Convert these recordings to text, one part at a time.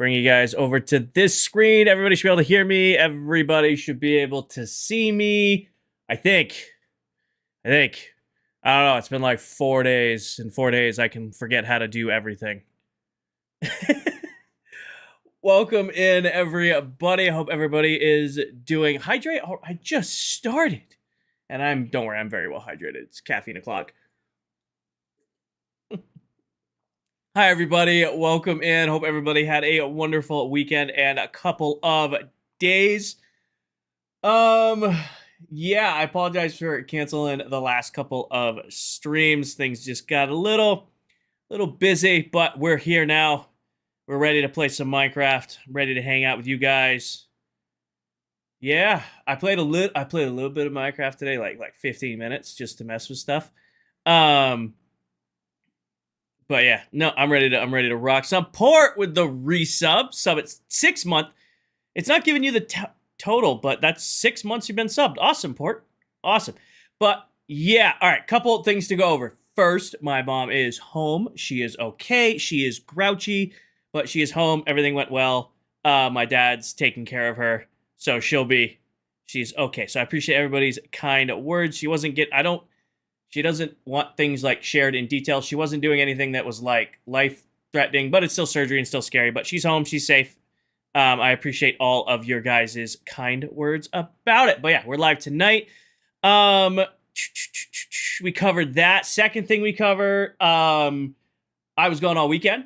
bring you guys over to this screen. Everybody should be able to hear me. Everybody should be able to see me. I think. I don't know. It's been like 4 days. In 4 days, I can forget how to do everything. Welcome in, everybody. I hope everybody is doing hydrate. Oh, I just started. And don't worry, I'm very well hydrated. It's caffeine o'clock. Hi, everybody. Welcome in. Hope everybody had a wonderful weekend and a couple of days. Yeah, I apologize for canceling the last couple of streams. Things just got a little busy, but we're here now. We're ready to play some Minecraft. I'm ready to hang out with you guys. Yeah, I played a little bit of Minecraft today, like 15 minutes just to mess with stuff. But yeah, no, I'm ready to rock some. Port with the resub. Sub at 6 month. It's not giving you the total, but that's 6 months you've been subbed. Awesome, Port. Awesome. But yeah, all right, couple things to go over. First, my mom is home. She is okay. She is grouchy, but she is home. Everything went well. My dad's taking care of her, so she's okay. So I appreciate everybody's kind words. She doesn't want things like shared in detail. She wasn't doing anything that was like life-threatening, but it's still surgery and still scary. But she's home. She's safe. I appreciate all of your guys' kind words about it. But yeah, we're live tonight. We covered that. Second thing we cover, I was gone all weekend.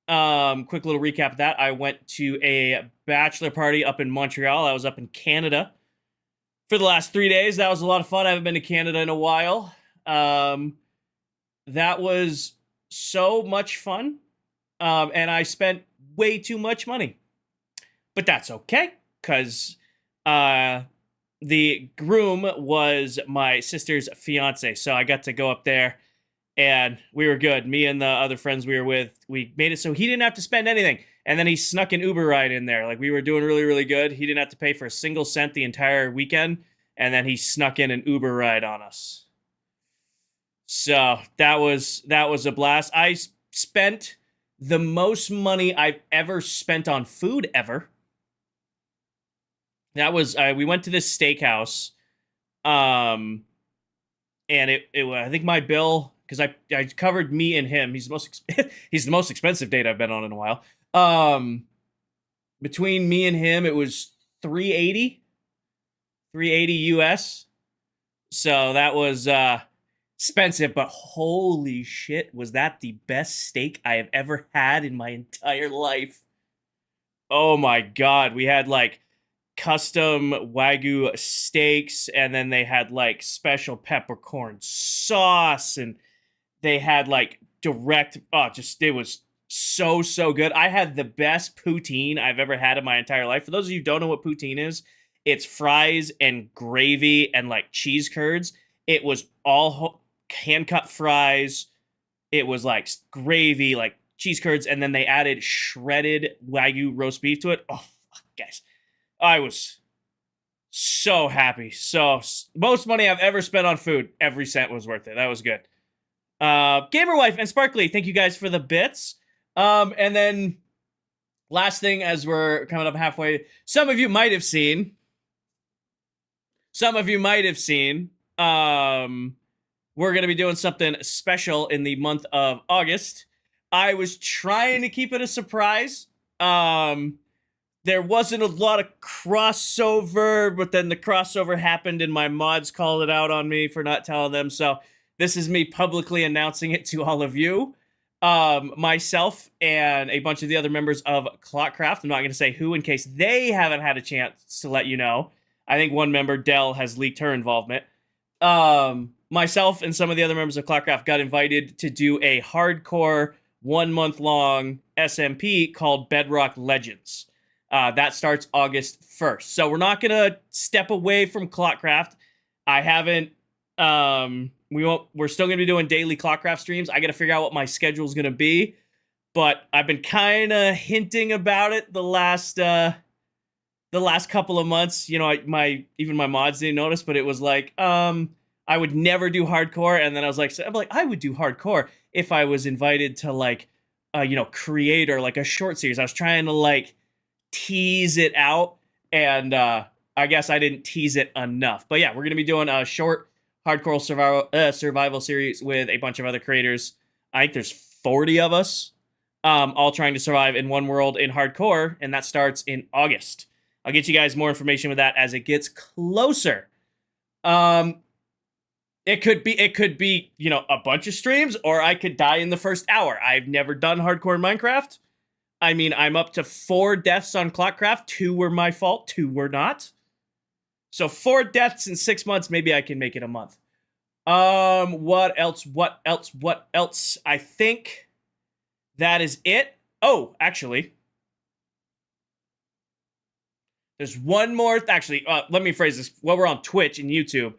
Quick little recap of that. I went to a bachelor party up in Montreal. I was up in Canada for the last 3 days. That was a lot of fun. I haven't been to Canada in a while. That was so much fun. And I spent way too much money. But that's okay, because the groom was my sister's fiance. So I got to go up there, and we were good. Me and the other friends we were with, we made it so he didn't have to spend anything. And then he snuck an Uber ride in there. Like, we were doing really, really good. He didn't have to pay for a single cent the entire weekend. And then he snuck in an Uber ride on us. So that was a blast. I spent the most money I've ever spent on food ever. That was, we went to this steakhouse, and it I think my bill, because I covered me and him. He's the most expensive date I've been on in a while. Between me and him, it was $380 US. So that was expensive, but holy shit, was that the best steak I have ever had in my entire life. Oh my god, we had like custom Wagyu steaks, and then they had like special peppercorn sauce, and they had like it was so good. I had the best poutine I've ever had in my entire life. For those of you who don't know what poutine is, it's fries and gravy and like cheese curds. It was all hand-cut fries. It was like gravy, like cheese curds, and then they added shredded Wagyu roast beef to it. Oh, fuck, guys. I was so happy. So, most money I've ever spent on food. Every cent was worth it. That was good. Gamer Wife and Sparkly, thank you guys for the bits. And then, last thing, as we're coming up halfway, some of you might have seen, we're going to be doing something special in the month of August. I was trying to keep it a surprise. There wasn't a lot of crossover, but then the crossover happened and my mods called it out on me for not telling them. So this is me publicly announcing it to all of you. Myself and a bunch of the other members of ClockCraft. I'm not going to say who in case they haven't had a chance to let you know. I think one member, Dell, has leaked her involvement. Myself and some of the other members of ClockCraft got invited to do a hardcore 1 month long SMP called Bedrock Legends. That starts August 1st. So we're not going to step away from ClockCraft. I haven't, we're still going to be doing daily ClockCraft streams. I got to figure out what my schedule is going to be, but I've been kind of hinting about it the last couple of months. You know, even my mods didn't notice, but it was like, I would never do hardcore. And then I was like, I would do hardcore if I was invited to like create or like a short series. I was trying to like tease it out, and I guess I didn't tease it enough. But yeah, we're gonna be doing a short hardcore survival series with a bunch of other creators. I think there's 40 of us, all trying to survive in one world in hardcore, and that starts in August. I'll get you guys more information with that as it gets closer. It could be, a bunch of streams, or I could die in the first hour. I've never done hardcore in Minecraft. I mean, I'm up to 4 deaths on ClockCraft. 2 were my fault, 2 were not. So 4 deaths in 6 months, maybe I can make it a month. What else? I think that is it. Oh, actually, there's one more. Actually, let me phrase this. While we're on Twitch and YouTube,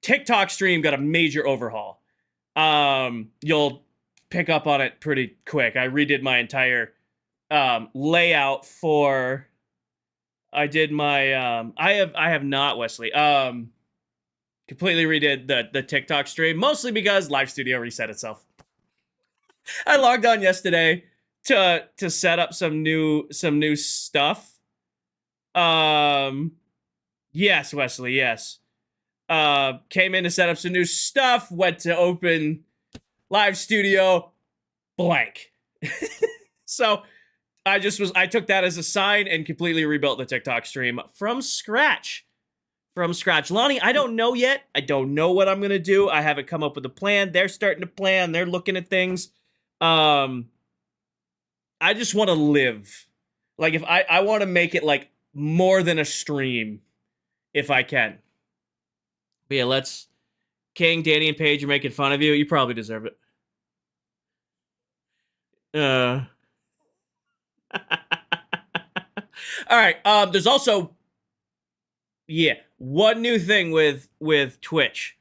TikTok stream got a major overhaul. You'll pick up on it pretty quick. I redid my entire layout for. I did my. I have not, Wesley. Completely redid the TikTok stream, mostly because Live Studio reset itself. I logged on yesterday to set up some new stuff. Yes, Wesley, yes. Came in to set up some new stuff, went to open Live Studio, blank. So I took that as a sign and completely rebuilt the TikTok stream from scratch. Lonnie, I don't know yet. I don't know what I'm gonna do. I haven't come up with a plan. They're starting to plan. They're looking at things. I just want to live. Like, if I want to make it like more than a stream, if I can. But yeah, King, Danny, and Paige are making fun of you. You probably deserve it. All right. There's also, one new thing with Twitch,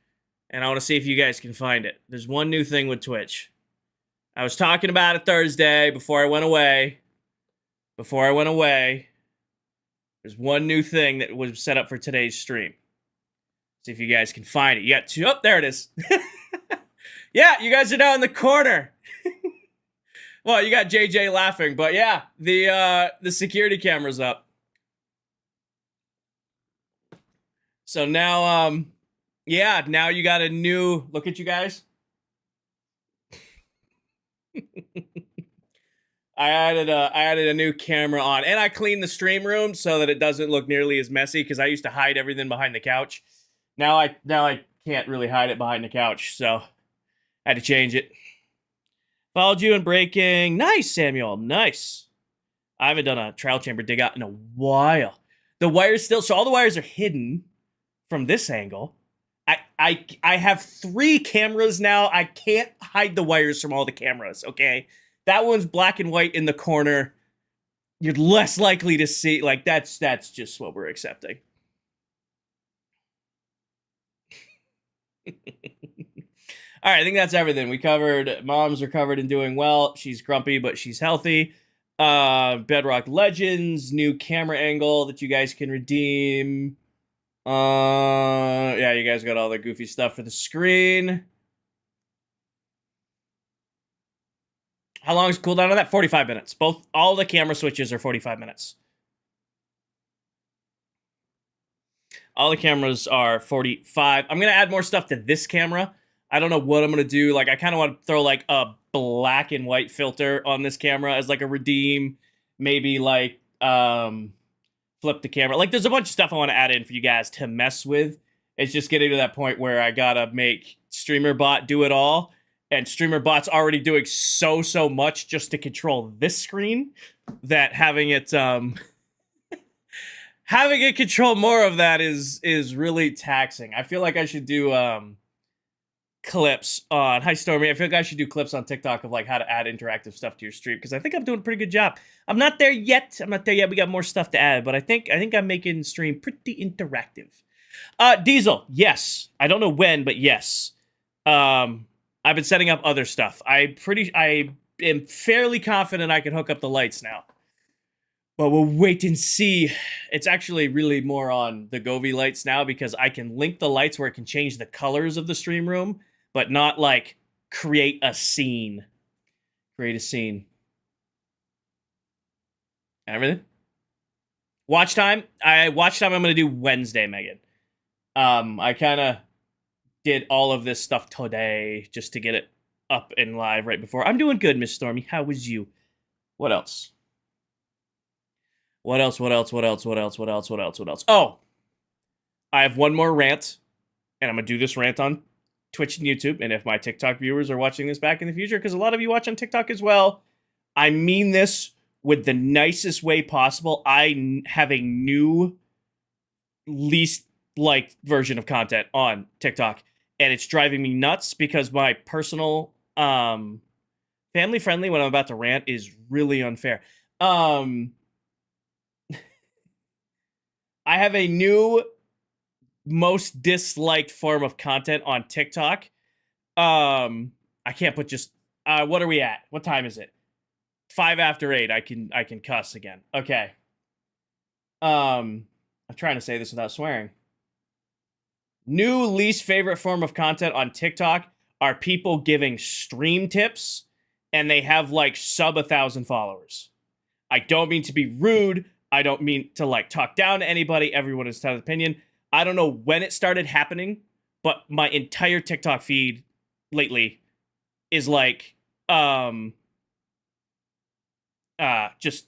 and I want to see if you guys can find it. There's one new thing with Twitch. I was talking about it Thursday before I went away. There's one new thing that was set up for today's stream. See if you guys can find it. You got 2. Oh, there it is. Yeah, you guys are down in the corner. Well, you got JJ laughing, but yeah, the security camera's up. So now, now you got a new look at you guys. I added a new camera on, and I cleaned the stream room so that it doesn't look nearly as messy, because I used to hide everything behind the couch. Now I can't really hide it behind the couch, so I had to change it. Followed you in breaking. Nice, Samuel. Nice. I haven't done a trial chamber dig out in a while. The wires still, so all the wires are hidden from this angle. I have 3 cameras now. I can't hide the wires from all the cameras, okay? That one's black and white in the corner. You're less likely to see, like, that's just what we're accepting. All right, I think that's everything. We covered, Mom's recovered and doing well. She's grumpy, but she's healthy. Bedrock Legends, new camera angle that you guys can redeem. Yeah, you guys got all the goofy stuff for the screen. How long is cooldown on that? 45 minutes. All the camera switches are 45 minutes. All the cameras are 45. I'm going to add more stuff to this camera. I don't know what I'm going to do. Like, I kind of want to throw, like, a black and white filter on this camera as, like, a redeem. Maybe, like, flip the camera. Like, there's a bunch of stuff I want to add in for you guys to mess with. It's just getting to that point where I got to make StreamerBot do it all. And StreamerBot's already doing so much just to control this screen that having it control more of that is really taxing. I feel like I should do clips on Hi Stormy. I feel like I should do clips on TikTok of like how to add interactive stuff to your stream, because I think I'm doing a pretty good job. I'm not there yet. We got more stuff to add, but I think I'm making stream pretty interactive. Diesel, yes. I don't know when, but yes. I've been setting up other stuff. I am fairly confident I can hook up the lights now. But we'll wait and see. It's actually really more on the Govee lights now, because I can link the lights where it can change the colors of the stream room, but not like create a scene. Create a scene. Everything. Watch time. I'm gonna do Wednesday, Megan. I kind of did all of this stuff today just to get it up and live right before. I'm doing good, Miss Stormy. How was you? What else? What else? What else? What else? What else? What else? What else? What else? Oh, I have one more rant, and I'm gonna do this rant on Twitch and YouTube. And if my TikTok viewers are watching this back in the future, because a lot of you watch on TikTok as well, I mean this with the nicest way possible. I have a new least liked version of content on TikTok, and it's driving me nuts because my personal family friendly when I'm about to rant is really unfair. I have a new most disliked form of content on TikTok. I can't put just what are we at? What time is it? 5 after 8. I can cuss again. Okay. I'm trying to say this without swearing. New least favorite form of content on TikTok are people giving stream tips, and they have like sub 1,000 followers. I don't mean to be rude. I don't mean to like talk down to anybody. Everyone has their opinion. I don't know when it started happening, but my entire TikTok feed lately is like, just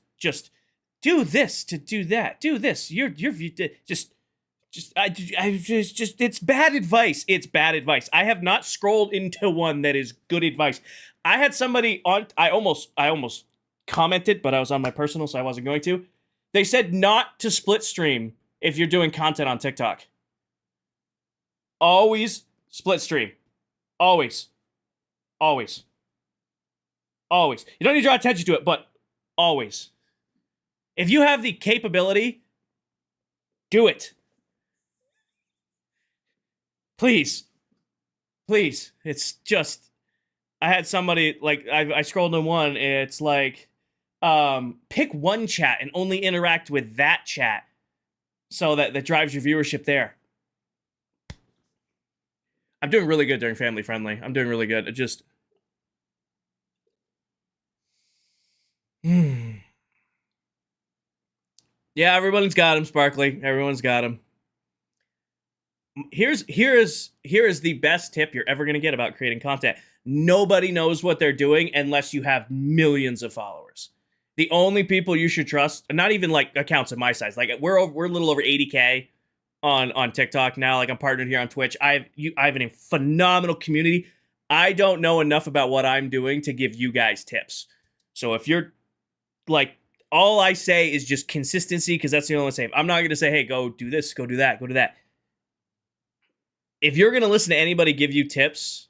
do this to do that. Do this. Your just it's bad advice. It's bad advice. I have not scrolled into one that is good advice. I had somebody on. I almost commented, but I was on my personal, so I wasn't going to. They said not to split stream if you're doing content on TikTok. Always split stream. Always. Always. Always. You don't need to draw attention to it, but always. If you have the capability, do it. Please. Please. It's just, I had somebody, like, I scrolled in one, it's like, pick one chat and only interact with that chat so that drives your viewership there. I'm doing really good during family friendly. I'm doing really good. It just... Yeah, everyone's got him, Sparkly. Everyone's got him. Here is the best tip you're ever going to get about creating content. Nobody knows what they're doing unless you have millions of followers. The only people you should trust, not even like accounts of my size, like we're a little over 80K on TikTok now. Like I'm partnered here on Twitch. I have a phenomenal community. I don't know enough about what I'm doing to give you guys tips. So if you're like, all I say is just consistency, because that's the only thing. I'm not going to say, hey, go do this, go do that, go do that. If you're going to listen to anybody give you tips,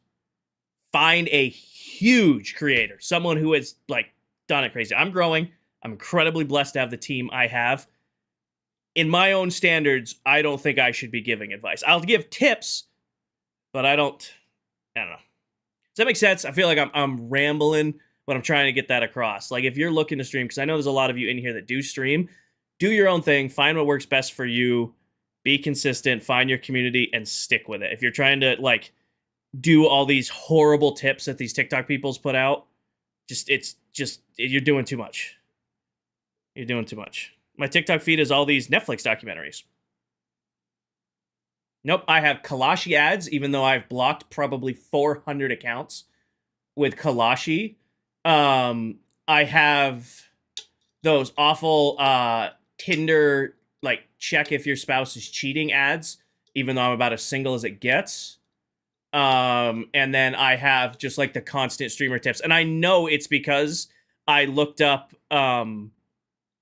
find a huge creator, someone who has like done it crazy. I'm growing. I'm incredibly blessed to have the team I have. In my own standards, I don't think I should be giving advice. I'll give tips, but I don't know. Does that make sense? I feel like I'm rambling, but I'm trying to get that across. Like if you're looking to stream, because I know there's a lot of you in here that do stream, do your own thing, find what works best for you, be consistent, find your community, and stick with it. If you're trying to like do all these horrible tips that these TikTok people's put out, you're doing too much. You're doing too much. My TikTok feed is all these Netflix documentaries. Nope, I have Kalashi ads, even though I've blocked probably 400 accounts with Kalashi. I have those awful Tinder, like, check if your spouse is cheating ads, even though I'm about as single as it gets. And then I have just, like, the constant streamer tips. And I know it's because I looked up,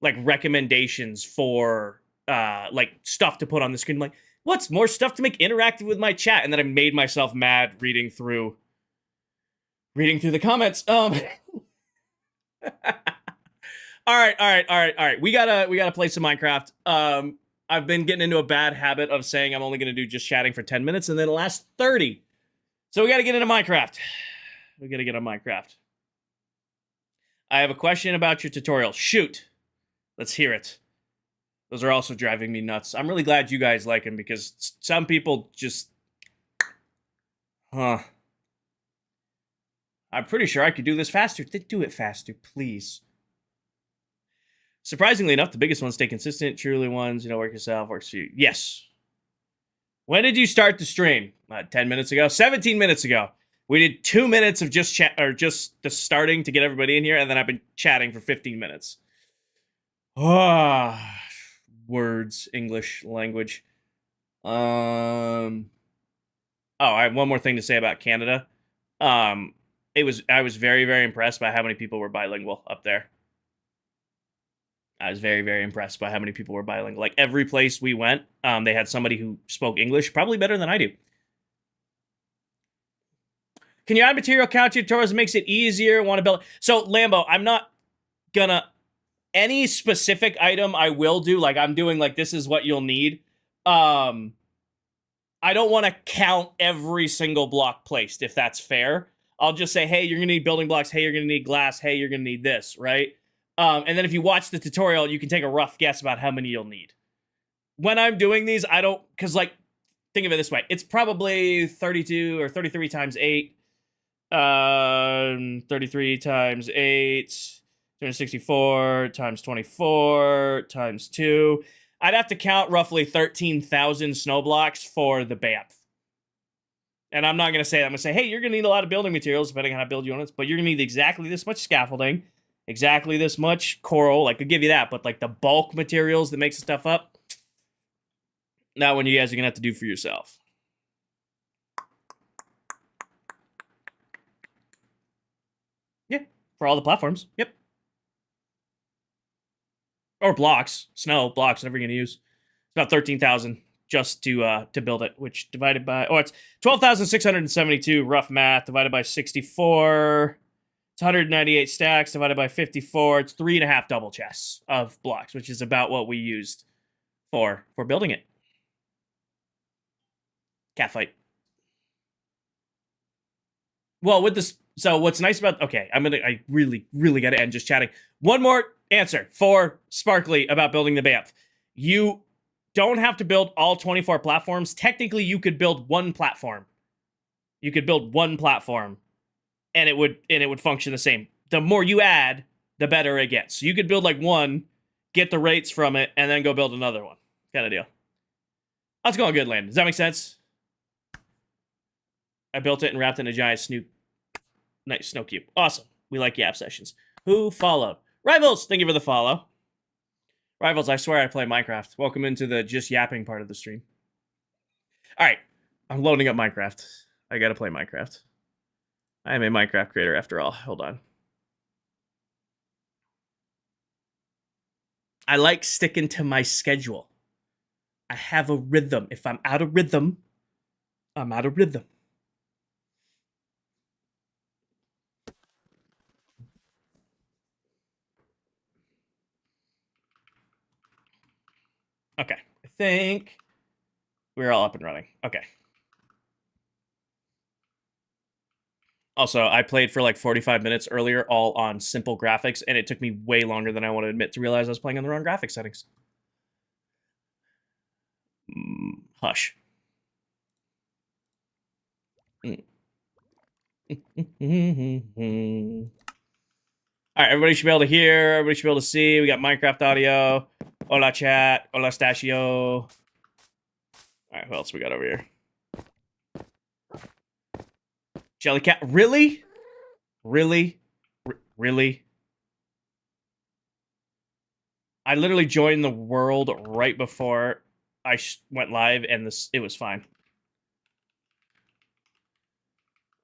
like, recommendations for, like, stuff to put on the screen. I'm like, what's more stuff to make interactive with my chat? And then I made myself mad reading through the comments. All right. We gotta play some Minecraft. I've been getting into a bad habit of saying I'm only gonna do just chatting for 10 minutes, and then the last 30. So we gotta get into Minecraft. We gotta get on Minecraft. I have a question about your tutorial. Shoot. Let's hear it. Those are also driving me nuts. I'm really glad you guys like them, because some people just... I'm pretty sure I could do this faster. Do it faster, please. Surprisingly enough, the biggest ones stay consistent. Truly ones, work yourself, works for you. Yes. When did you start the stream? 10 minutes ago? 17 minutes ago. We did 2 minutes of just chat, or just the starting to get everybody in here, and then I've been chatting for 15 minutes. Ah, words, English language. Oh, I have one more thing to say about Canada. I was very, very impressed by how many people were bilingual up there. I was very, very impressed by how many people were bilingual. Like, every place we went, they had somebody who spoke English, probably better than I do. Can you add material count to your tutorials? It makes it easier. Want to build... So, Lambo, I'm not gonna... Any specific item I will do, like, I'm doing, like, this is what you'll need. I don't want to count every single block placed, if that's fair. I'll just say, hey, you're going to need building blocks. Hey, you're going to need glass. Hey, you're going to need this, right? And then if you watch the tutorial, you can take a rough guess about how many you'll need. When I'm doing these, I don't... Because, like, think of it this way. It's probably 32 or 33 times 8. 33 times 8... 264 times 24 times 2... I'd have to count roughly 13,000 snow blocks for the Banff. And I'm not going to say that. I'm going to say, hey, you're going to need a lot of building materials, depending on how to build units, but you're going to need exactly this much scaffolding, exactly this much coral. Like, I'll give you that, but, like, the bulk materials that makes the stuff up, that one you guys are going to have to do for yourself. Yeah, for all the platforms. Yep. Or blocks, snow blocks, whatever you're gonna use. It's about 13,000 just to build it, which divided by it's 12,672 rough math divided by 64. It's 198 stacks divided by 54. It's 3.5 double chests of blocks, which is about what we used for building it. Cat fight. Well, with this, so what's nice about I really got to end just chatting. One more answer for Sparkly about building the Banff. You don't have to build all 24 platforms. Technically, you could build one platform. You could build one platform, and it would function the same. The more you add, the better it gets. So you could build like one, get the rates from it, and then go build another one. Kind of deal. That's going good, Landon. Does that make sense? I built it and wrapped it in a giant snow cube. Awesome. We like Yap sessions. Who followed? Rivals, thank you for the follow. Rivals, I swear I play Minecraft. Welcome into the just yapping part of the stream. All right, I'm loading up Minecraft. I gotta play Minecraft. I am a Minecraft creator after all. Hold on. I like sticking to my schedule. I have a rhythm. If I'm out of rhythm, I'm out of rhythm. Okay, I think we're all up and running. Okay. Also, I played for like 45 minutes earlier, all on simple graphics, and it took me way longer than I want to admit to realize I was playing on the wrong graphics settings. Hush. All right, everybody should be able to hear. Everybody should be able to see. We got Minecraft audio. Hola, chat. Hola, Stachio. All right, who else we got over here? Jellycat. Really? Really? Really? I literally joined the world right before I went live, and it was fine.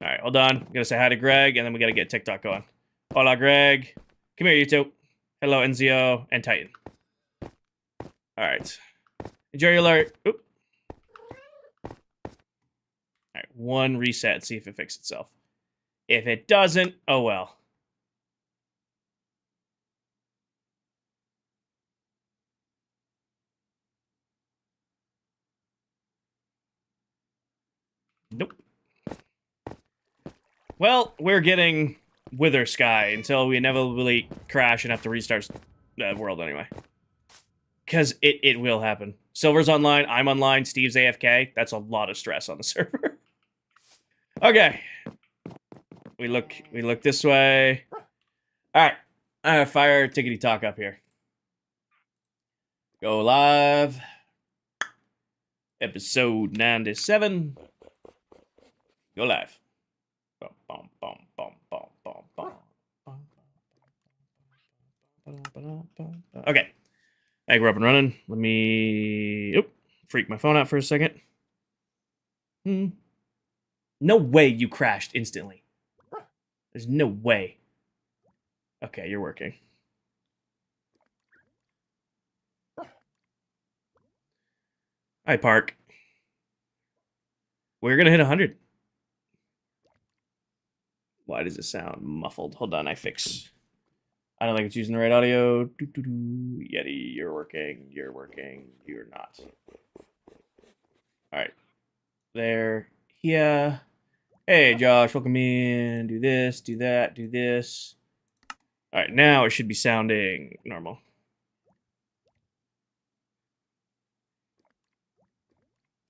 All right, hold on. I'm gonna say hi to Greg, and then we gotta get TikTok going. Hola, Greg. Come here, YouTube. Hello, Enzio and Titan. All right. Enjoy your alert. Oop. All right, one reset. See if it fixes itself. If it doesn't, oh well. Nope. Well, we're getting Wither Sky until we inevitably crash and have to restart the world anyway. Because it will happen. Silver's online, I'm online, Steve's AFK. That's a lot of stress on the server. Okay. We look this way. All right. Fire tickety talk up here. Go live. Episode 97. Go live. Okay. I think we're up and running. Let me freak my phone out for a second. No way you crashed instantly. There's no way. Okay, you're working. Hi, Park. We're gonna hit 100. Why does it sound muffled? Hold on, I don't think it's using the right audio. Yeti, you're working. You're working. You're not. All right. There. Here. Hey, Josh, welcome in. Do this, do that, do this. All right, now it should be sounding normal.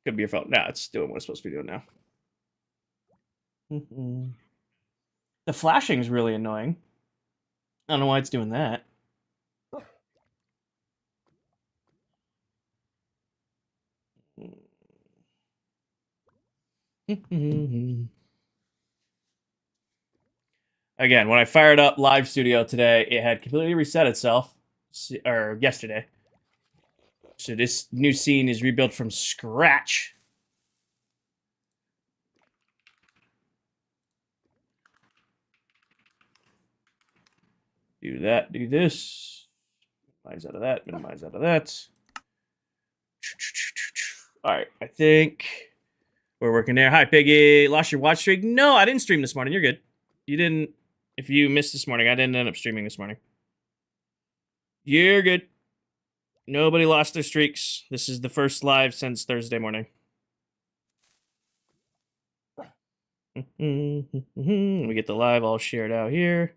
Could be your phone. Nah, it's doing what it's supposed to be doing now. The flashing is really annoying. I don't know why it's doing that. Again, when I fired up Live Studio today, it had completely reset itself, or yesterday. So this new scene is rebuilt from scratch. Do that, do this. Minimize out of that, minimize out of that. All right, I think we're working there. Hi, Piggy. Lost your watch streak? No, I didn't stream this morning. You're good. You didn't. If you missed this morning, I didn't end up streaming this morning. You're good. Nobody lost their streaks. This is the first live since Thursday morning. We get the live all shared out here.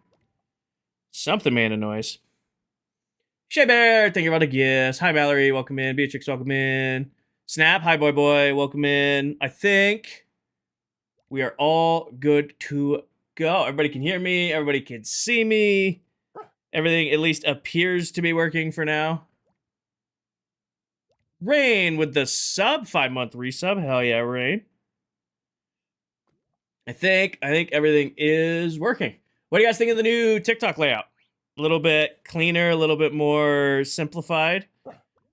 Something made a noise. Shay Bear, thank you for the gifts. Hi, Mallory, welcome in. Beatrix, welcome in. Snap, hi, boy, welcome in. I think we are all good to go. Everybody can hear me. Everybody can see me. Everything at least appears to be working for now. Rain with the sub, 5-month resub. Hell yeah, Rain. I think everything is working. What do you guys think of the new TikTok layout? A little bit cleaner, a little bit more simplified.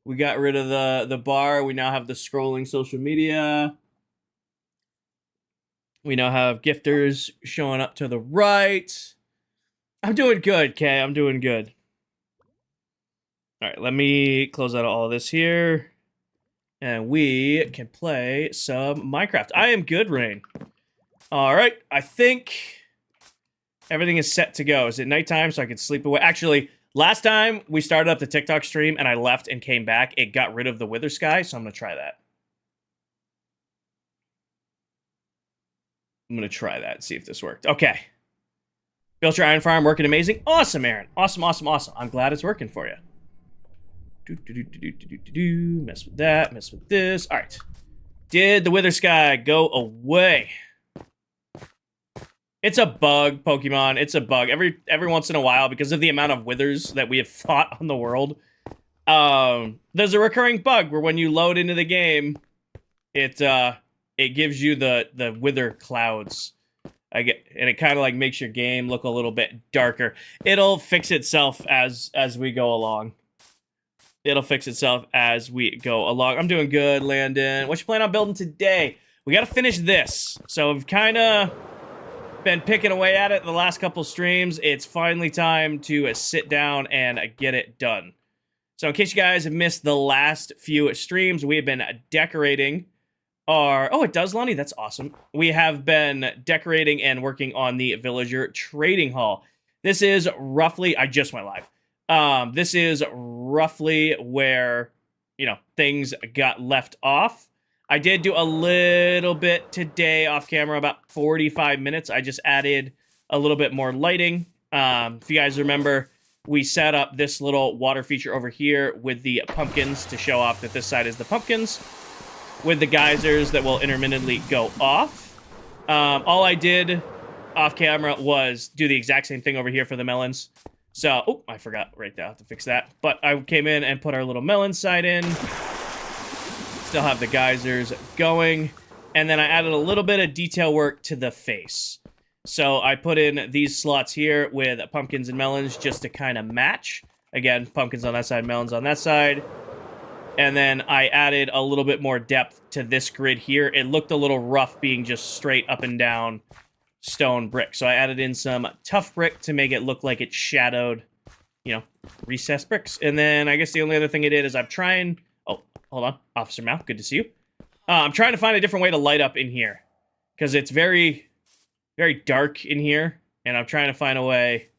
We got rid of the bar. We now have the scrolling social media. We now have gifters showing up to the right. I'm doing good, Kay. I'm doing good. All right, let me close out all of this here. And we can play some Minecraft. I am good, Rain. All right, I think everything is set to go. Is it nighttime so I can sleep away? Actually, last time we started up the TikTok stream and I left and came back, it got rid of the Wither Sky, so I'm going to try that. I'm going to try that and see if this worked. Okay. Built your iron farm, working amazing. Awesome, Aaron. Awesome, awesome, awesome. I'm glad it's working for you. Mess with that, mess with this. All right. Did the Wither Sky go away? It's a bug, Pokemon. It's a bug. Every once in a while, because of the amount of withers that we have fought on the world, there's a recurring bug where when you load into the game, it gives you the wither clouds. And it kind of like makes your game look a little bit darker. It'll fix itself as we go along. It'll fix itself as we go along. I'm doing good, Landon. What you plan on building today? We got to finish this. So I've kind of been picking away at it the last couple streams. It's finally time to sit down and get it done. So in case you guys have missed the last few streams, we have been decorating our... Oh, it does, Lonnie? That's awesome. We have been decorating and working on the Villager Trading Hall. This is roughly... I just went live. This is roughly where, things got left off. I did do a little bit today off camera, about 45 minutes. I just added a little bit more lighting. If you guys remember, we set up this little water feature over here with the pumpkins to show off that this side is the pumpkins, with the geysers that will intermittently go off. All I did off camera was do the exact same thing over here for the melons. So, oh, I forgot right there. I have to fix that. But I came in and put our little melon side in. Still have the geysers going. And then I added a little bit of detail work to the face. So I put in these slots here with pumpkins and melons just to kind of match. Again, pumpkins on that side, melons on that side. And then I added a little bit more depth to this grid here. It looked a little rough being just straight up and down stone brick. So I added in some tough brick to make it look like it shadowed, you know, recessed bricks. And then I guess the only other thing I did is I'm trying... Oh, hold on. Officer Mao, good to see you. I'm trying to find a different way to light up in here. Because it's very, very dark in here. And I'm trying to find a way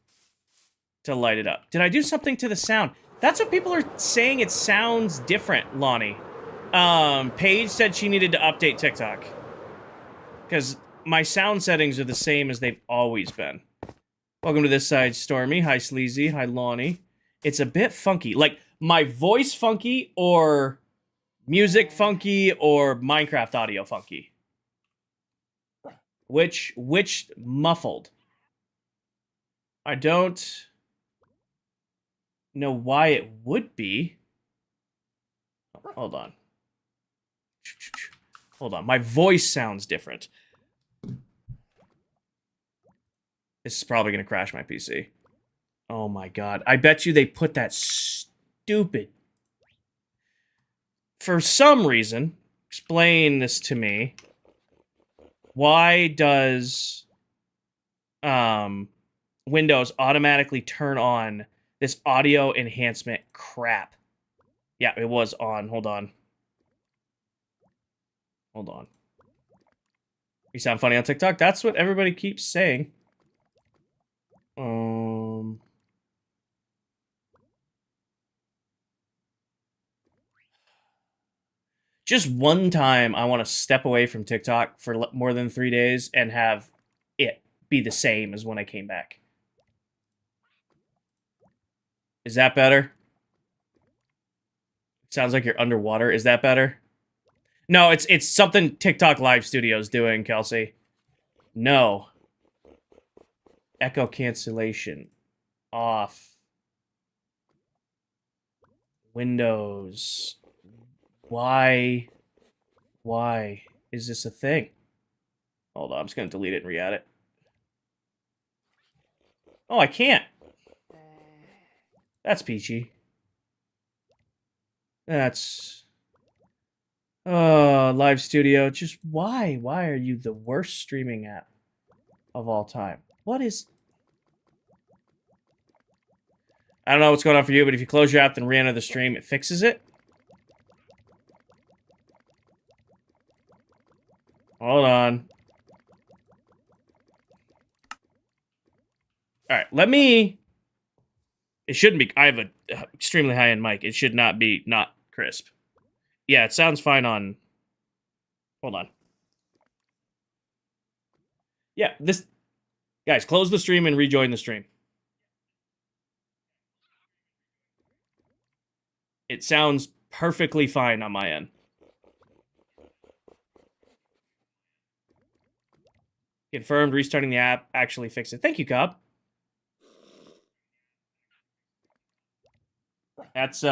to light it up. Did I do something to the sound? That's what people are saying. It sounds different, Lonnie. Paige said she needed to update TikTok. Because my sound settings are the same as they've always been. Welcome to this side, Stormy. Hi, Sleazy. Hi, Lonnie. It's a bit funky. Like, my voice funky, or music funky, or Minecraft audio funky? Which muffled? I don't know why it would be. Hold on. Hold on. My voice sounds different. This is probably going to crash my PC. Oh my god. I bet you they put that stupid... For some reason, explain this to me. Why does Windows automatically turn on this audio enhancement crap? Yeah, it was on. Hold on. Hold on. You sound funny on TikTok? That's what everybody keeps saying. Just one time I want to step away from TikTok for more than 3 days and have it be the same as when I came back. Is that better? Sounds like you're underwater. Is that better? No, it's something TikTok Live Studio's doing, Kelsey. No. Echo cancellation. Off. Windows. Why is this a thing? Hold on, I'm just gonna delete it and re-add it. Oh, I can't. That's peachy. That's... Oh, Live Studio. Just why? Why are you the worst streaming app of all time? What is... I don't know what's going on for you, but if you close your app and re-enter the stream, it fixes it. Hold on. Alright, let me... It shouldn't be... I have an extremely high-end mic. It should not be not crisp. Yeah, it sounds fine on... Hold on. Yeah, this... Guys, close the stream and rejoin the stream. It sounds perfectly fine on my end. Confirmed, restarting the app actually fixed it. Thank you, Cobb. That's,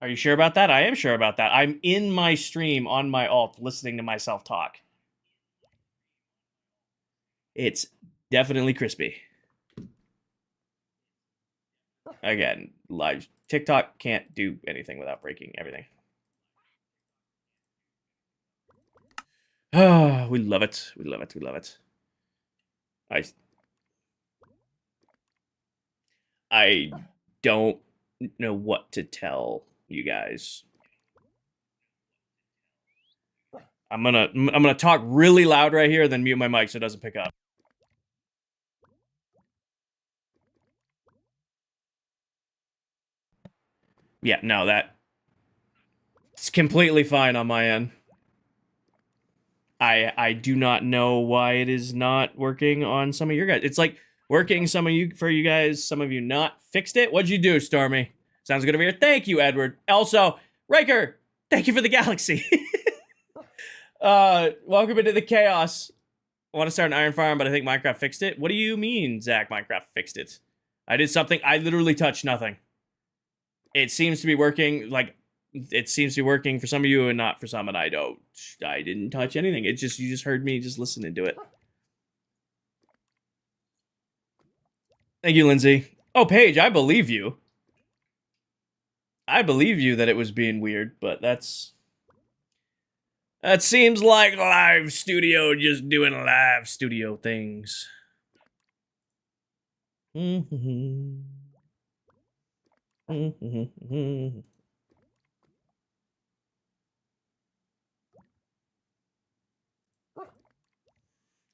Are you sure about that? I am sure about that. I'm in my stream on my alt listening to myself talk. It's definitely crispy. Again, live TikTok can't do anything without breaking everything. Oh, we love it. We love it. We love it. I don't know what to tell you guys. I'm gonna talk really loud right here, then mute my mic so it doesn't pick up. Yeah, no, it's completely fine on my end. I do not know why it is not working on some of your guys. It's like working for you guys, some of you not. Fixed it? What'd you do, Stormy? Sounds good over here. Thank you, Edward. Also, Riker, thank you for the galaxy. Welcome into the chaos. I want to start an iron farm, but I think Minecraft fixed it. What do you mean, Zach? Minecraft fixed it? I did something. I literally touched nothing. It seems to be working. Like, it seems to be working for some of you and not for some, and I don't. I didn't touch anything. It just, you just heard me just listening to it. Thank you, Lindsay. Oh, Paige, I believe you. I believe you that it was being weird, but that's... That seems like live studio, just doing live studio things.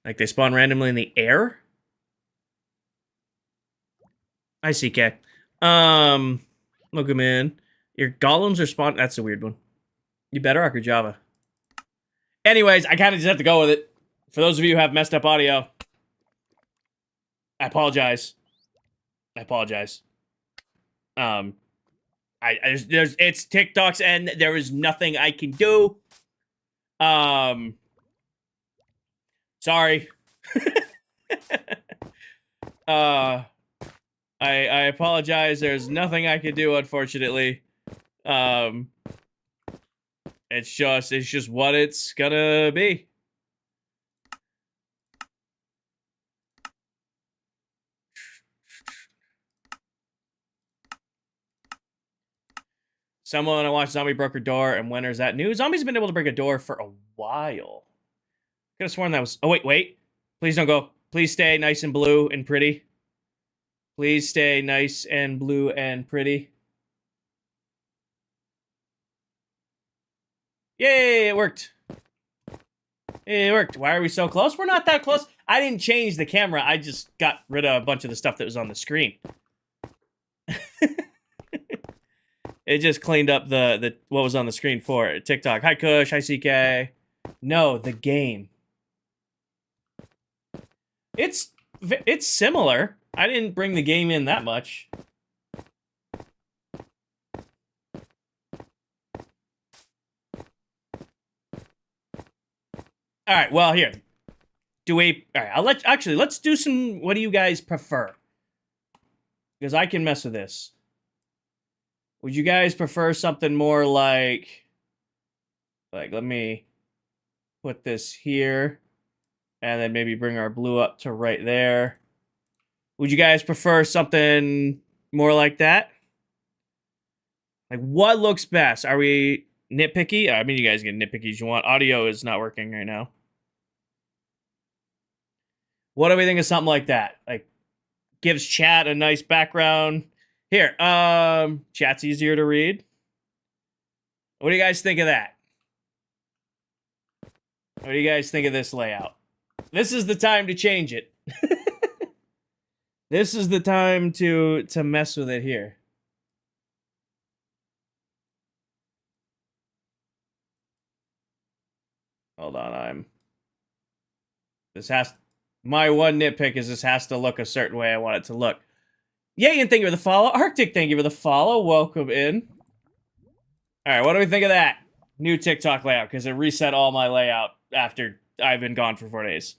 Like they spawn randomly in the air? I see, K. Look him in. Your golems are spawned. That's a weird one. You Bedrock or Java? Anyways, I kind of just have to go with it. For those of you who have messed up audio, I apologize. I apologize. It's TikTok's end. There is nothing I can do. Sorry. I apologize. There's nothing I can do, unfortunately. It's just what it's gonna be. Someone I watched Zombie broke a door, and when is that new? Zombie's been able to break a door for a while. Could have sworn that was... Oh, wait. Please don't go. Please stay nice and blue and pretty. Please stay nice and blue and pretty. Yay, it worked. It worked. Why are we so close? We're not that close. I didn't change the camera. I just got rid of a bunch of the stuff that was on the screen. It just cleaned up the what was on the screen for TikTok. Hi, Kush. Hi, CK. No, the game. It's similar. I didn't bring the game in that much. All right, well, here. All right, let's do some, what do you guys prefer? Because I can mess with this. Would you guys prefer something more like, let me put this here, and then maybe bring our blue up to right there. Would you guys prefer something more like that? Like, what looks best? Are we nitpicky? I mean, you guys get nitpicky as you want. Audio is not working right now. What do we think of something like that? Like, gives chat a nice background. Here, chat's easier to read. What do you guys think of that? What do you guys think of this layout? This is the time to change it. This is the time to mess with it here. Hold on, my one nitpick is this has to look a certain way I want it to look. Yay, and thank you for the follow. Arctic, thank you for the follow. Welcome in. All right, what do we think of that? New TikTok layout, because it reset all my layout after I've been gone for 4 days.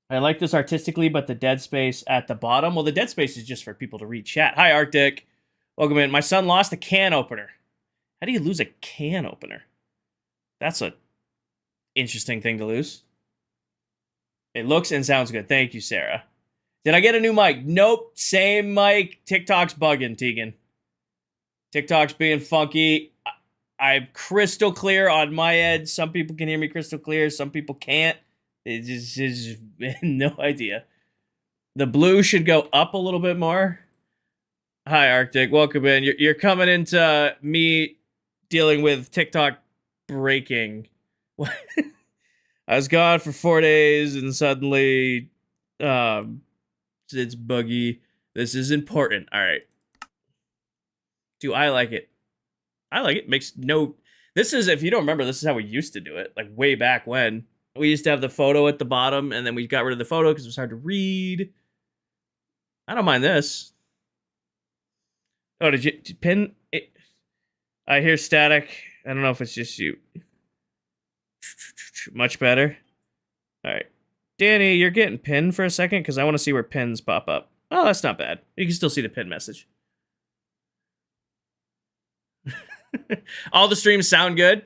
I like this artistically, but the dead space at the bottom. Well, the dead space is just for people to read chat. Hi, Arctic. Welcome in. My son lost a can opener. How do you lose a can opener? That's a interesting thing to lose. It looks and sounds good. Thank you, Sarah. Did I get a new mic? Nope. Same mic. TikTok's bugging, Tegan. TikTok's being funky. I'm crystal clear on my end. Some people can hear me crystal clear. Some people can't. It's just no idea. The blue should go up a little bit more. Hi, Arctic. Welcome in. You're coming into me dealing with TikTok breaking. I was gone for 4 days and suddenly it's buggy. This is important. All right. Do I like it? I like it. Makes no... This is, if you don't remember, this is how we used to do it. Like, way back when. We used to have the photo at the bottom, and then we got rid of the photo because it was hard to read. I don't mind this. Oh, did you pin it? I hear static. I don't know if it's just you. Much better. All right. Danny, you're getting pinned for a second because I want to see where pins pop up. Oh, that's not bad. You can still see the pin message. All the streams sound good.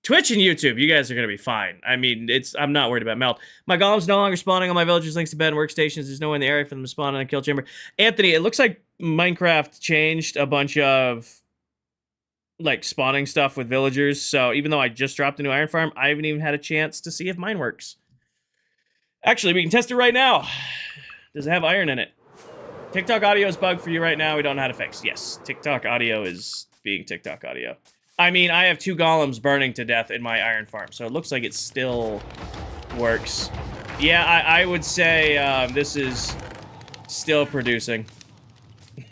Twitch and YouTube, you guys are going to be fine. I mean, I'm not worried about melt. My golem's no longer spawning on my villagers' links to bed and workstations. There's no one in the area for them to spawn in a kill chamber. Anthony, it looks like Minecraft changed a bunch of like spawning stuff with villagers. So even though I just dropped a new iron farm, I haven't even had a chance to see if mine works. Actually, we can test it right now. Does it have iron in it? TikTok audio is bugged for you right now. We don't know how to fix. Yes, TikTok audio is being TikTok audio. I mean, I have 2 golems burning to death in my iron farm, so it looks like it still works. Yeah, I would say this is still producing.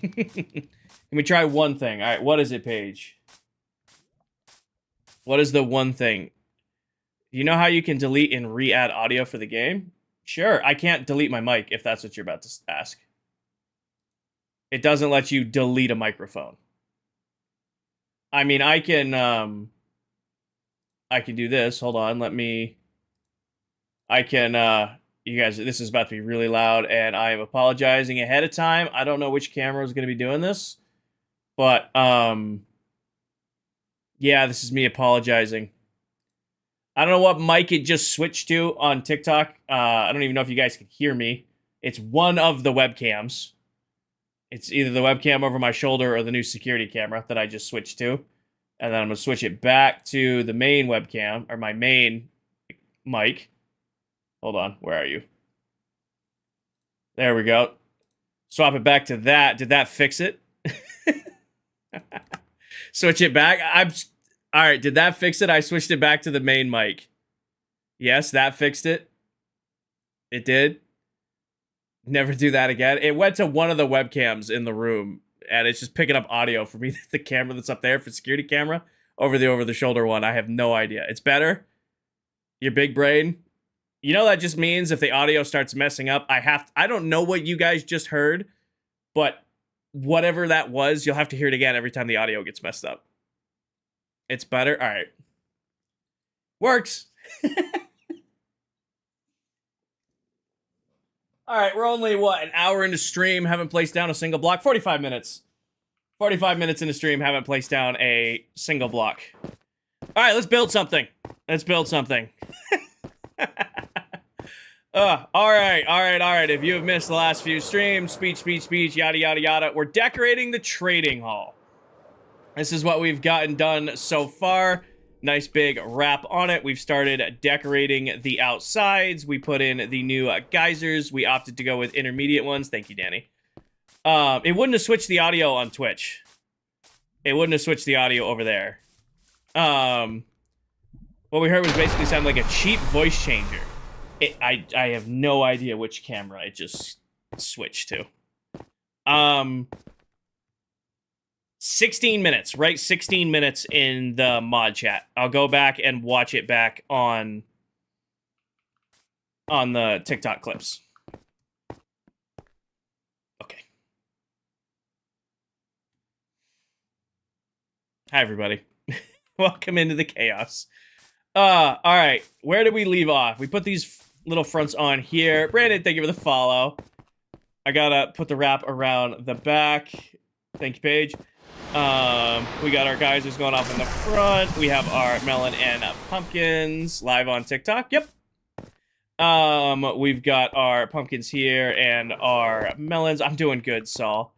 Can we try one thing? All right, what is it, Paige? What is the one thing? You know how you can delete and re-add audio for the game? Sure, I can't delete my mic if that's what you're about to ask. It doesn't let you delete a microphone. I mean, I can do this. Hold on, you guys, this is about to be really loud, and I am apologizing ahead of time. I don't know which camera is going to be doing this, but, yeah, this is me apologizing. I don't know what mic it just switched to on TikTok. I don't even know if you guys can hear me. It's one of the webcams. It's either the webcam over my shoulder or the new security camera that I just switched to. And then I'm going to switch it back to the main webcam, or my main mic. Hold on, where are you? There we go. Swap it back to that. Did that fix it? Switch it back. All right, did that fix it? I switched it back to the main mic. Yes, that fixed it. It did. Never do that again. It went to one of the webcams in the room, and it's just picking up audio from either the camera that's up there for security camera over the shoulder one. I have no idea. It's better. Your big brain. You know that just means if the audio starts messing up, I don't know what you guys just heard, but whatever that was, you'll have to hear it again every time the audio gets messed up. It's better. All right. Works. All right, we're only, what, an hour into stream, haven't placed down a single block. 45 minutes. 45 minutes into stream, haven't placed down a single block. All right, let's build something. Let's build something. All right. If you have missed the last few streams, speech, yada, yada, yada, we're decorating the trading hall. This is what we've gotten done so far. Nice big wrap on it. We've started decorating the outsides. We put in the new geysers. We opted to go with intermediate ones. Thank you, Danny. It wouldn't have switched the audio on Twitch. It wouldn't have switched the audio over there. What we heard was basically sound like a cheap voice changer. I have no idea which camera it just switched to. 16 minutes, right? 16 minutes in the mod chat. I'll go back and watch it back on the TikTok clips. Okay. Hi, everybody. Welcome into the chaos. All right. Where did we leave off? We put these little fronts on here. Brandon, thank you for the follow. I gotta put the wrap around the back. Thank you, Paige. We got our geysers going off in the front. We have our melon and pumpkins live on TikTok. Yep. We've got our pumpkins here and our melons. I'm doing good, Saul.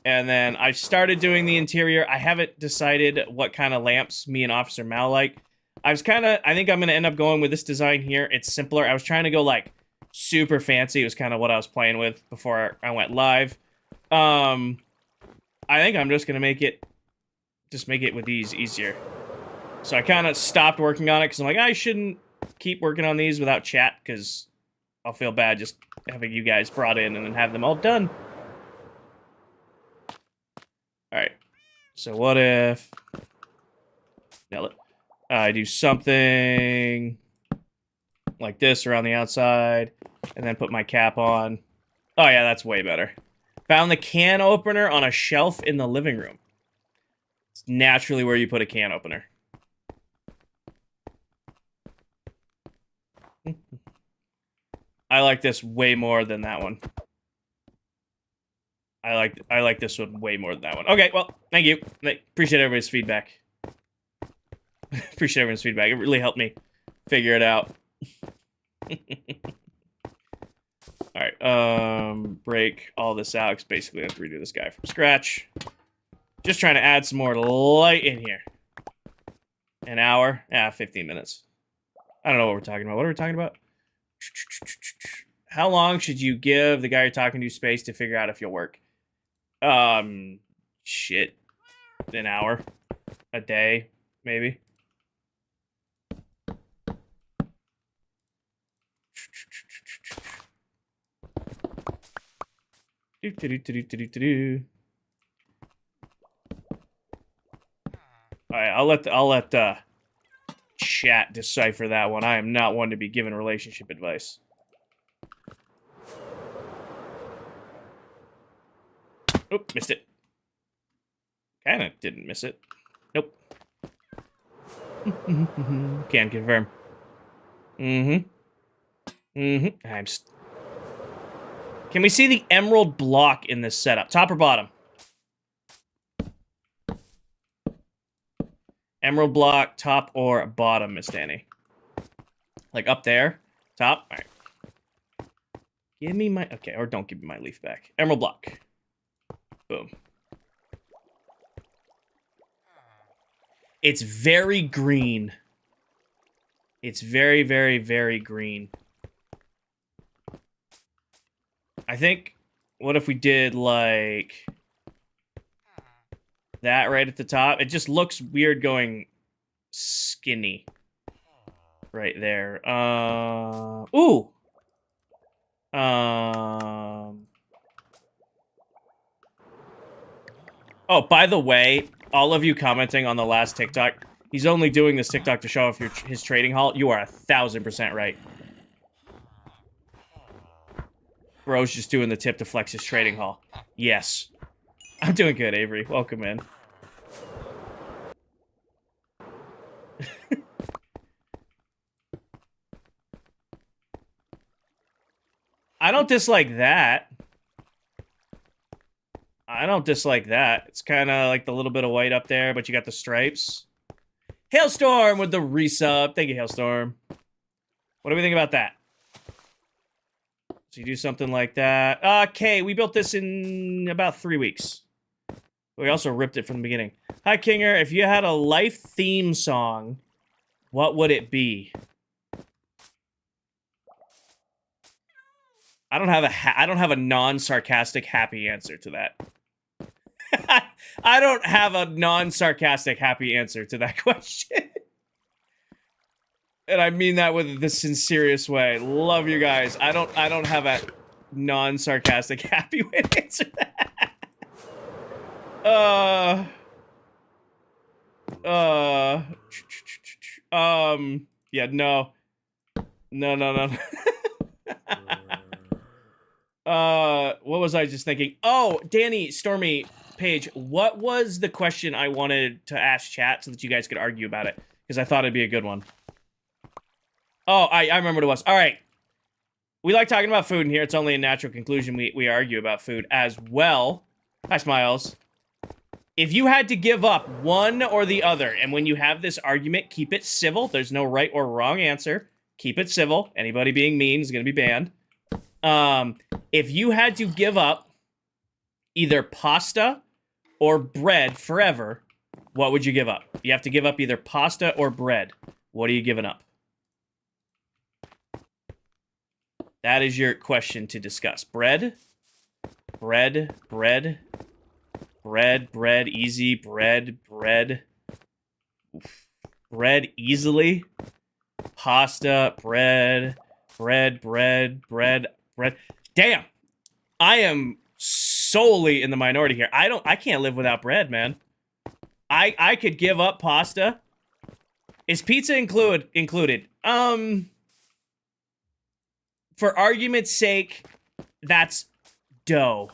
And then I started doing the interior. I haven't decided what kind of lamps me and Officer Mal like. I think I'm going to end up going with this design here. It's simpler. I was trying to go like super fancy. It was kind of what I was playing with before I went live. I think I'm just going to make it with these easier. So I kind of stopped working on it because I'm like, I shouldn't keep working on these without chat because I'll feel bad just having you guys brought in and then have them all done. All right. So what if I do something like this around the outside and then put my cap on? Oh, yeah, that's way better. Found the can opener on a shelf in the living room. It's naturally where you put a can opener. I like this way more than that one. I like this one way more than that one. Okay, well, thank you. Appreciate everybody's feedback. Appreciate everyone's feedback. It really helped me figure it out. Alright, break all this out, because basically I have to redo this guy from scratch. Just trying to add some more light in here. An hour? 15 minutes. I don't know what we're talking about. What are we talking about? How long should you give the guy you're talking to space to figure out if you'll work? Shit. An hour? A day? Maybe? Alright, I'll let chat decipher that one. I am not one to be given relationship advice. Oop, missed it. Kinda didn't miss it. Nope. Can confirm. Can we see the emerald block in this setup? Top or bottom? Emerald block, top or bottom, Miss Danny? Like up there? Top? Alright. Give me my... Okay, or don't give me my leaf back. Emerald block. Boom. It's very green. It's very, very, very green. I think... What if we did, like... that right at the top? It just looks weird going skinny. Right there. Ooh! Oh, by the way, all of you commenting on the last TikTok, he's only doing this TikTok to show off his trading haul. You are 1,000% right. Bro's just doing the tip to flex his trading haul. Yes. I'm doing good, Avery. Welcome in. I don't dislike that. I don't dislike that. It's kind of like the little bit of white up there, but you got the stripes. Hailstorm with the resub. Thank you, Hailstorm. What do we think about that? So you do something like that. Okay, we built this in about 3 weeks. We also ripped it from the beginning. Hi, Kinger. If you had a life theme song, what would it be? I don't have a non-sarcastic happy answer to that. I don't have a non-sarcastic happy answer to that question. And I mean that with the sincerest way. Love you guys. I don't have a non-sarcastic happy way to answer that. Yeah, no. No. What was I just thinking? Oh, Danny, Stormy, Paige, what was the question I wanted to ask chat so that you guys could argue about it? Because I thought it'd be a good one. Oh, I remember what it was. All right. We like talking about food in here. It's only a natural conclusion we argue about food as well. Hi, Smiles. If you had to give up one or the other, and when you have this argument, keep it civil. There's no right or wrong answer. Keep it civil. Anybody being mean is going to be banned. If you had to give up either pasta or bread forever, what would you give up? You have to give up either pasta or bread. What are you giving up? That is your question to discuss. Bread, easy, bread. Oof. Bread, easily. Pasta, bread. Damn! I am solely in the minority here. I can't live without bread, man. I could give up pasta. Is pizza included? For argument's sake, that's dough.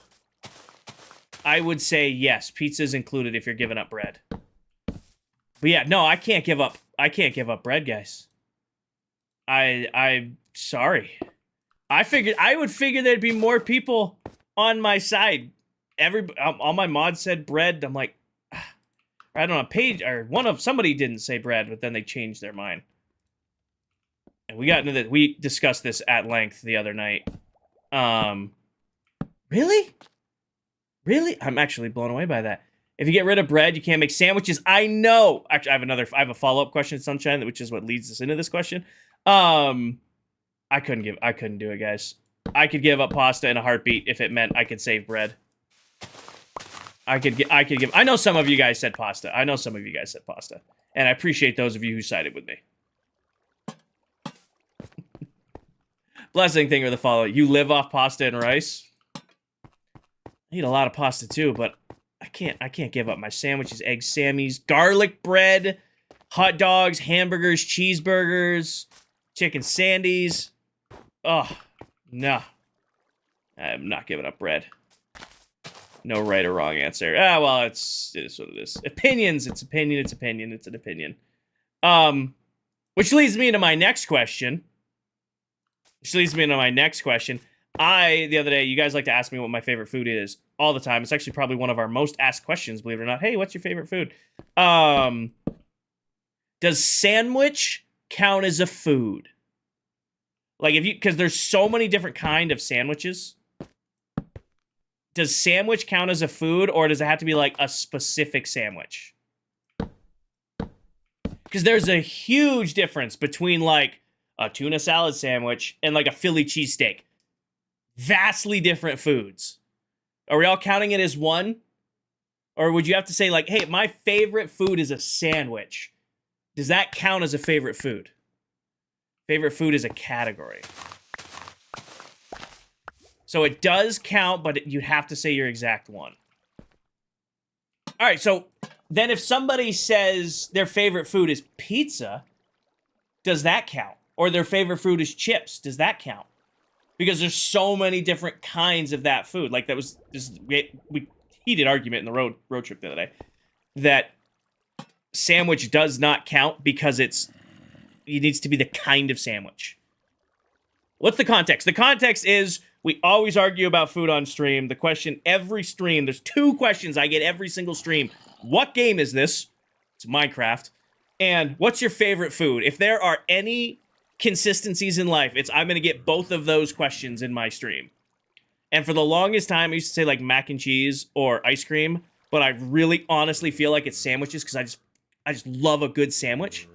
I would say yes, pizza's included if you're giving up bread. But yeah, no, I can't give up bread, guys. I'm sorry. I would figure there'd be more people on my side. All my mods said bread. I'm like, I don't know, page or somebody didn't say bread, but then they changed their mind. And we got into that. We discussed this at length the other night. Really? Really? I'm actually blown away by that. If you get rid of bread, you can't make sandwiches. I know. Actually, I have a follow-up question, Sunshine, which is what leads us into this question. I couldn't do it, guys. I could give up pasta in a heartbeat if it meant I could save bread. I know some of you guys said pasta. And I appreciate those of you who sided with me. Blessing thing or the follow. You live off pasta and rice? I eat a lot of pasta too, but I can't give up my sandwiches, egg sammies, garlic bread, hot dogs, hamburgers, cheeseburgers, chicken sandies. Oh, no. I'm not giving up bread. No right or wrong answer. Well, it is what it is. Opinions, it's an opinion. Which leads me into my next question. The other day, you guys like to ask me what my favorite food is all the time. It's actually probably one of our most asked questions, believe it or not. Hey, what's your favorite food? Does sandwich count as a food? Like, because there's so many different kind of sandwiches. Does sandwich count as a food, or does it have to be like a specific sandwich? Because there's a huge difference between like a tuna salad sandwich and like a Philly cheesesteak. Vastly different foods. Are we all counting it as one? Or would you have to say like, hey, my favorite food is a sandwich? Does that count as a favorite food? Favorite food is a category. So it does count, but you have to say your exact one. All right, so then if somebody says their favorite food is pizza, does that count? Or their favorite food is chips, does that count? Because there's so many different kinds of that food. Like we heated argument in the road trip the other day that sandwich does not count because it needs to be the kind of sandwich. What's the context? The context is we always argue about food on stream. The question every stream, there's 2 questions I get every single stream. What game is this? It's Minecraft. And what's your favorite food? If there are any consistencies in life, I'm going to get both of those questions in my stream. And for the longest time, I used to say like mac and cheese or ice cream, but I really honestly feel like it's sandwiches because I just love a good sandwich.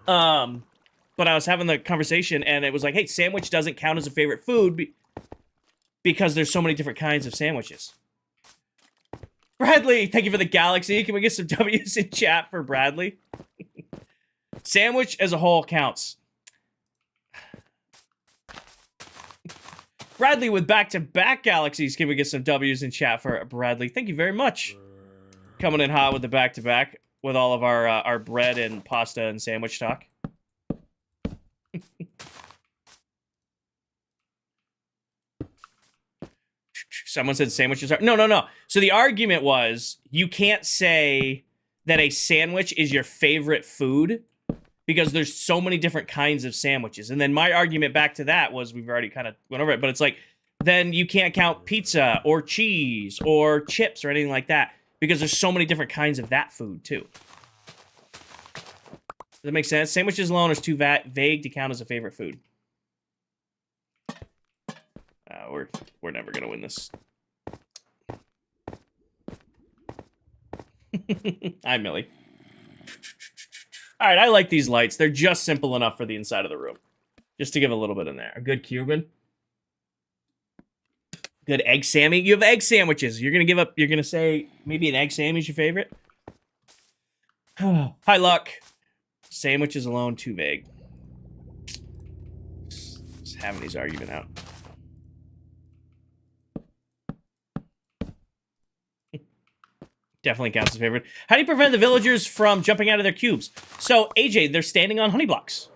But I was having the conversation and it was like, hey, sandwich doesn't count as a favorite food because there's so many different kinds of sandwiches. Bradley, thank you for the galaxy. Can we get some W's in chat for Bradley? Sandwich as a whole counts. Bradley with back-to-back galaxies. Can we get some W's in chat for Bradley? Thank you very much. Coming in hot with the back-to-back with all of our bread and pasta and sandwich talk. Someone said sandwiches are... No. So the argument was you can't say that a sandwich is your favorite food because there's so many different kinds of sandwiches. And then my argument back to that was, we've already kind of went over it, but it's like, then you can't count pizza or cheese or chips or anything like that because there's so many different kinds of that food too. Does that make sense? Sandwiches alone is too vague to count as a favorite food. We're never gonna win this. Hi, Millie. All right, I like these lights. They're just simple enough for the inside of the room. Just to give a little bit in there. A good Cuban. Good egg Sammy. You have egg sandwiches. You're gonna say maybe an egg Sammy is your favorite? Hi, Luck. Sandwiches alone, too vague. Just having these argument out. Definitely counts as favorite. How do you prevent the villagers from jumping out of their cubes? So, AJ, they're standing on honey blocks.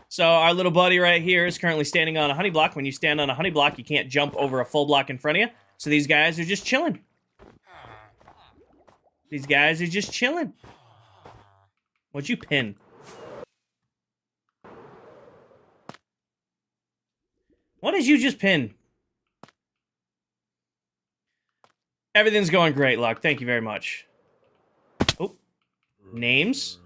So, our little buddy right here is currently standing on a honey block. When you stand on a honey block, you can't jump over a full block in front of you. So, these guys are just chilling. What'd you pin? did you just pin? Everything's going great, Luck. Thank you very much. Oh. Names?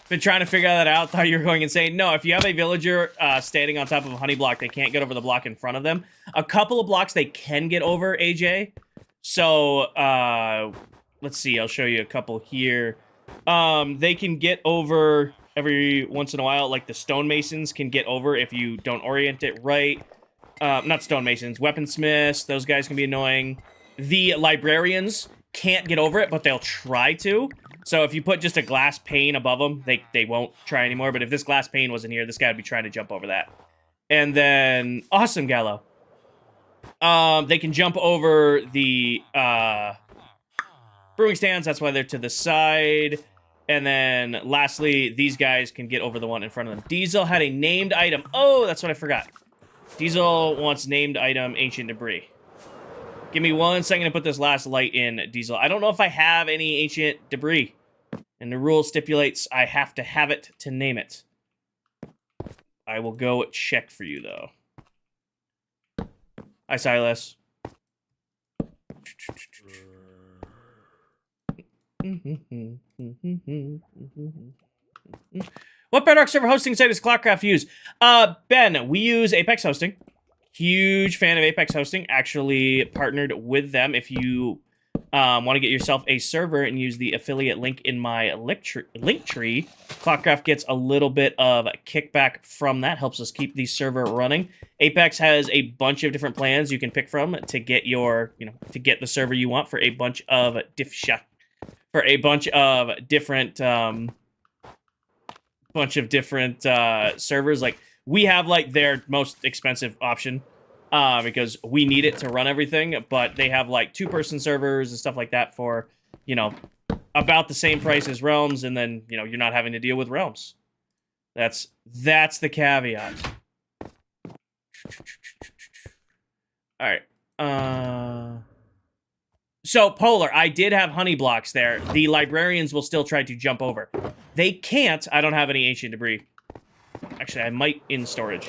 Been trying to figure that out. Thought you were going insane. No, if you have a villager standing on top of a honey block, they can't get over the block in front of them. A couple of blocks they can get over, AJ. So, let's see. I'll show you a couple here. They can get over every once in a while. Like the stonemasons can get over if you don't orient it right. Not stonemasons. Weaponsmiths. Those guys can be annoying. The librarians can't get over it, but they'll try to. So if you put just a glass pane above them, they won't try anymore. But if this glass pane wasn't here, this guy would be trying to jump over that. And then, awesome, Gallo. They can jump over the brewing stands. That's why they're to the side. And then, lastly, these guys can get over the one in front of them. Diesel had a named item. Oh, that's what I forgot. Diesel wants named item, ancient debris. Give me 1 second to put this last light in, Diesel. I don't know if I have any ancient debris. And the rule stipulates I have to have it to name it. I will go check for you, though. Hi, Silas. What Bedrock server hosting site does ClockCraft use? Ben, we use Apex Hosting. Huge fan of Apex Hosting. Actually partnered with them. If you want to get yourself a server and use the affiliate link in my link tree, ClockCraft gets a little bit of kickback from that. Helps us keep the server running. Apex has a bunch of different plans you can pick from to get your, to get the server you want for a bunch of different servers. Like, we have like their most expensive option because we need it to run everything, but they have like 2-person servers and stuff like that for, about the same price as Realms, and then, you're not having to deal with Realms. That's the caveat. All right. So, Polar, I did have honey blocks there. The librarians will still try to jump over. They can't. I don't have any ancient debris. Actually, I might in storage.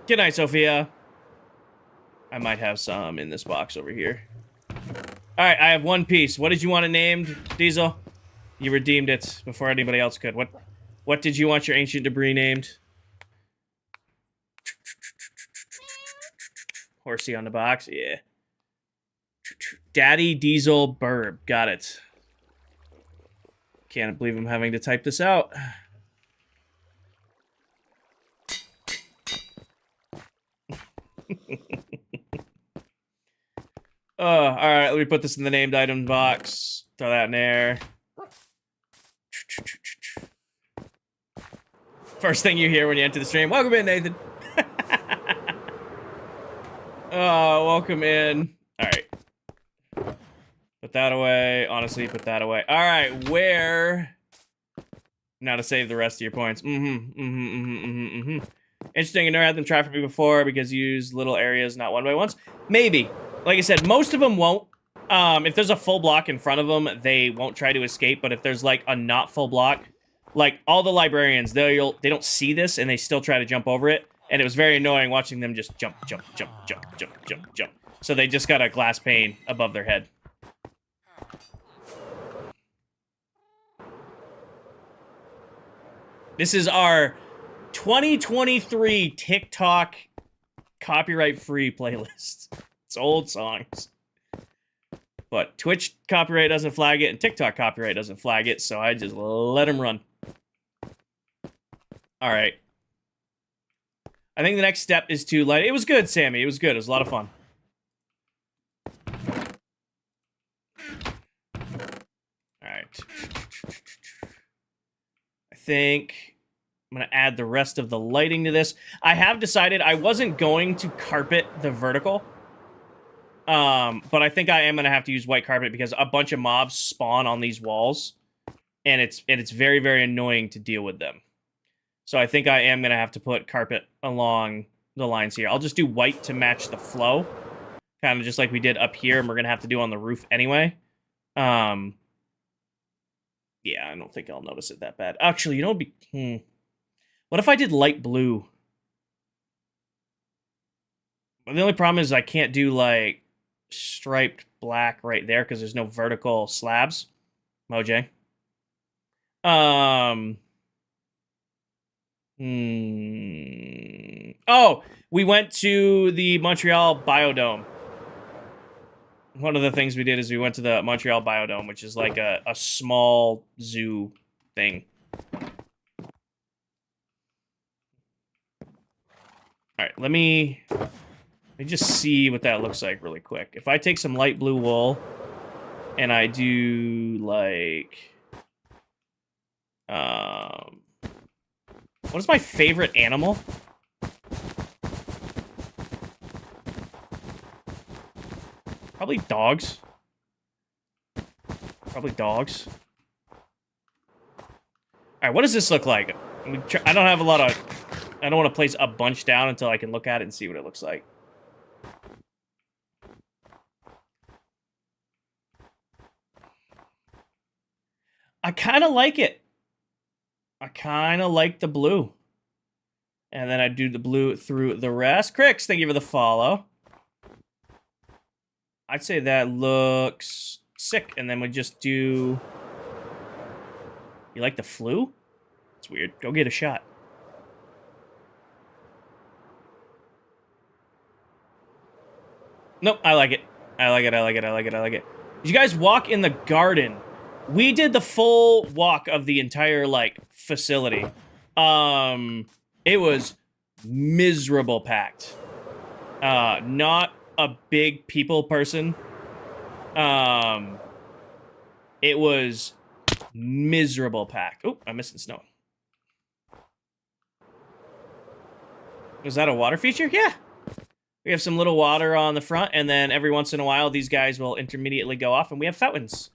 Good night, Sophia. I might have some in this box over here. Alright, I have 1 piece. What did you want it named, Diesel? You redeemed it before anybody else could. What did you want your ancient debris named? Horsey on the box, yeah. Daddy Diesel Burb. Got it. Can't believe I'm having to type this out. Alright, let me put this in the named item box. Throw that in there. First thing you hear when you enter the stream. Welcome in, Nathan. Welcome in. Alright. Put that away. Honestly, put that away. Alright, where... Now to save the rest of your points. Interesting, I never had them try for me before because you use little areas, not one by ones. Maybe. Like I said, most of them won't. If there's a full block in front of them, they won't try to escape. But if there's like a not full block, like all the librarians, they don't see this and they still try to jump over it. And it was very annoying watching them just jump. So they just got a glass pane above their head. This is our 2023 TikTok copyright-free playlist. It's old songs. But Twitch copyright doesn't flag it, and TikTok copyright doesn't flag it, so I just let them run. Alright. I think the next step is to light... It was good, Sammy. It was good. It was a lot of fun. Alright. I think I'm going to add the rest of the lighting to this. I have decided I wasn't going to carpet the vertical. But I think I am going to have to use white carpet because a bunch of mobs spawn on these walls. And it's very, very annoying to deal with them. So I think I am going to have to put carpet along the lines here. I'll just do white to match the flow. Kind of just like we did up here, and we're going to have to do on the roof anyway. Yeah, I don't think I'll notice it that bad. Actually, you know, what if I did light blue? The only problem is I can't do, like, striped black right there because there's no vertical slabs. Moj. Oh, we went to the Montreal Biodome. One of the things we did is we went to the Montreal Biodome, which is like a small zoo thing. All right, let me just see what that looks like really quick. If I take some light blue wool and I do like, what is my favorite animal? Probably dogs. Probably dogs. All right, what does this look like? I don't have a lot of... I don't want to place a bunch down until I can look at it and see what it looks like. I kind of like it. I kind of like the blue. And then I do the blue through the rest. Crix, thank you for the follow. I'd say that looks sick. And then we just do... You like the flu? It's weird. Go get a shot. Nope, I like it. I like it, I like it, I like it, I like it. Did you guys walk in the garden? We did the full walk of the entire, like, facility. It was miserable packed. Not a big people person. It was miserable packed. Oh, I'm missing snow. Was that a water feature? Yeah. We have some little water on the front, and then every once in a while, these guys will intermediately go off, and we have fountains.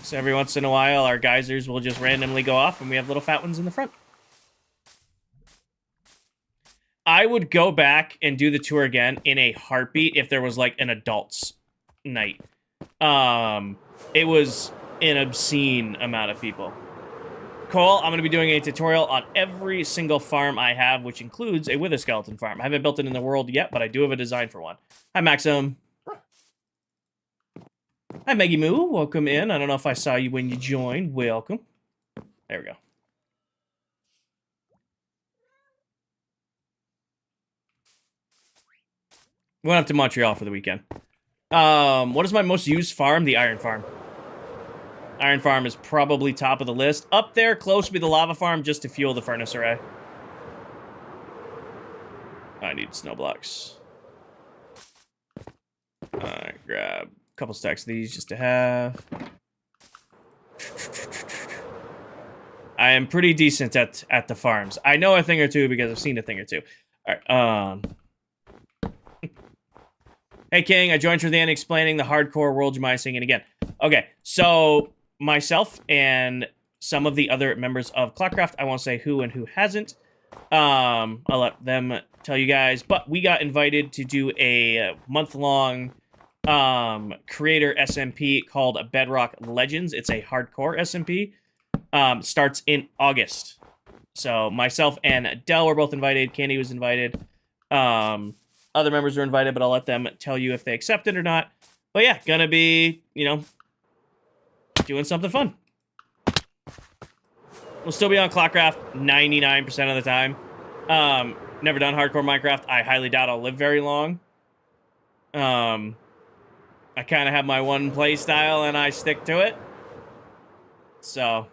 So every once in a while, our geysers will just randomly go off, and we have little fountains in the front. I would go back and do the tour again in a heartbeat if there was, like, an adults night. It was an obscene amount of people. Cole, I'm going to be doing a tutorial on every single farm I have, which includes a wither skeleton farm. I haven't built it in the world yet, but I do have a design for one. Hi, Maxim. Hi, Maggie Moo. Welcome in. I don't know if I saw you when you joined. Welcome. There we go. We went up to Montreal for the weekend. What is my most used farm? The iron farm. Iron farm is probably top of the list. Up there, close with the lava farm, just to fuel the furnace array. I need snow blocks. Alright, grab a couple stacks of these just to have. I am pretty decent at the farms. I know a thing or two because I've seen a thing or two. Alright, Hey, King, I joined for the end explaining the hardcore world you mind singing again. Okay, so... myself and some of the other members of ClockCraft, I won't say who and who hasn't. I'll let them tell you guys. But we got invited to do a month-long creator SMP called Bedrock Legends. It's a hardcore SMP. Starts in August. So myself and Dell were both invited. Candy was invited. Other members were invited, but I'll let them tell you if they accept it or not. But yeah, gonna be, you know, doing something fun. We'll still be on ClockCraft 99% of the time. Never done hardcore Minecraft. I highly doubt I'll live very long. I kind of have my one play style and I stick to it. So, all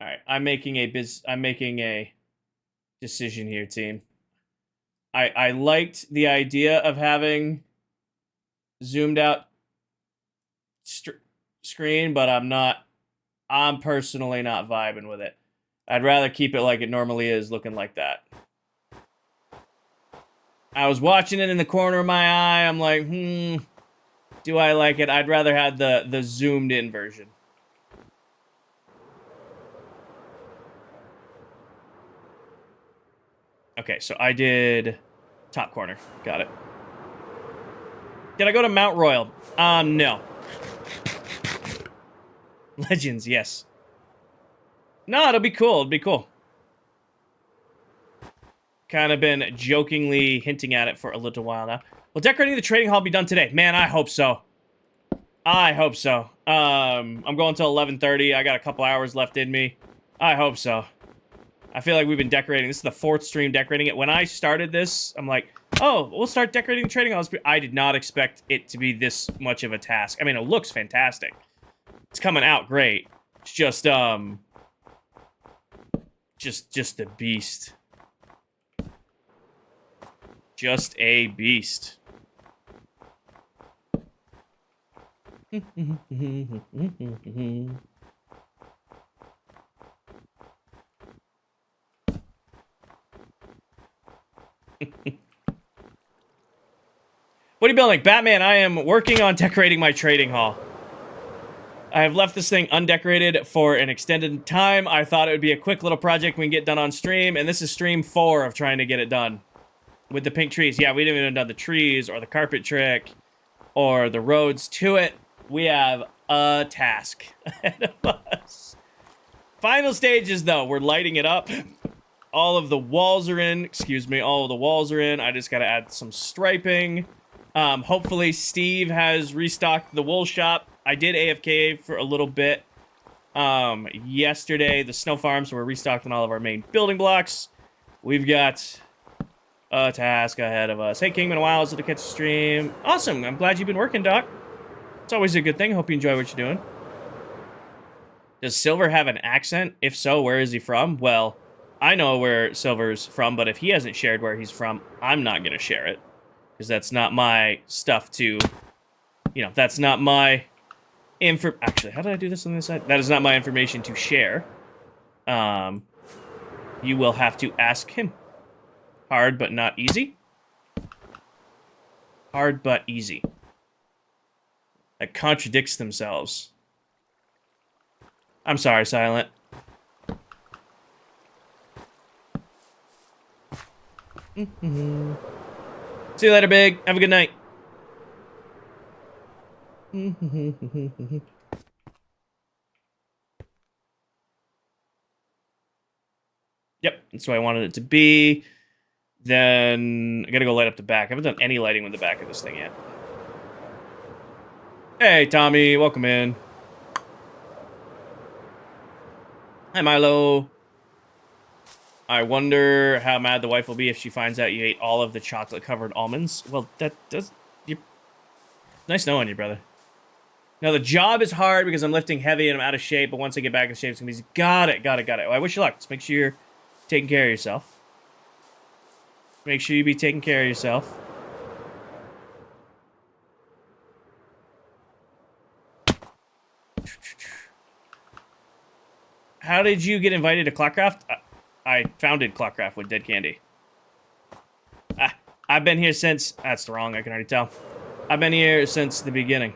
right, I'm making a decision here, team. I liked the idea of having zoomed out screen, but I'm personally not vibing with it. I'd rather keep it like it normally is, looking like that. I was watching it in the corner of my eye. I'm like, do I like it? I'd rather have the zoomed in version. Okay, so I did top corner. Got it. Did I go to Mount Royal? No. Legends, yes. No, it'll be cool. It'll be cool. Kind of been jokingly hinting at it for a little while now. Will decorating the trading hall be done today? Man, I hope so. I hope so. I'm going till 11:30. I got a couple hours left in me. I hope so. I feel like we've been decorating. This is the 4th stream decorating it. When I started this, I'm like, oh, we'll start decorating the trading hall. I did not expect it to be this much of a task. I mean, it looks fantastic. It's coming out great. It's just a beast. Just a beast. What are you building? Batman, I am working on decorating my trading hall. I have left this thing undecorated for an extended time. I thought it would be a quick little project we can get done on stream, and this is stream 4 of trying to get it done. With the pink trees. Yeah, we didn't even know the trees, or the carpet trick, or the roads to it. We have a task ahead of us. Final stages, though. We're lighting it up. All of the walls are in. Excuse me. All of the walls are in. I just got to add some striping. Hopefully Steve has restocked the wool shop. I did AFK for a little bit. Yesterday, the snow farms were restocking all of our main building blocks. We've got a task ahead of us. Hey, Kingman, a while to catch the stream. Awesome. I'm glad you've been working, Doc. It's always a good thing. Hope you enjoy what you're doing. Does Silver have an accent? If so, where is he from? Well, I know where Silver's from, but if he hasn't shared where he's from, I'm not going to share it. Because that's not my stuff to, you know, that's not my actually, how did I do this on this side? That is not my information to share. You will have to ask him. Hard, but not easy. Hard, but easy. That contradicts themselves. I'm sorry, Silent. See you later, Big. Have a good night. Yep, that's what I wanted it to be. Then I gotta go light up the back. I haven't done any lighting with the back of this thing yet. Hey, Tommy, welcome in. Hi, Milo. I wonder how mad the wife will be if she finds out you ate all of the chocolate-covered almonds. Well, that does... Nice knowing you, brother. Now, the job is hard because I'm lifting heavy and I'm out of shape, but once I get back in shape, it's gonna be easy. Got it. Well, I wish you luck. Just make sure you're taking care of yourself. Make sure you be taking care of yourself. How did you get invited to ClockCraft? I founded ClockCraft with Dead Candy. I've been here since... That's wrong, I can already tell. I've been here since the beginning.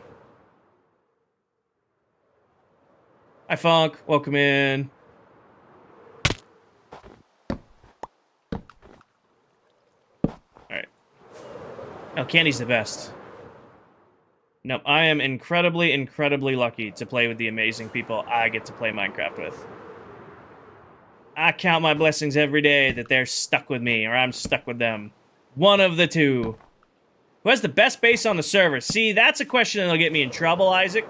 Hi, Funk. Welcome in. Alright. Oh, Candy's the best. Nope, I am incredibly, incredibly lucky to play with the amazing people I get to play Minecraft with. I count my blessings every day that they're stuck with me, or I'm stuck with them. One of the two. Who has the best base on the server? See, that's a question that'll get me in trouble, Isaac.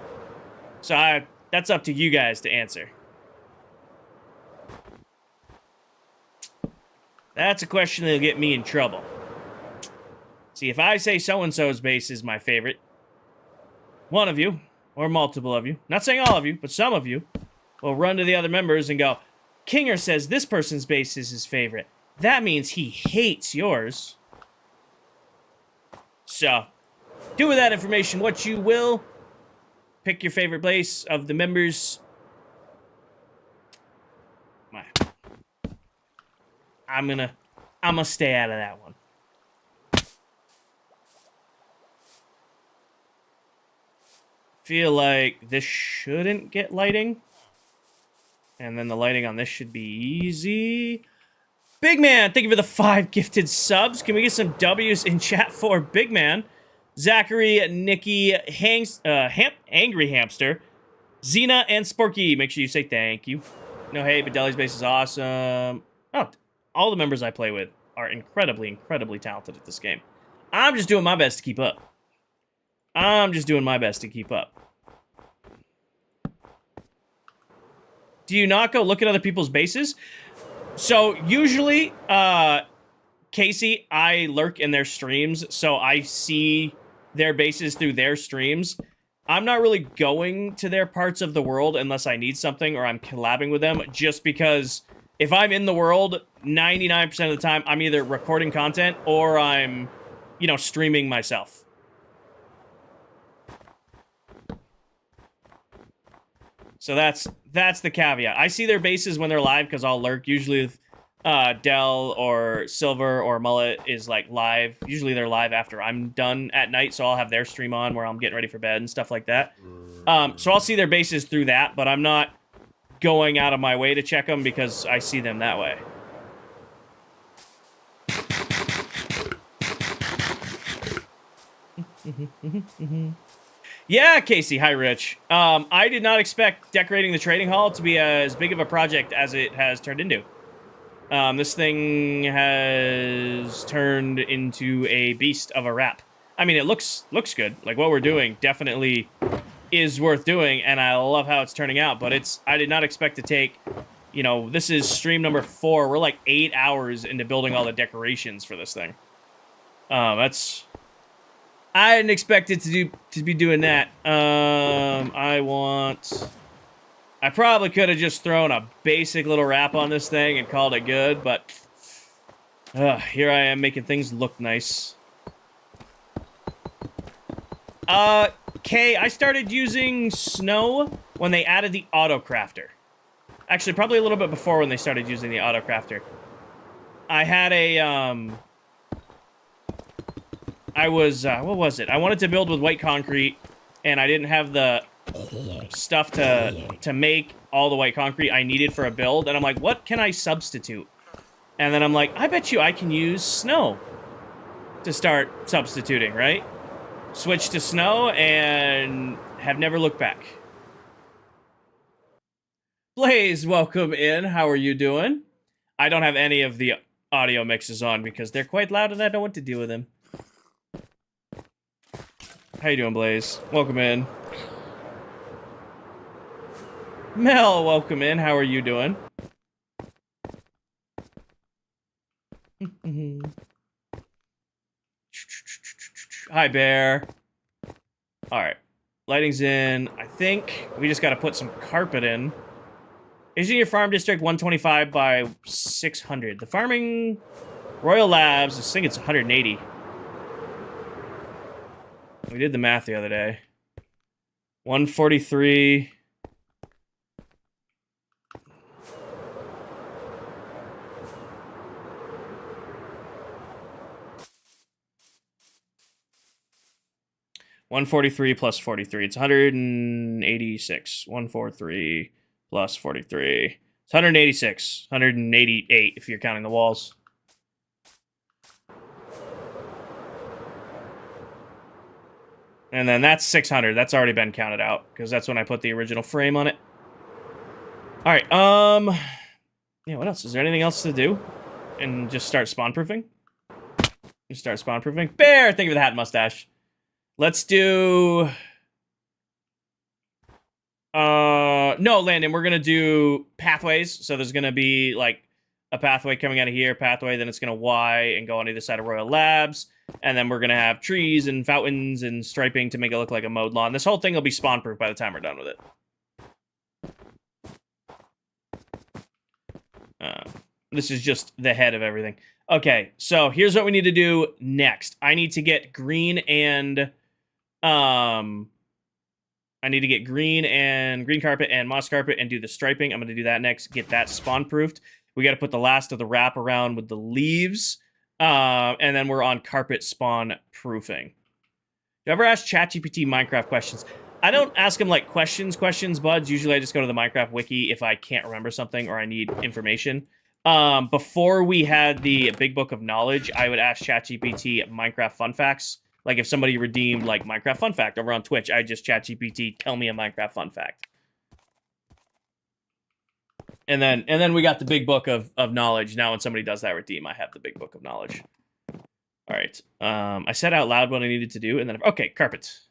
So that's up to you guys to answer. That's a question that'll get me in trouble. See, if I say so-and-so's base is my favorite, one of you, or multiple of you, not saying all of you, but some of you, will run to the other members and go, Kinger says this person's base is his favorite. That means he hates yours. So, do with that information what you will. Pick your favorite place of the members. I'm gonna stay out of that one. Feel like this shouldn't get lighting. And then the lighting on this should be easy. Big Man, thank you for the 5 gifted subs. Can we get some W's in chat for Big Man? Zachary, Nikki, Angry Hamster, Xena, and Sporky. Make sure you say thank you. No, hey, but Deli's base is awesome. Oh, all the members I play with are incredibly, incredibly talented at this game. I'm just doing my best to keep up. Do you not go look at other people's bases? So usually, Casey, I lurk in their streams, so I see their bases through their streams. I'm not really going to their parts of the world unless I need something or I'm collabing with them, just because if I'm in the world, 99% of the time, I'm either recording content or I'm, streaming myself. So that's the caveat. I see their bases when they're live because I'll lurk. Usually with Dell or Silver or Mullet is like live. Usually they're live after I'm done at night, so I'll have their stream on where I'm getting ready for bed and stuff like that. So I'll see their bases through that, but I'm not going out of my way to check them because I see them that way. Yeah, Casey. Hi, Rich. I did not expect decorating the trading hall to be as big of a project as it has turned into. This thing has turned into a beast of a wrap. I mean, it looks good. Like, what we're doing definitely is worth doing, and I love how it's turning out, but I did not expect to take, this is stream number 4. We're like 8 hours into building all the decorations for this thing. I didn't expect it to be doing that. I probably could have just thrown a basic little wrap on this thing and called it good, but here I am making things look nice. I started using Snow when they added the auto crafter. Actually, probably a little bit before when they started using the auto crafter. I had a, what was it? I wanted to build with white concrete, and I didn't have the stuff to make all the white concrete I needed for a build, and I'm like, what can I substitute? And then I'm like, I bet you I can use Snow to start substituting, right? Switch to Snow, and have never looked back. Blaze, welcome in. How are you doing? I don't have any of the audio mixes on because they're quite loud and I don't know what to do with them. How you doing, Blaze? Welcome in. Mel, welcome in. How are you doing? Hi, Bear. Alright. Lighting's in. I think we just gotta put some carpet in. Is your farm district 125 by 600? The farming Royal Labs, I think it's 180. We did the math the other day. 143. $143 plus 43. It's 186. 143 plus 43. It's 186. 188 if you're counting the walls. And then that's 600. That's already been counted out because that's when I put the original frame on it. All right. Yeah, what else? Is there anything else to do? And just start spawn proofing? Just start spawn proofing. Bear, thank you for the hat and mustache. Let's do... no, Landon, we're gonna do pathways. So there's gonna be, like, a pathway coming out of here, pathway, then it's gonna Y and go on either side of Royal Labs. And then we're gonna have trees and fountains and striping to make it look like a mowed lawn. This whole thing will be spawn-proof by the time we're done with it. This is just the head of everything. Okay, so here's what we need to do next. I need to get green and... I need to get green carpet and moss carpet and do the striping. I'm going to do that next. Get that spawn proofed. We got to put the last of the wrap around with the leaves. And then we're on carpet spawn proofing. Do you ever ask ChatGPT Minecraft questions? I don't ask them like questions, buds. Usually I just go to the Minecraft wiki if I can't remember something or I need information. Before we had the big book of knowledge, I would ask ChatGPT Minecraft fun facts. Like if somebody redeemed like Minecraft fun fact over on Twitch, I just chat GPT, tell me a Minecraft fun fact. And then we got the big book of knowledge. Now when somebody does that redeem, I have the big book of knowledge. All right. I said out loud what I needed to do, and then okay, carpets.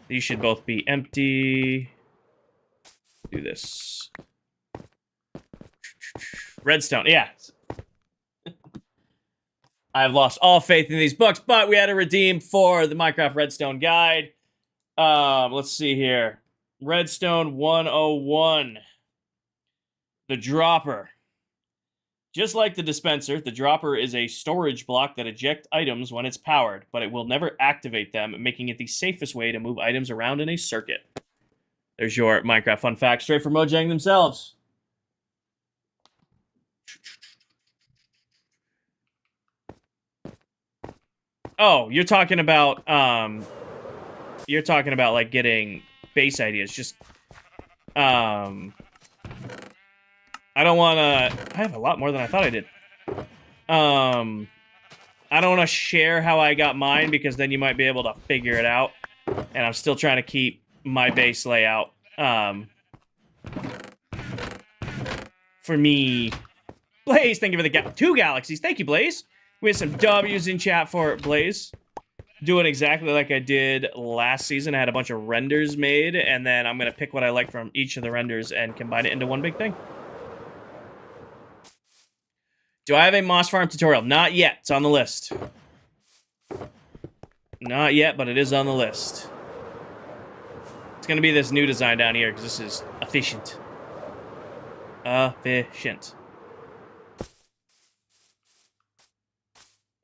These should both be empty. Do this. Redstone, yeah. I've lost all faith in these books, but we had to redeem for the Minecraft Redstone guide. Let's see here. Redstone 101. The dropper. Just like the dispenser, the dropper is a storage block that ejects items when it's powered, but it will never activate them, making it the safest way to move items around in a circuit. There's your Minecraft fun fact straight from Mojang themselves. Oh, you're talking about like getting base ideas. Just I don't want to... I have a lot more than I thought I did. I don't want to share how I got mine, because then you might be able to figure it out. And I'm still trying to keep my base layout. For me... Blaze, thank you for the 2 galaxies. Thank you, Blaze. We had some W's in chat for Blaze. Doing exactly like I did last season. I had a bunch of renders made, and then I'm going to pick what I like from each of the renders and combine it into one big thing. Do I have a moss farm tutorial? Not yet. It's on the list. Not yet, but it is on the list. It's going to be this new design down here, because this is efficient. Efficient.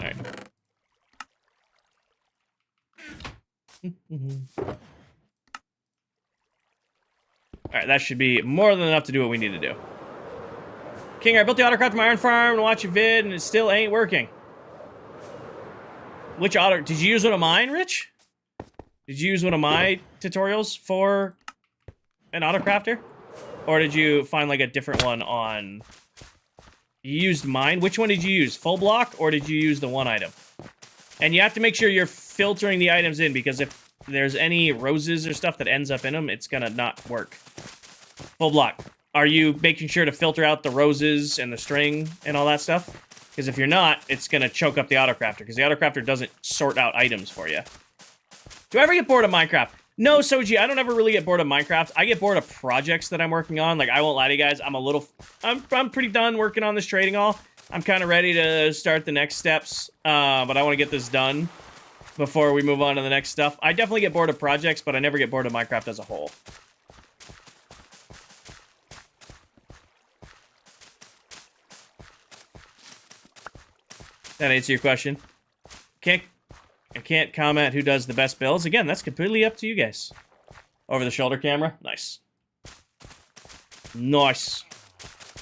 Alright. Alright, that should be more than enough to do what we need to do. King, I built the autocraft my iron farm and watch a vid, and it still ain't working. Which auto... Did you use one of mine, Rich? Did you use one of my tutorials for an autocrafter? Or did you find, like, a different one on... You used mine? Which one did you use? Full block, or did you use the one item? And you have to make sure you're filtering the items in, because if there's any roses or stuff that ends up in them, it's gonna not work. Full block. Are you making sure to filter out the roses and the string and all that stuff? Because if you're not, it's going to choke up the autocrafter, because the autocrafter doesn't sort out items for you. Do I ever get bored of Minecraft? No, Soji, I don't ever really get bored of Minecraft. I get bored of projects that I'm working on. Like, I won't lie to you guys, I'm pretty done working on this trading hall. I'm kind of ready to start the next steps, but I want to get this done before we move on to the next stuff. I definitely get bored of projects, but I never get bored of Minecraft as a whole. That answer your question. I can't comment who does the best builds. Again, that's completely up to you guys. Over the shoulder camera. Nice. Nice.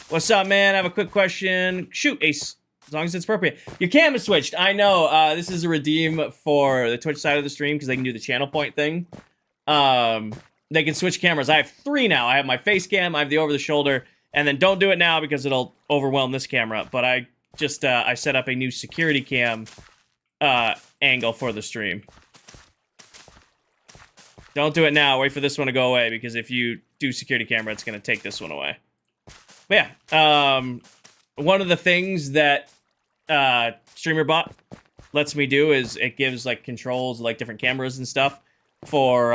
What's up, man? I have a quick question. Shoot, Ace. As long as it's appropriate. Your cam is switched. I know. This is a redeem for the Twitch side of the stream, because they can do the channel point thing. They can switch cameras. I have 3 now. I have my face cam, I have the over the shoulder, and then don't do it now because it'll overwhelm this camera. But I just I set up a new security cam angle for the stream. Don't do it now. Wait for this one to go away, because if you do security camera, it's going to take this one away. But yeah, one of the things that StreamerBot lets me do is it gives like controls, like different cameras and stuff for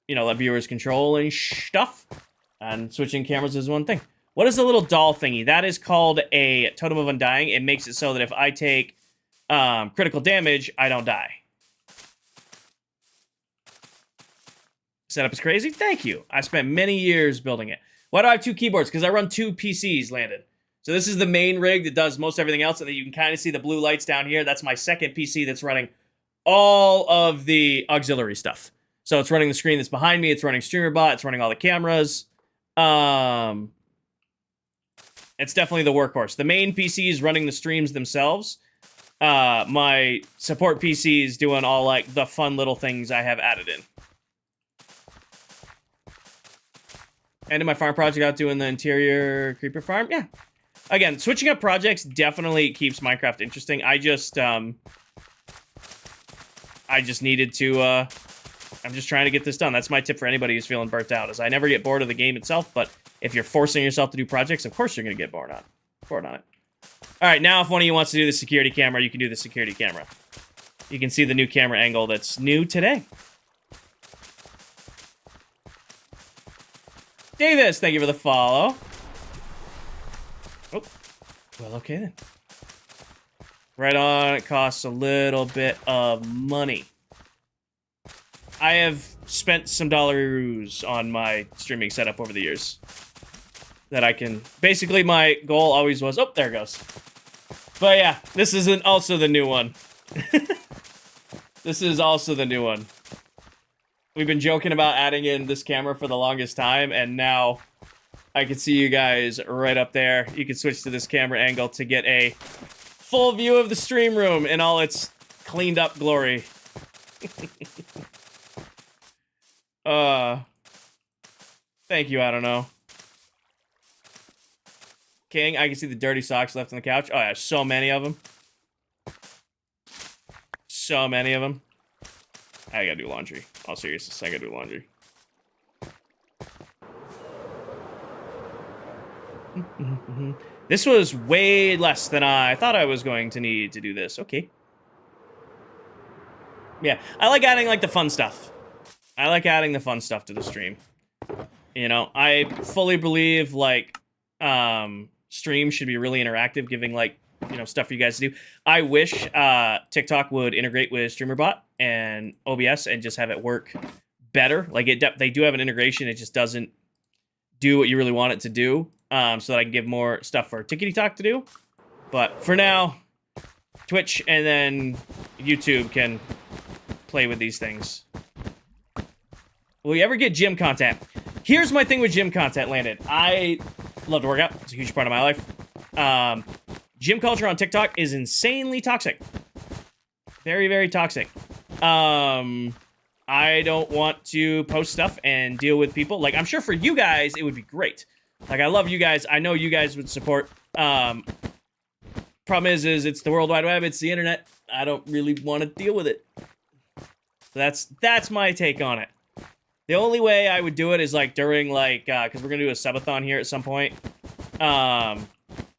you know, let viewers control and stuff. And switching cameras is one thing. What is the little doll thingy? That is called a Totem of Undying. It makes it so that if I take critical damage, I don't die. Setup is crazy? Thank you. I spent many years building it. Why do I have 2 keyboards? Because I run 2 PCs, Landon. So this is the main rig that does most everything else, and then you can kind of see the blue lights down here. That's my second PC that's running all of the auxiliary stuff. So it's running the screen that's behind me. It's running StreamerBot. It's running all the cameras. It's definitely the workhorse. The main PC is running the streams themselves. My support PC is doing all like the fun little things I have added in. And in my farm project out doing the interior creeper farm, yeah. Again, switching up projects definitely keeps Minecraft interesting. I just I just needed to, I'm just trying to get this done. That's my tip for anybody who's feeling burnt out, is I never get bored of the game itself, but if you're forcing yourself to do projects, of course you're going to get bored on it. All right, now if one of you wants to do the security camera, you can do the security camera. You can see the new camera angle that's new today. Davis, thank you for the follow. Oh, well, okay then. Right on, it costs a little bit of money. I have spent some dollars on my streaming setup over the years. That I can... Basically, my goal always was... Oh, there it goes. But yeah, this isn't also the new one. This is also the new one. We've been joking about adding in this camera for the longest time, and now I can see you guys right up there. You can switch to this camera angle to get a full view of the stream room in all its cleaned up glory. Thank you, I don't know. King, I can see the dirty socks left on the couch. Oh yeah, so many of them. So many of them. I gotta do laundry. All seriousness, I gotta do laundry. This was way less than I thought I was going to need to do this. Okay. Yeah, I like adding, like, the fun stuff. I like adding the fun stuff to the stream. You know, I fully believe, like, stream should be really interactive, giving, like, you know, stuff for you guys to do. I wish TikTok would integrate with StreamerBot and OBS and just have it work better. Like, they do have an integration, it just doesn't do what you really want it to do, so that I can give more stuff for Tickety Talk to do. But for now, Twitch and then YouTube can play with these things. Will you ever get gym content? Here's my thing with gym content, Landon. I love to work out. It's a huge part of my life. Gym culture on TikTok is insanely toxic. Very, very toxic. I don't want to post stuff and deal with people. Like, I'm sure for you guys, it would be great. Like, I love you guys. I know you guys would support. Problem is it's the World Wide Web. It's the internet. I don't really want to deal with it. So that's my take on it. The only way I would do it is, like, during, like, because we're going to do a subathon here at some point.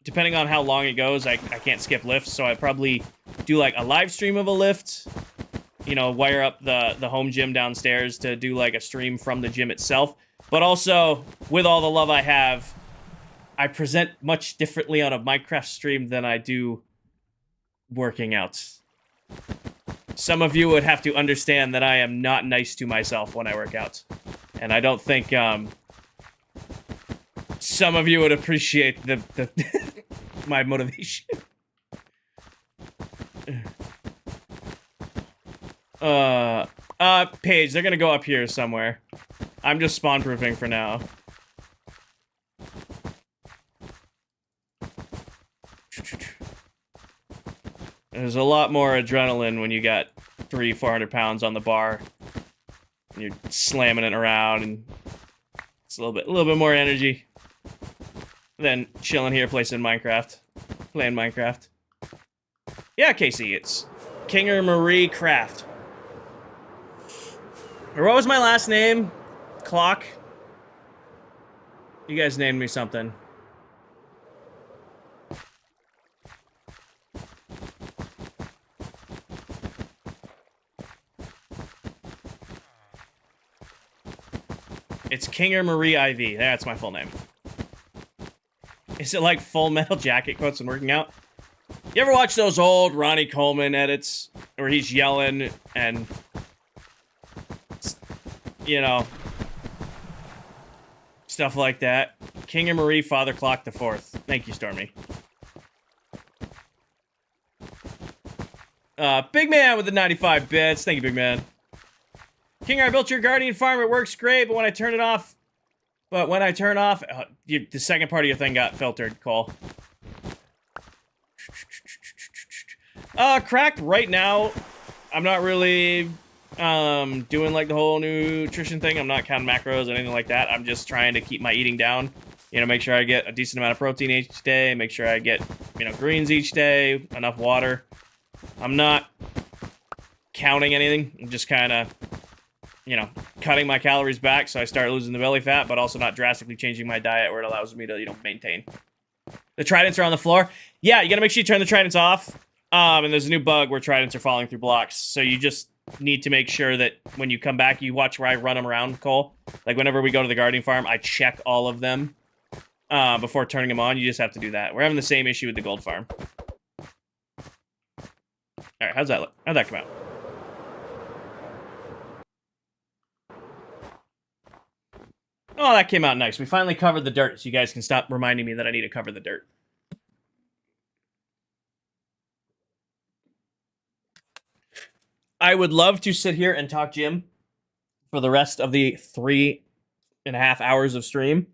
Depending on how long it goes, I can't skip lifts, so I'd probably do, like, a live stream of a lift. You know, wire up the home gym downstairs to do, like, a stream from the gym itself. But also, with all the love I have, I present much differently on a Minecraft stream than I do working out. Some of you would have to understand that I am not nice to myself when I work out. And I don't think, some of you would appreciate the my motivation. Paige, they're gonna go up here somewhere. I'm just spawn-proofing for now. There's a lot more adrenaline when you got 300-400 pounds on the bar. And you're slamming it around, and it's a little bit more energy than chilling here playing Minecraft. Yeah, Casey, it's Kinger Marie Craft. Or what was my last name? Clock? You guys named me something. It's Kinger Marie IV. That's my full name. Is it like Full Metal Jacket quotes when working out? You ever watch those old Ronnie Coleman edits where he's yelling and, you know, stuff like that? Kinger Marie Father Clock the Fourth. Thank you, Stormy. Big Man with the 95 bits. Thank you, Big Man. Kinger, I built your Guardian farm. It works great, but when I turn it off... the second part of your thing got filtered, Cole. Cracked right now. I'm not really doing like the whole nutrition thing. I'm not counting macros or anything like that. I'm just trying to keep my eating down. You know, make sure I get a decent amount of protein each day. Make sure I get, you know, greens each day. Enough water. I'm not counting anything. I'm just kind of, you know, cutting my calories back so I start losing the belly fat, but also not drastically changing my diet where it allows me to, you know, maintain. The tridents are on the floor. Yeah, you gotta make sure you turn the tridents off. And there's a new bug where tridents are falling through blocks. So you just need to make sure that when you come back, you watch where I run them around, Cole. Like, whenever we go to the gardening farm, I check all of them before turning them on. You just have to do that. We're having the same issue with the gold farm. All right, how's that look? How'd that come out? Oh, that came out nice. We finally covered the dirt, so you guys can stop reminding me that I need to cover the dirt. I would love to sit here and talk gym for the rest of the 3.5 hours of stream.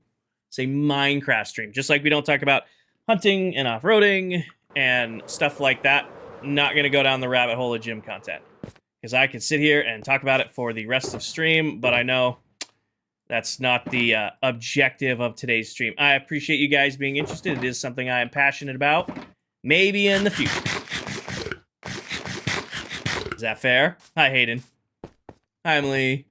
It's a Minecraft stream. Just like we don't talk about hunting and off-roading and stuff like that. Not going to go down the rabbit hole of gym content. Because I could sit here and talk about it for the rest of stream, but I know that's not the objective of today's stream. I appreciate you guys being interested. It is something I am passionate about. Maybe in the future. Is that fair? Hi, Hayden. Hi, Emily.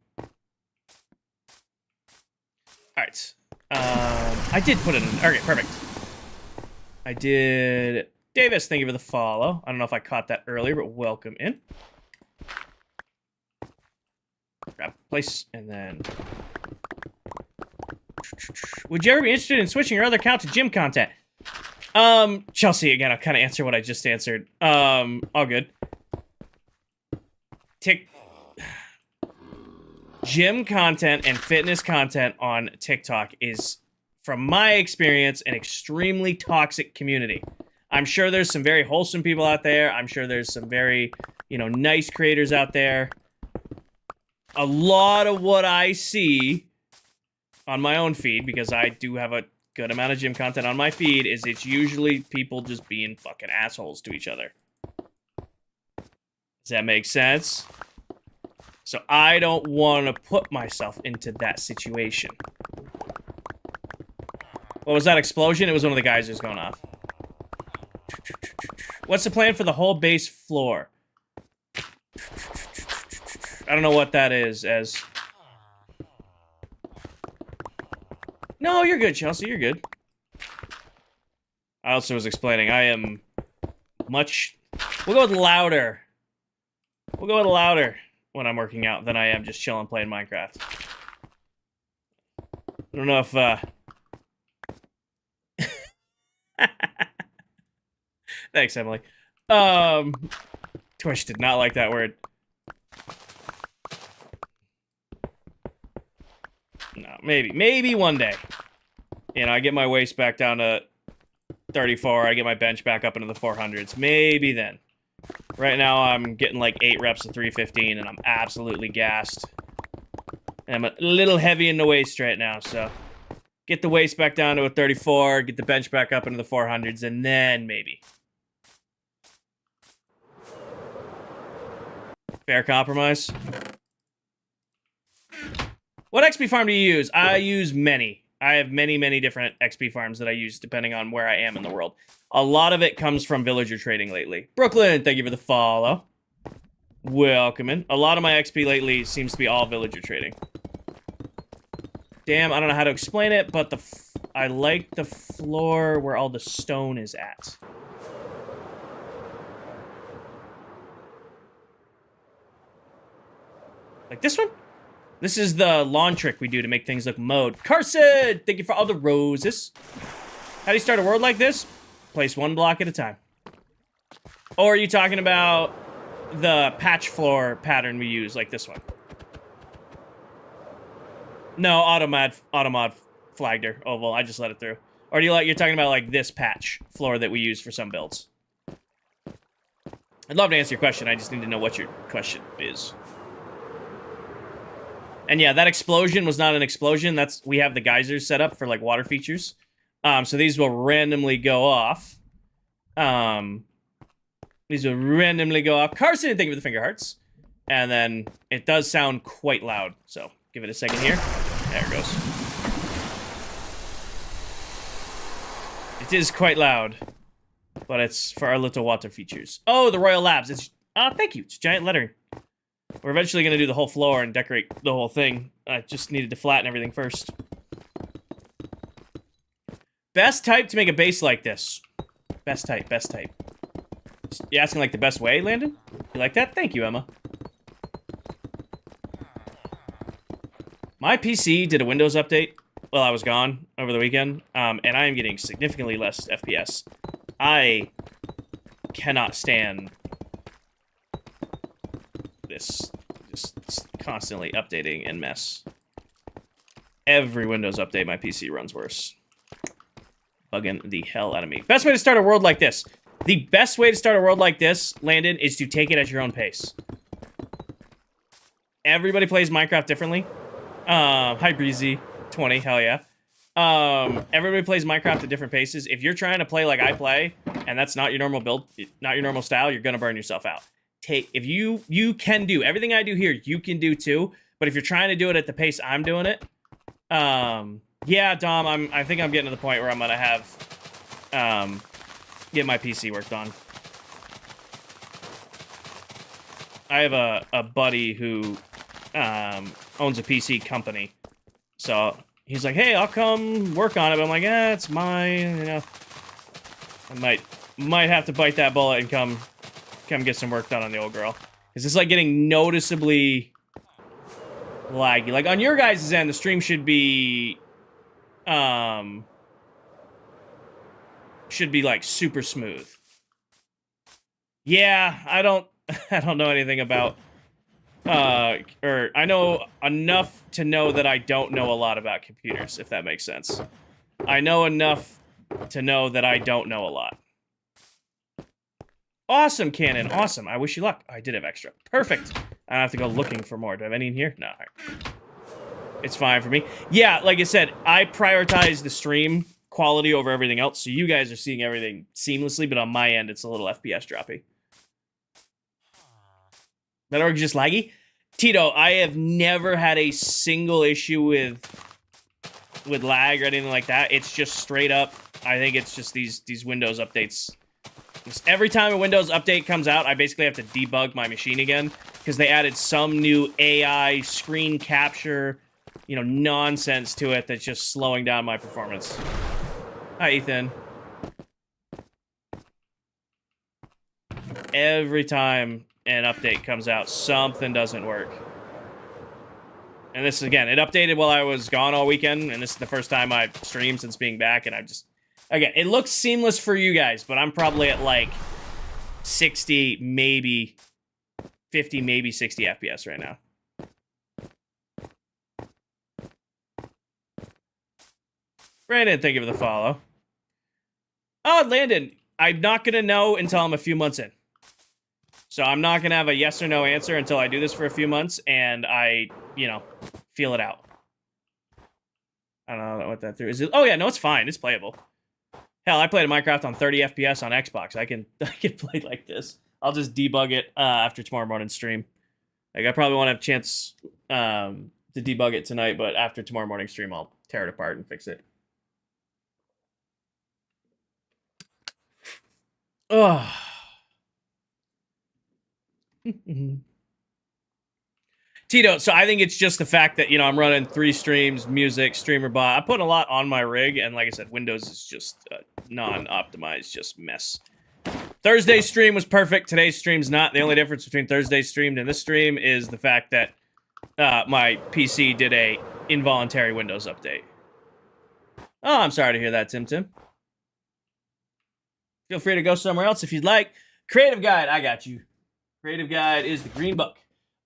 Alright. I did put it in. Okay, perfect. I did. Davis, thank you for the follow. I don't know if I caught that earlier, but welcome in. Grab place, and then... Would you ever be interested in switching your other account to gym content? Chelsea, again, I'll kind of answer what I just answered. All good. Gym content and fitness content on TikTok is, from my experience, an extremely toxic community. I'm sure there's some very wholesome people out there. I'm sure there's some very, you know, nice creators out there. A lot of what I see on my own feed, because I do have a good amount of gym content on my feed, is it's usually people just being fucking assholes to each other. Does that make sense? So I don't want to put myself into that situation. What was that explosion? It was one of the geysers going off. What's the plan for the whole base floor? I don't know what that is, as... No, you're good, Chelsea, you're good. I also was explaining, I am much... We'll go with louder. We'll go with louder when I'm working out than I am just chilling playing Minecraft. I don't know if, Thanks, Emily. Twitch did not like that word. No, maybe one day. You know, I get my waist back down to 34, I get my bench back up into the 400s. Maybe then. Right now, I'm getting like 8 reps of 315, and I'm absolutely gassed. And I'm a little heavy in the waist right now, so... Get the waist back down to a 34, get the bench back up into the 400s, and then maybe. Fair compromise. What XP farm do you use? I use many. I have many different XP farms that I use depending on where I am in the world. A lot of it comes from villager trading lately. Brooklyn, thank you for the follow. Welcome in. A lot of my XP lately seems to be all villager trading. Damn, I don't know how to explain it, but I like the floor where all the stone is at. Like this one? This is the lawn trick we do to make things look mowed. Carson, thank you for all the roses. How do you start a world like this? Place one block at a time. Or are you talking about the patch floor pattern we use, like this one? No, automod flagged her. Oh, well, I just let it through. Or do you're talking about like this patch floor that we use for some builds? I'd love to answer your question. I just need to know what your question is. And yeah, that explosion was not an explosion. We have the geysers set up for like water features. So these will randomly go off. These will randomly go off. Carson, thank you for the finger hearts. And then it does sound quite loud. So give it a second here. There it goes. It is quite loud. But it's for our little water features. Oh, the Royal Labs. It's thank you. It's giant lettering. We're eventually going to do the whole floor and decorate the whole thing. I just needed to flatten everything first. Best type to make a base like this. Best type, best type. You asking like the best way, Landon? You like that? Thank you, Emma. My PC did a Windows update while I was gone over the weekend, and I am getting significantly less FPS. I cannot stand this just constantly updating and mess. Every Windows update, my PC runs worse. Bugging the hell out of me. Best way to start a world like this. The best way to start a world like this, Landon, is to take it at your own pace. Everybody plays Minecraft differently. Hi Breezy, 20, hell yeah. Everybody plays Minecraft at different paces. If you're trying to play like I play, and that's not your normal build, not your normal style, you're gonna burn yourself out. If you can do everything I do here, you can do too. But if you're trying to do it at the pace I'm doing it, yeah, Dom, I think I'm getting to the point where I'm gonna have, get my PC worked on. I have a buddy who owns a PC company, so he's like, "Hey, I'll come work on it." But I'm like, it's mine, you know. I might have to bite that bullet and come get some work done on the old girl, because it's like getting noticeably laggy. Like on your guys' end, the stream should be like super smooth. Yeah, I don't know anything about or I know enough to know that I don't know a lot about computers, if that makes sense. I know enough to know that I don't know a lot. Awesome, Cannon. Awesome. I wish you luck. I did have extra. Perfect. I don't have to go looking for more. Do I have any in here? No. All right. It's fine for me. Yeah, like I said, I prioritize the stream quality over everything else, so you guys are seeing everything seamlessly, but on my end, it's a little FPS droppy. That org just laggy? Tito, I have never had a single issue with lag or anything like that. It's just straight up, I think it's just these Windows updates. Every time a Windows update comes out, I basically have to debug my machine again, because they added some new AI screen capture, you know, nonsense to it that's just slowing down my performance. Hi, Ethan. Every time an update comes out, something doesn't work. And this, again, it updated while I was gone all weekend, and this is the first time I've streamed since being back, and I just... Again, it looks seamless for you guys, but I'm probably at, like, 60, maybe 50, maybe 60 FPS right now. Brandon, thank you for the follow. Oh, Landon, I'm not going to know until I'm a few months in. So I'm not going to have a yes or no answer until I do this for a few months and I, you know, feel it out. I don't know what that through is. Oh, yeah, no, it's fine. It's playable. Hell, I played Minecraft on 30 FPS on Xbox. I can play like this. I'll just debug it after tomorrow morning stream. Like, I probably won't have a chance to debug it tonight, but after tomorrow morning stream, I'll tear it apart and fix it. Oh. Tito, so I think it's just the fact that, you know, I'm running 3 streams, music, streamer bot. I put a lot on my rig, and like I said, Windows is just non-optimized, just mess. Thursday's stream was perfect. Today's stream's not. The only difference between Thursday's stream and this stream is the fact that my PC did a involuntary Windows update. Oh, I'm sorry to hear that, Tim. Feel free to go somewhere else if you'd like. Creative Guide, I got you. Creative Guide is the green book.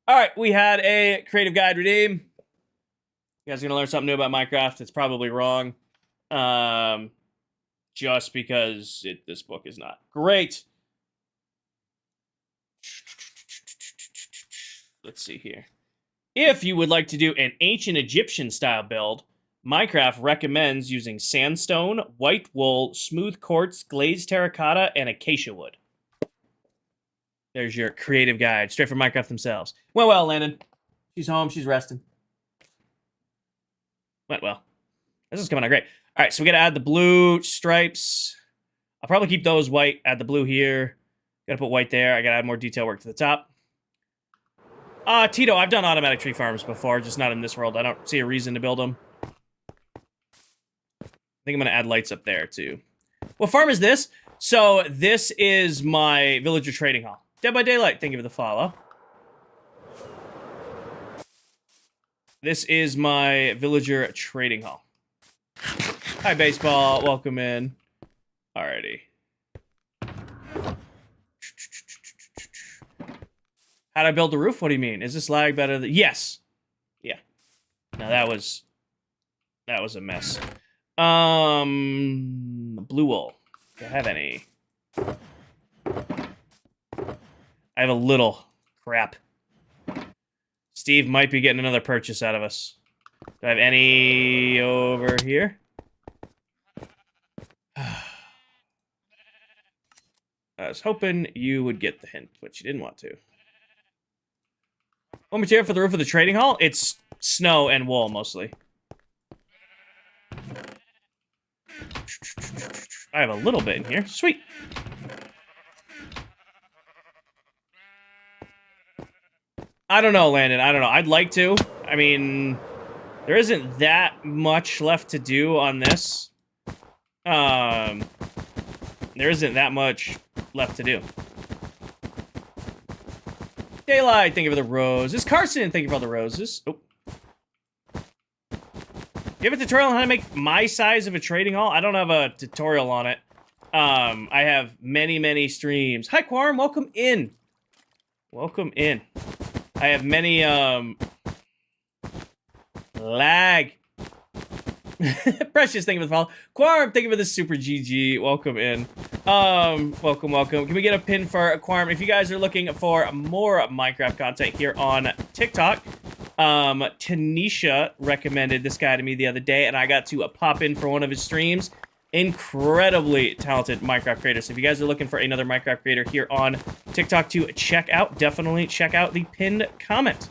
All right, we had a Creative Guide redeem. You guys are going to learn something new about Minecraft. It's probably wrong. Just because this book is not great. Let's see here. If you would like to do an ancient Egyptian style build, Minecraft recommends using sandstone, white wool, smooth quartz, glazed terracotta, and acacia wood. There's your Creative Guide, straight from Minecraft themselves. Went well, Landon. She's home. She's resting. Went well. This is coming out great. All right, so we got to add the blue stripes. I'll probably keep those white. Add the blue here. Got to put white there. I got to add more detail work to the top. Tito, I've done automatic tree farms before, just not in this world. I don't see a reason to build them. I think I'm gonna add lights up there, too. What farm is this? So, this is my villager trading hall. Dead by Daylight, thank you for the follow. This is my villager trading hall. Hi, baseball. Welcome in. Alrighty. How'd I build the roof? What do you mean? Is this lag better than... Yes. Yeah. Now that was a mess. Blue wool. Do I have any? I have a little. Crap. Steve might be getting another purchase out of us. Do I have any over here? I was hoping you would get the hint, but you didn't want to. What material for the roof of the trading hall? It's snow and wool, mostly. I have a little bit in here. Sweet. I don't know, Landon. I don't know. I'd like to. I mean, there isn't that much left to do on this. There isn't that much left to do. Daylight, thank you for the roses. Carson, thank you for all the roses. Oh. You have a tutorial on how to make my size of a trading hall? I don't have a tutorial on it. I have many, many streams. Hi, Quarm, welcome in. Welcome in. I have many, lag. Precious, thank you for the follow. Quarm, thank you for the super GG. Welcome in. Welcome. Can we get a pin for Quarm? If you guys are looking for more Minecraft content here on TikTok, Tanisha recommended this guy to me the other day, and I got to pop in for one of his streams. Incredibly talented Minecraft creator. So if you guys are looking for another Minecraft creator here on TikTok to check out, definitely check out the pinned comment.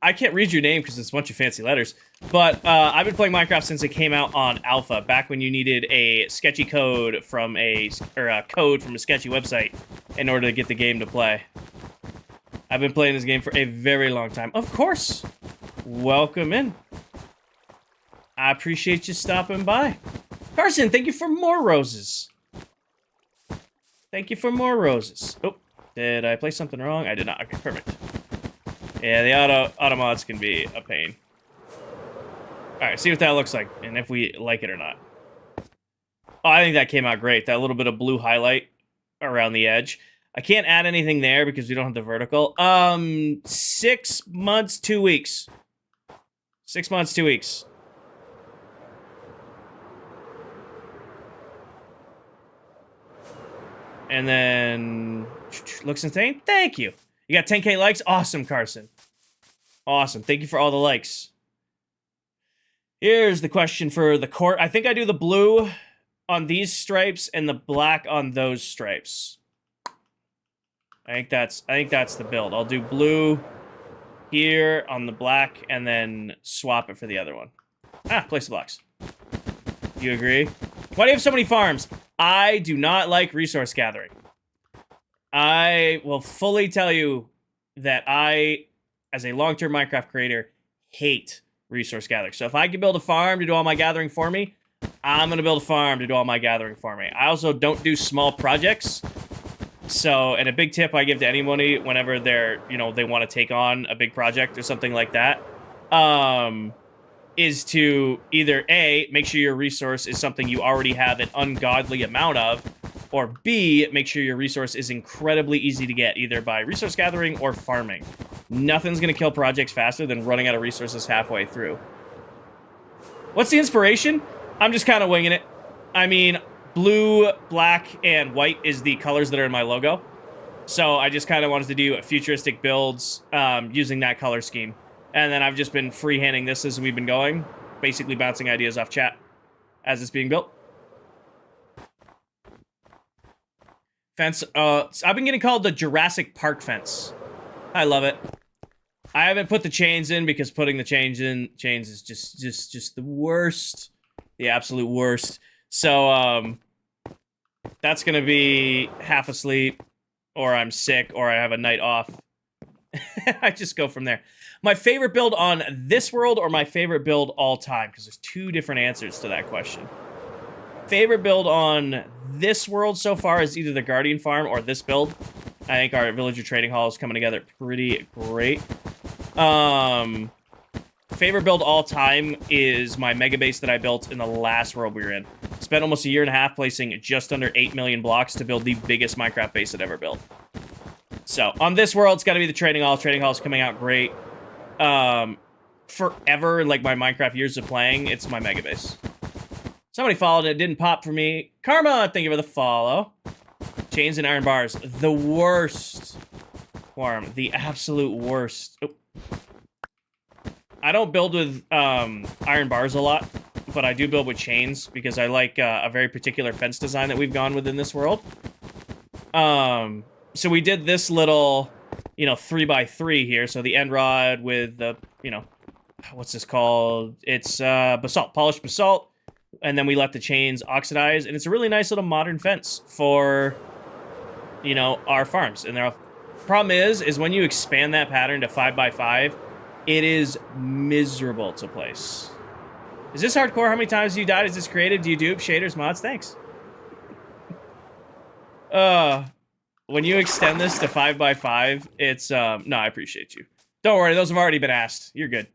I can't read your name because it's a bunch of fancy letters, but I've been playing Minecraft since it came out on Alpha, back when you needed a sketchy code from a sketchy website in order to get the game to play. I've been playing this game for a very long time. Of course. Welcome in. I appreciate you stopping by. Carson, thank you for more roses. Thank you for more roses. Oh, did I play something wrong? I did not. Okay, perfect. Yeah, the auto mods can be a pain. Alright, see what that looks like, and if we like it or not. Oh, I think that came out great. That little bit of blue highlight around the edge. I can't add anything there because we don't have the vertical. 6 months, 2 weeks. 6 months, 2 weeks. And then... Looks insane. Thank you. You got 10k likes? Awesome, Carson. Awesome. Thank you for all the likes. Here's the question for the court. I think I do the blue on these stripes and the black on those stripes. I think that's the build. I'll do blue here on the black and then swap it for the other one. Place the blocks. You agree? Why do you have so many farms? I do not like resource gathering. I will fully tell you that I, as a long-term Minecraft creator, hate resource gathering. So if I can build a farm to do all my gathering for me, I'm going to build a farm to do all my gathering for me. I also don't do small projects. So, and a big tip I give to anybody whenever they're, they want to take on a big project or something like that, is to either A, make sure your resource is something you already have an ungodly amount of, or B, make sure your resource is incredibly easy to get, either by resource gathering or farming. Nothing's going to kill projects faster than running out of resources halfway through. What's the inspiration? I'm just kind of winging it. I mean, blue, black, and white is the colors that are in my logo. So I just kind of wanted to do futuristic builds using that color scheme. And then I've just been freehanding this as we've been going, basically bouncing ideas off chat as it's being built. Fence, I've been getting called the Jurassic Park fence. I love it. I haven't put the chains in because putting the chains is just the worst. The absolute worst. So, that's gonna be half asleep or I'm sick, or I have a night off. I just go from there. My favorite build on this world or my favorite build all time? Because there's two different answers to that question. Favorite build on this world so far is either the Guardian Farm or this build. I think our Villager Trading Hall is coming together pretty great. Favorite build all time is my mega base that I built in the last world we were in. Spent almost a year and a half placing just under 8 million blocks to build the biggest Minecraft base I'd ever built. So, on this world, it's got to be the Trading Hall. Trading Hall is coming out great. Forever, like my Minecraft years of playing, it's my mega base. Somebody followed it, didn't pop for me. Karma, thank you for the follow. Chains and iron bars, the worst. Form, the absolute worst. Oh. I don't build with iron bars a lot, but I do build with chains because I like a very particular fence design that we've gone with in this world. So we did this little, 3x3 here. So the end rod with the, what's this called? It's basalt, polished basalt. And then we let the chains oxidize. And it's a really nice little modern fence for, our farms. And the problem is when you expand that pattern to 5x5, it is miserable to place. Is this hardcore? How many times have you died? Is this created? Do you dupe? Shaders, mods? Thanks. When you extend this to 5x5, it's, no, I appreciate you. Don't worry, those have already been asked. You're good.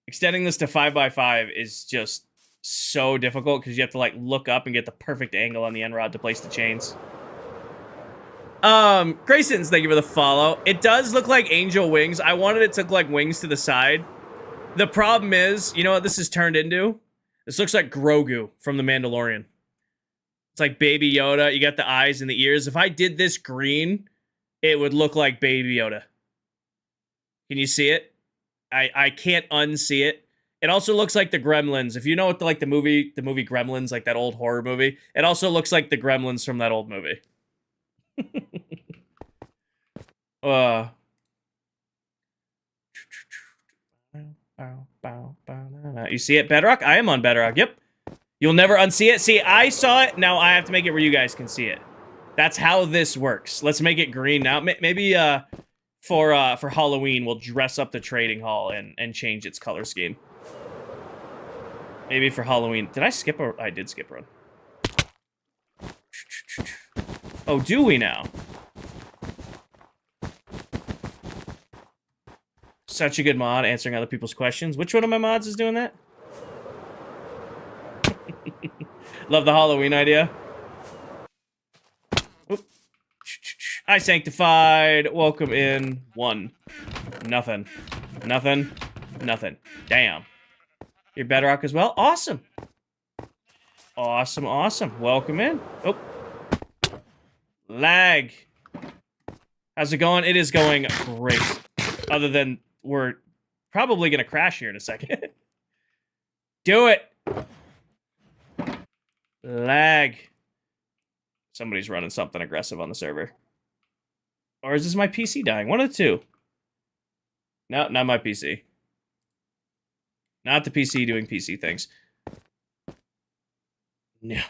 Extending this to 5x5 is just so difficult because you have to, look up and get the perfect angle on the end rod to place the chains. Graysons, thank you for the follow. It does look like angel wings. I wanted it to look like wings to the side. The problem is, you know what this is turned into? This looks like Grogu from The Mandalorian. It's like Baby Yoda. You got the eyes and the ears. If I did this green, it would look like Baby Yoda. Can you see it? I can't unsee it. It also looks like the Gremlins. If you know what the movie Gremlins, like that old horror movie, it also looks like the Gremlins from that old movie. You see it, Bedrock? I am on Bedrock. Yep. You'll never unsee it. See, I saw it. Now I have to make it where you guys can see it. That's how this works. Let's make it green now. Maybe for Halloween, we'll dress up the trading hall and change its color scheme. Maybe for Halloween. Did I skip a... I did skip a run. Oh, do we now? Such a good mod, answering other people's questions. Which one of my mods is doing that? Love the Halloween idea. Oop. I sanctified. Welcome in. 1. Nothing. Nothing. Nothing. Damn. You're Bedrock as well? Awesome. Awesome, awesome. Welcome in. Oh. Lag. How's it going? It is going great. Other than we're probably going to crash here in a second. Do it. Lag. Somebody's running something aggressive on the server. Or is this my PC dying? One of the two. No, not my PC. Not the PC doing PC things. No.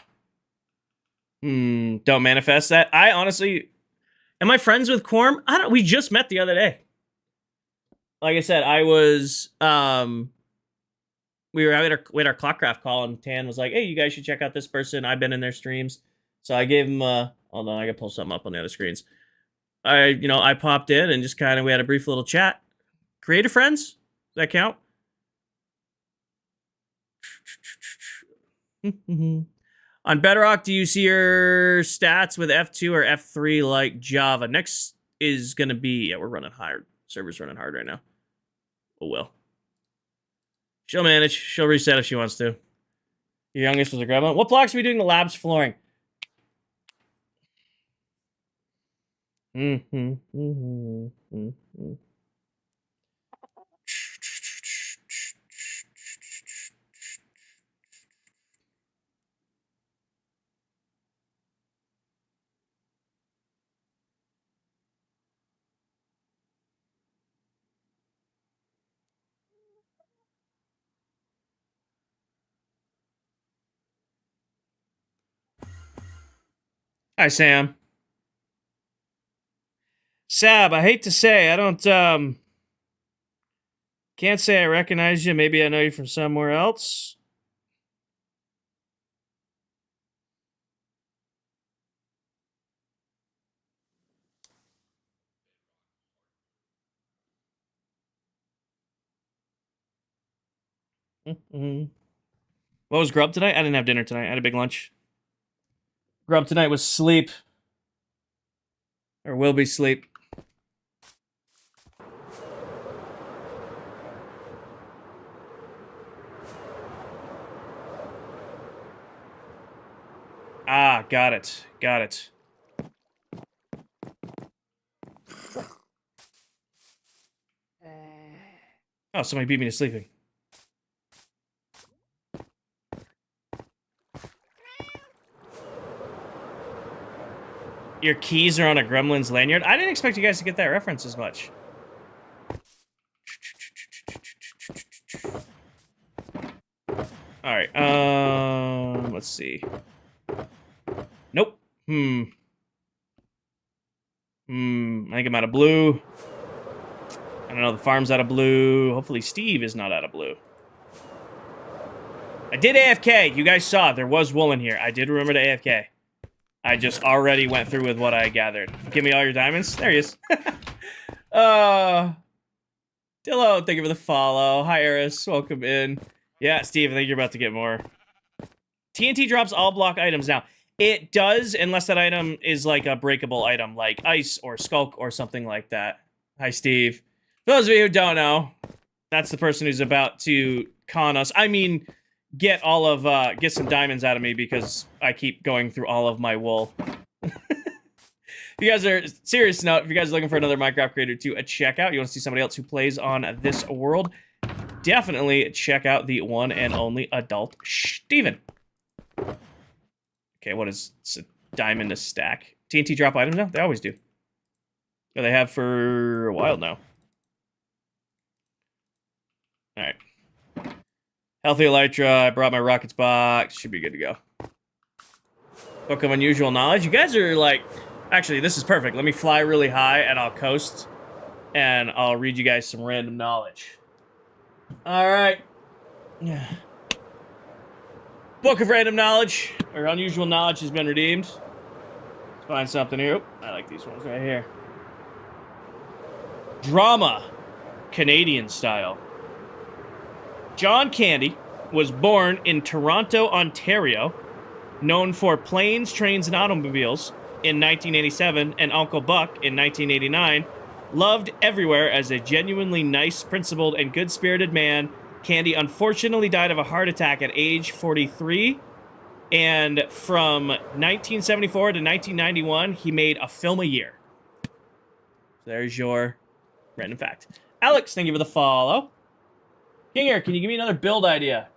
Don't manifest that. I honestly... Am I friends with Quorum? I don't... We just met the other day. Like I said, I was... We had our ClockCraft call, and Tan was like, hey, you guys should check out this person. I've been in their streams. So I gave him... hold on, I gotta pull something up on the other screens. I popped in and just kind of... We had a brief little chat. Creative friends? Does that count? On Bedrock, do you see your stats with F2 or F3 like Java? Next is going to be... Yeah, we're running hard. Server's running hard right now. Oh, well. She'll manage. She'll reset if she wants to. Your youngest was a grandma. What blocks are we doing the labs flooring? Hi, Sam. Sab, I hate to say, I don't, can't say I recognize you. Maybe I know you from somewhere else. Mm-hmm. What was grub tonight? I didn't have dinner tonight. I had a big lunch. Grub tonight was sleep. Or will be sleep. Ah, got it. Got it. Oh, somebody beat me to sleeping. Your keys are on a gremlin's lanyard? I didn't expect you guys to get that reference as much. Alright, let's see. Nope. I think I'm out of blue. I don't know, the farm's out of blue. Hopefully Steve is not out of blue. I did AFK. You guys saw there was wool in here. I did remember to AFK. I just already went through with what I gathered. Give me all your diamonds. There he is. Dillo, thank you for the follow. Hi, Eris. Welcome in. Yeah, Steve, I think you're about to get more. TNT drops all block items now. It does, unless that item is like a breakable item, like ice or skulk or something like that. Hi, Steve. For those of you who don't know, that's the person who's about to con us. I mean, get some diamonds out of me because I keep going through all of my wool. If you guys are serious note, if you guys are looking for another Minecraft creator to check out, you want to see somebody else who plays on this world, definitely check out the one and only adult Steven. Okay, what is it's a diamond a stack? TNT drop items now? They always do. Oh, they have for a while now. Alright. Healthy Elytra, I brought my rockets box. Should be good to go. Book of Unusual Knowledge. You guys are like... Actually, this is perfect. Let me fly really high and I'll coast. And I'll read you guys some random knowledge. Alright. Yeah. Book of Random Knowledge, or Unusual Knowledge, has been redeemed. Let's find something here. Oop, I like these ones right here. Drama. Canadian style. John Candy was born in Toronto, Ontario, known for Planes, Trains, and Automobiles in 1987, and Uncle Buck in 1989. Loved everywhere as a genuinely nice, principled, and good-spirited man, Candy unfortunately died of a heart attack at age 43, and from 1974 to 1991, he made a film a year. There's your random fact. Alex, thank you for the follow. Kinger, can you give me another build idea?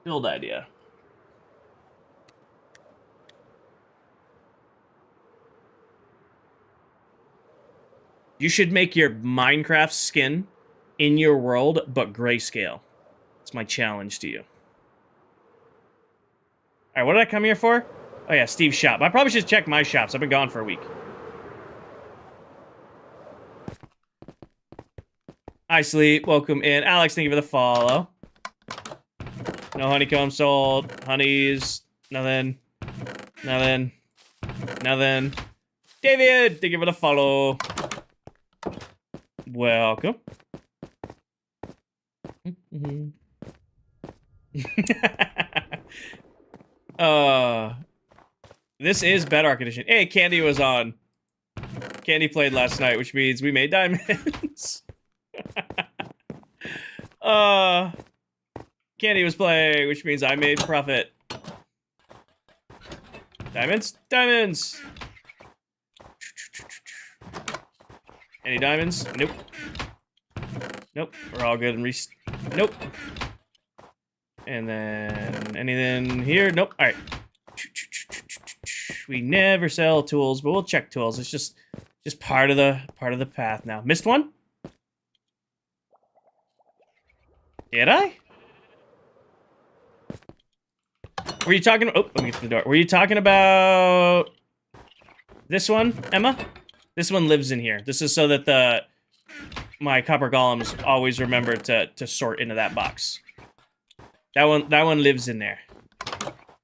Build idea. You should make your Minecraft skin in your world, but grayscale. It's my challenge to you. Alright, what did I come here for? Oh yeah, Steve's shop. I probably should check my shops. I've been gone for a week. Hi, Sleep. Welcome in. Alex, thank you for the follow. No honeycomb sold. Honeys. Nothing. Nothing. Nothing. David, thank you for the follow. Welcome. This is Bedrock Edition. Hey, Candy was on. Candy played last night, which means we made diamonds. Candy was playing, which means I made profit. Diamonds? Diamonds! Any diamonds? Nope. Nope. We're all good and nope. And then anything here? Nope. Alright. We never sell tools, but we'll check tools. It's just part of the path now. Missed one? Did I? Were you talking? Oh, let me get to the door. Were you talking about this one, Emma? This one lives in here. This is so that my copper golems always remember to sort into that box. That one lives in there.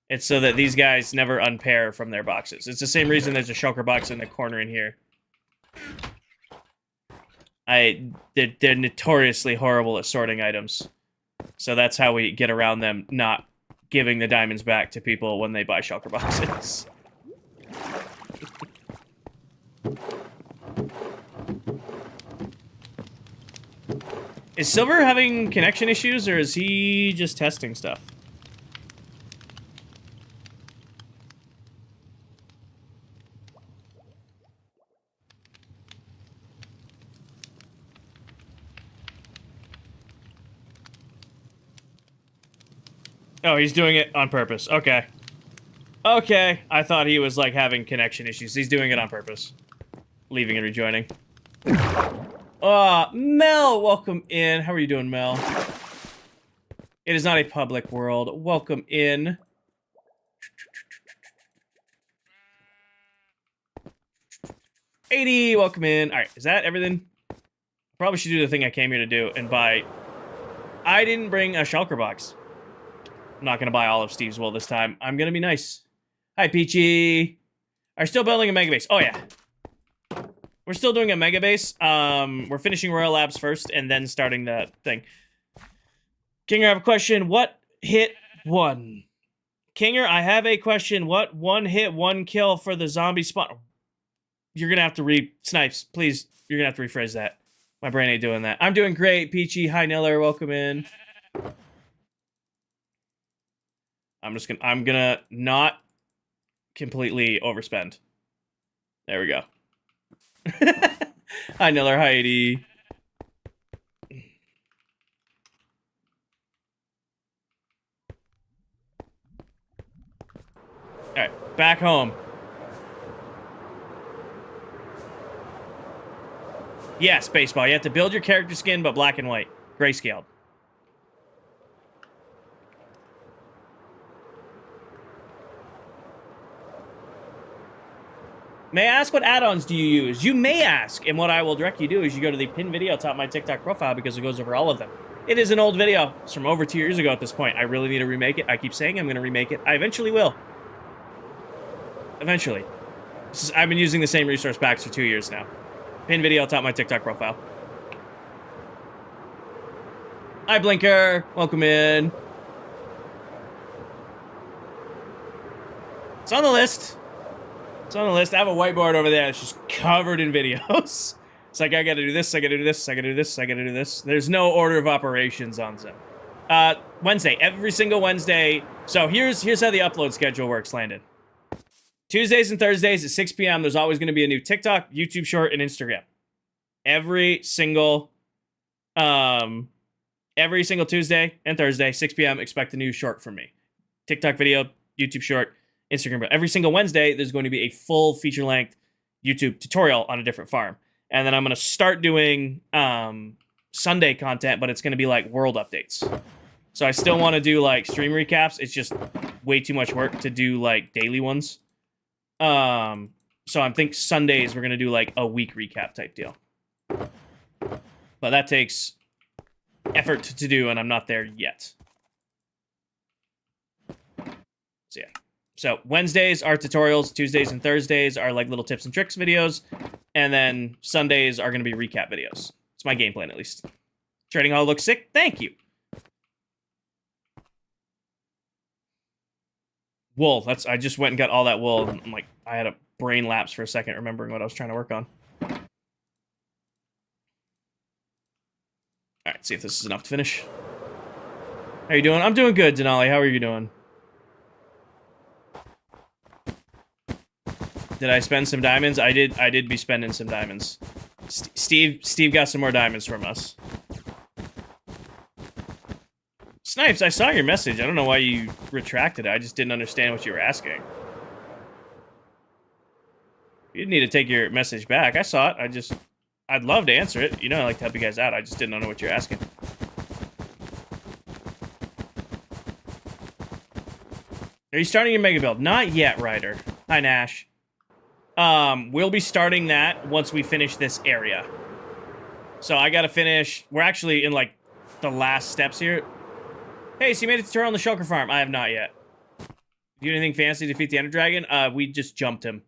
It's so that these guys never unpair from their boxes. It's the same reason there's a shulker box in the corner in here. They're notoriously horrible at sorting items. So that's how we get around them not giving the diamonds back to people when they buy shulker boxes. Is Silver having connection issues, or is he just testing stuff? Oh, he's doing it on purpose. Okay. Okay. I thought he was, like, having connection issues. He's doing it on purpose. Leaving and rejoining. Mel, welcome in. How are you doing, Mel? It is not a public world. Welcome in. $80, welcome in. All right, is that everything? Probably should do the thing I came here to do and buy. I didn't bring a shulker box. I'm not going to buy all of Steve's wool this time. I'm going to be nice. Hi, Peachy. Are you still building a mega base? Oh, yeah. We're still doing a mega base. We're finishing Royal Labs first and then starting the thing. Kinger, I have a question. What hit one? Kinger, I have a question. What one hit, one kill for the zombie spawn? You're going to have to read. Snipes, please. You're going to have to rephrase that. My brain ain't doing that. I'm doing great, Peachy. Hi, Niller. Welcome in. I'm gonna not completely overspend. There we go. Hi, Niller. Hi, Heidi. Alright, back home. Yes, baseball. You have to build your character skin, but black and white. Grayscaled. May I ask what add-ons do you use? You may ask, and what I will direct you to is you go to the pinned video atop my TikTok profile because it goes over all of them. It is an old video. It's from over 2 years ago at this point. I really need to remake it. I keep saying I'm going to remake it. I eventually will. Eventually. I've been using the same resource packs for 2 years now. Pinned video atop my TikTok profile. Hi, Blinker. Welcome in. It's on the list. It's on the list. I have a whiteboard over there that's just covered in videos. It's like, I gotta do this, I gotta do this, I gotta do this, I gotta do this. There's no order of operations on Zim. Wednesday. Every single Wednesday. So here's how the upload schedule works, Landon. Tuesdays and Thursdays at 6 p.m. There's always going to be a new TikTok, YouTube short, and Instagram. Every single Tuesday and Thursday, 6 p.m. expect a new short from me. TikTok video, YouTube short, Instagram. But every single Wednesday, there's going to be a full feature-length YouTube tutorial on a different farm. And then I'm going to start doing Sunday content, but it's going to be like world updates. So I still want to do like stream recaps. It's just way too much work to do like daily ones. So I think Sundays we're going to do like a week recap type deal. But that takes effort to do, and I'm not there yet. So yeah. So Wednesdays are tutorials, Tuesdays and Thursdays are like little tips and tricks videos, and then Sundays are going to be recap videos. It's my game plan, at least. Trading Hall looks sick. Thank you. Wool. I just went and got all that wool. I'm like, I had a brain lapse for a second remembering what I was trying to work on. All right, see if this is enough to finish. How you doing? I'm doing good, Denali. How are you doing? Did I spend some diamonds? I did be spending some diamonds. Steve got some more diamonds from us. Snipes, I saw your message. I don't know why you retracted it. I just didn't understand what you were asking. You didn't need to take your message back. I saw it. I'd love to answer it. You know I like to help you guys out. I just didn't know what you're asking. Are you starting your mega build? Not yet, Ryder. Hi, Nash. We'll be starting that once we finish this area. So I gotta finish... We're actually in, like, the last steps here. Hey, so you made it to turn on the shulker farm. I have not yet. Do anything fancy to defeat the Ender Dragon? We just jumped him.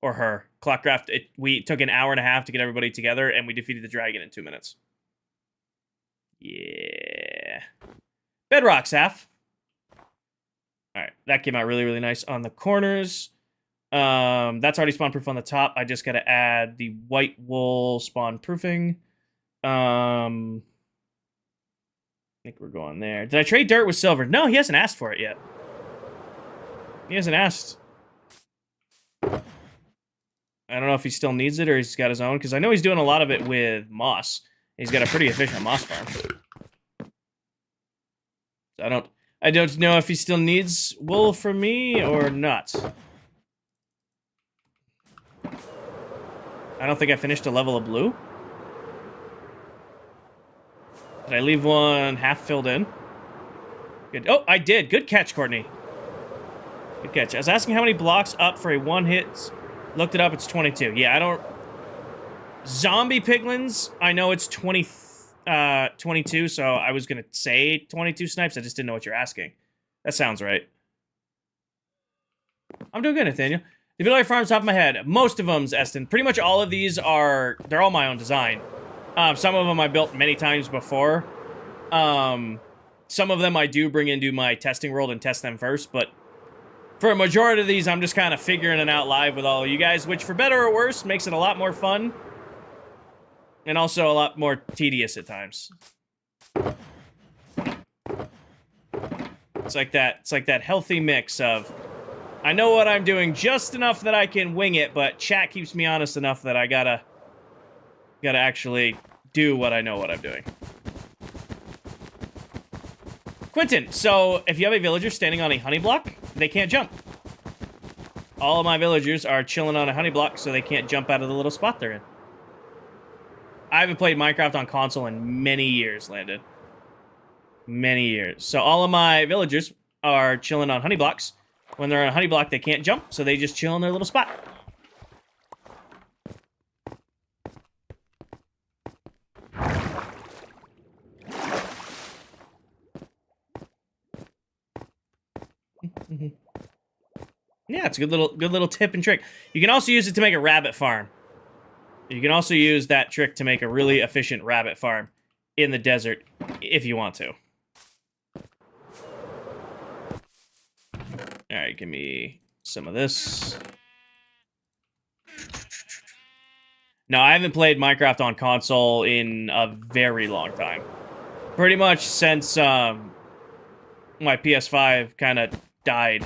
Or her. ClockCraft, we took an hour and a half to get everybody together, and we defeated the dragon in 2 minutes. Yeah. Bedrock, Saf. Alright, that came out really, really nice on the corners. That's already spawn proof on the top. I just gotta add the white wool spawn proofing. I think we're going there. Did I trade dirt with silver? No, he hasn't asked for it yet. He hasn't asked. I don't know if he still needs it or he's got his own, because I know he's doing a lot of it with moss. He's got a pretty efficient moss farm. So I don't know if he still needs wool from me or not. I don't think I finished a level of blue. Did I leave one half filled in? Good. Oh, I did. Good catch, Courtney. Good catch. I was asking how many blocks up for a one-hit. Looked it up. It's 22. Yeah, I don't... Zombie piglins, I know it's 22, so I was going to say 22 snipes. I just didn't know what you're asking. That sounds right. I'm doing good, Nathaniel. The Village Farms, top of my head. Most of them's Eston. Pretty much all of these are... They're all my own design. Some of them I built many times before. Some of them I do bring into my testing world and test them first, but for a majority of these, I'm just kind of figuring it out live with all of you guys, which for better or worse makes it a lot more fun and also a lot more tedious at times. It's like that healthy mix of I know what I'm doing just enough that I can wing it, but chat keeps me honest enough that I gotta actually do what I know what I'm doing. Quentin, so if you have a villager standing on a honey block, they can't jump. All of my villagers are chilling on a honey block, so they can't jump out of the little spot they're in. I haven't played Minecraft on console in many years, Landon. Many years. So all of my villagers are chilling on honey blocks. When they're on a honey block, they can't jump, so they just chill in their little spot. Yeah, it's a good little tip and trick. You can also use it to make a rabbit farm. You can also use that trick to make a really efficient rabbit farm in the desert if you want to. All right, give me some of this. No, I haven't played Minecraft on console in a very long time. Pretty much since my PS5 kind of died.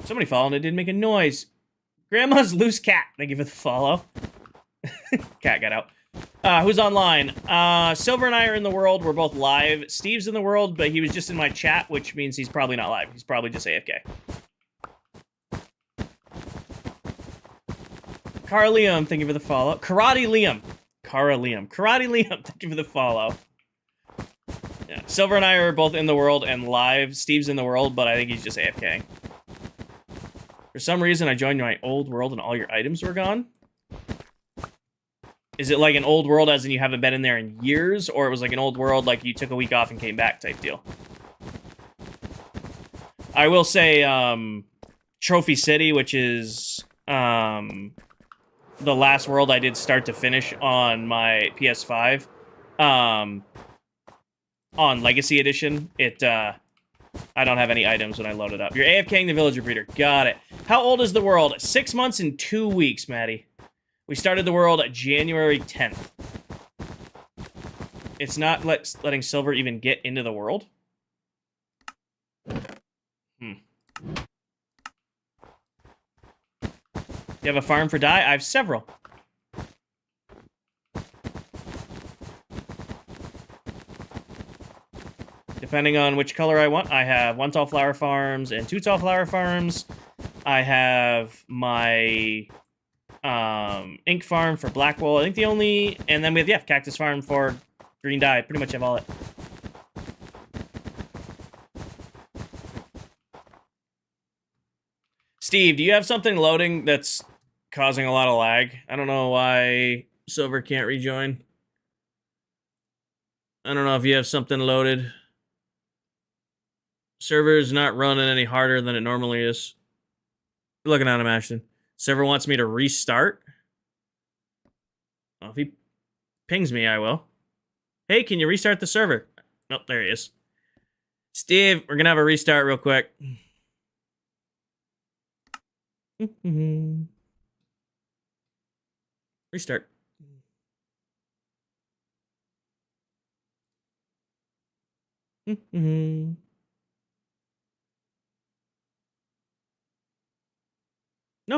Somebody followed, it didn't make a noise. Grandma's loose cat. Thank you for the follow. Cat got out. Who's online? Silver and I are in the world. We're both live. Steve's in the world, but he was just in my chat, which means he's probably not live. He's probably just AFK. Cara Liam, thank you for the follow. Karate Liam. Cara Liam. Karate Liam, thank you for the follow. Yeah. Silver and I are both in the world and live. Steve's in the world, but I think he's just AFK. For some reason, I joined my old world and all your items were gone. Is it like an old world as in you haven't been in there in years? Or it was like an old world like you took a week off and came back type deal? I will say Trophy City, which is the last world I did start to finish on my PS5. On Legacy Edition, I don't have any items when I load it up. You're AFKing the villager breeder. Got it. How old is the world? 6 months and 2 weeks, Maddie. We started the world January 10th. It's not letting Silver even get into the world? You have a farm for dye? I have several. Depending on which color I want, I have 1 tall flower farms and 2 tall flower farms. I have my ink farm for black wool. I think the only... And then we have, yeah, cactus farm for green dye. Pretty much have all it. Steve, do you have something loading that's causing a lot of lag? I don't know why Silver can't rejoin. I don't know if you have something loaded. Server's not running any harder than it normally is. Looking at him, Ashton. Server wants me to restart. Well, if he pings me, I will. Hey, can you restart the server? Nope, there he is. Steve, we're gonna have a restart real quick. Restart. No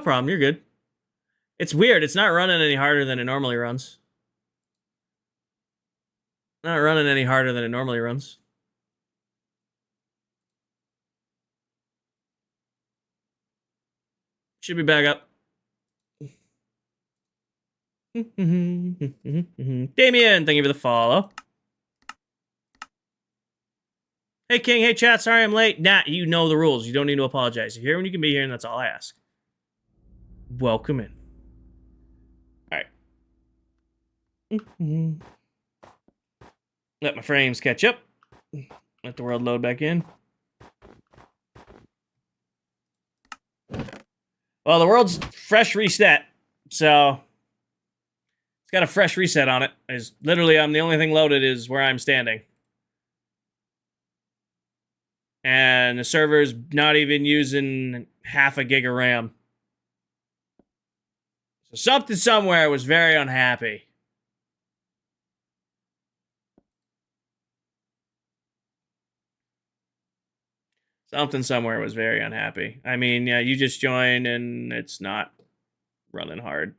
problem, you're good. It's weird, it's not running any harder than it normally runs. Not running any harder than it normally runs. Should be back up. Damien, thank you for the follow. Hey, King. Hey, chat. Sorry I'm late. Nah, you know the rules. You don't need to apologize. You're here when you can be here, and that's all I ask. Welcome in. All right. Let my frames catch up. Let the world load back in. Well, the world's fresh reset, so it's got a fresh reset on it. Literally, I'm the only thing loaded is where I'm standing. And the server's not even using half a gig of RAM. So something somewhere was very unhappy. Something somewhere was very unhappy. I mean, yeah, you just joined and it's not running hard.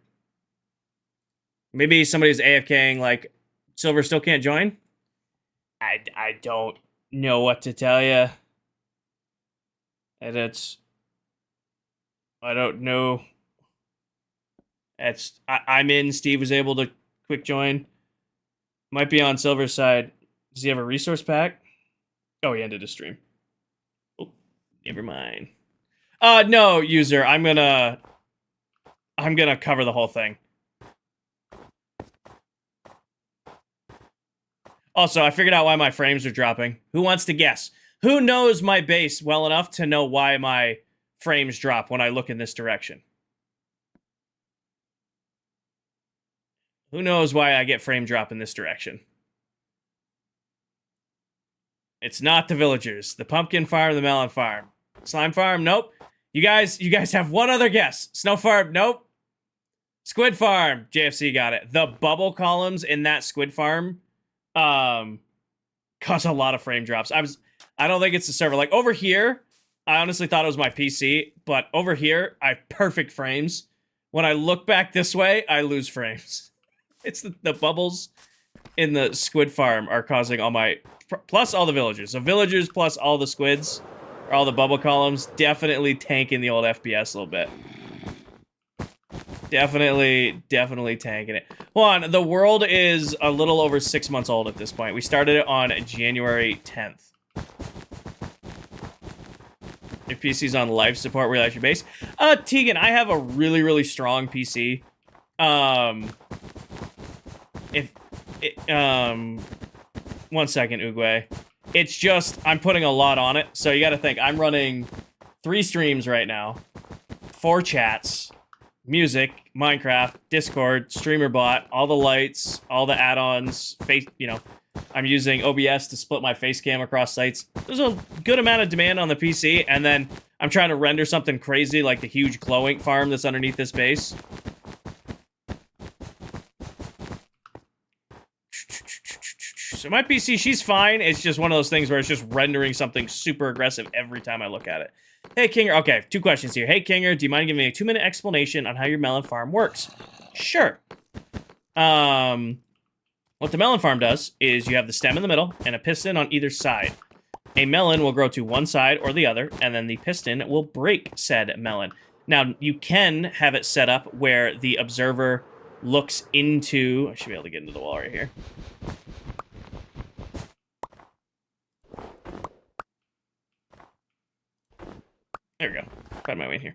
Maybe somebody's AFKing, like, Silver still can't join? I don't know what to tell you. And I don't know. I'm in. Steve was able to quick join. Might be on Silver's side. Does he have a resource pack? Oh, he ended his stream. Oh, never mind. No, user. I'm gonna cover the whole thing. Also, I figured out why my frames are dropping. Who wants to guess? Who knows my base well enough to know why my frames drop when I look in this direction? Who knows why I get frame drop in this direction? It's not the villagers. The pumpkin farm, the melon farm. Slime farm, nope. You guys have one other guess. Snow farm, nope. Squid farm, JFC got it. The bubble columns in that squid farm cause a lot of frame drops. I don't think it's the server. Like over here, I honestly thought it was my PC, but over here, I have perfect frames. When I look back this way, I lose frames. It's the bubbles in the squid farm are causing all my... Plus all the villagers. So villagers plus all the squids, or all the bubble columns, definitely tanking the old FPS a little bit. Definitely tanking it. Hold on, the world is a little over 6 months old at this point. We started it on January 10th. Your PC's on life support, relax your base. Tegan, I have a really strong PC. One second, Uguay. It's just, I'm putting a lot on it, so you gotta think, I'm running 3 streams right now, 4 chats, music, Minecraft, Discord, StreamerBot, all the lights, all the add-ons, I'm using OBS to split my face cam across sites. There's a good amount of demand on the PC, and then I'm trying to render something crazy like the huge glow ink farm that's underneath this base. So my PC, she's fine. It's just one of those things where it's just rendering something super aggressive every time I look at it. Hey, Kinger. Okay, 2 questions here. Hey, Kinger, do you mind giving me a 2-minute explanation on how your melon farm works? Sure. What the melon farm does is you have the stem in the middle and a piston on either side. A melon will grow to one side or the other, and then the piston will break said melon. Now, you can have it set up where the observer looks into... I should be able to get into the wall right here. There we go. Find my way in here.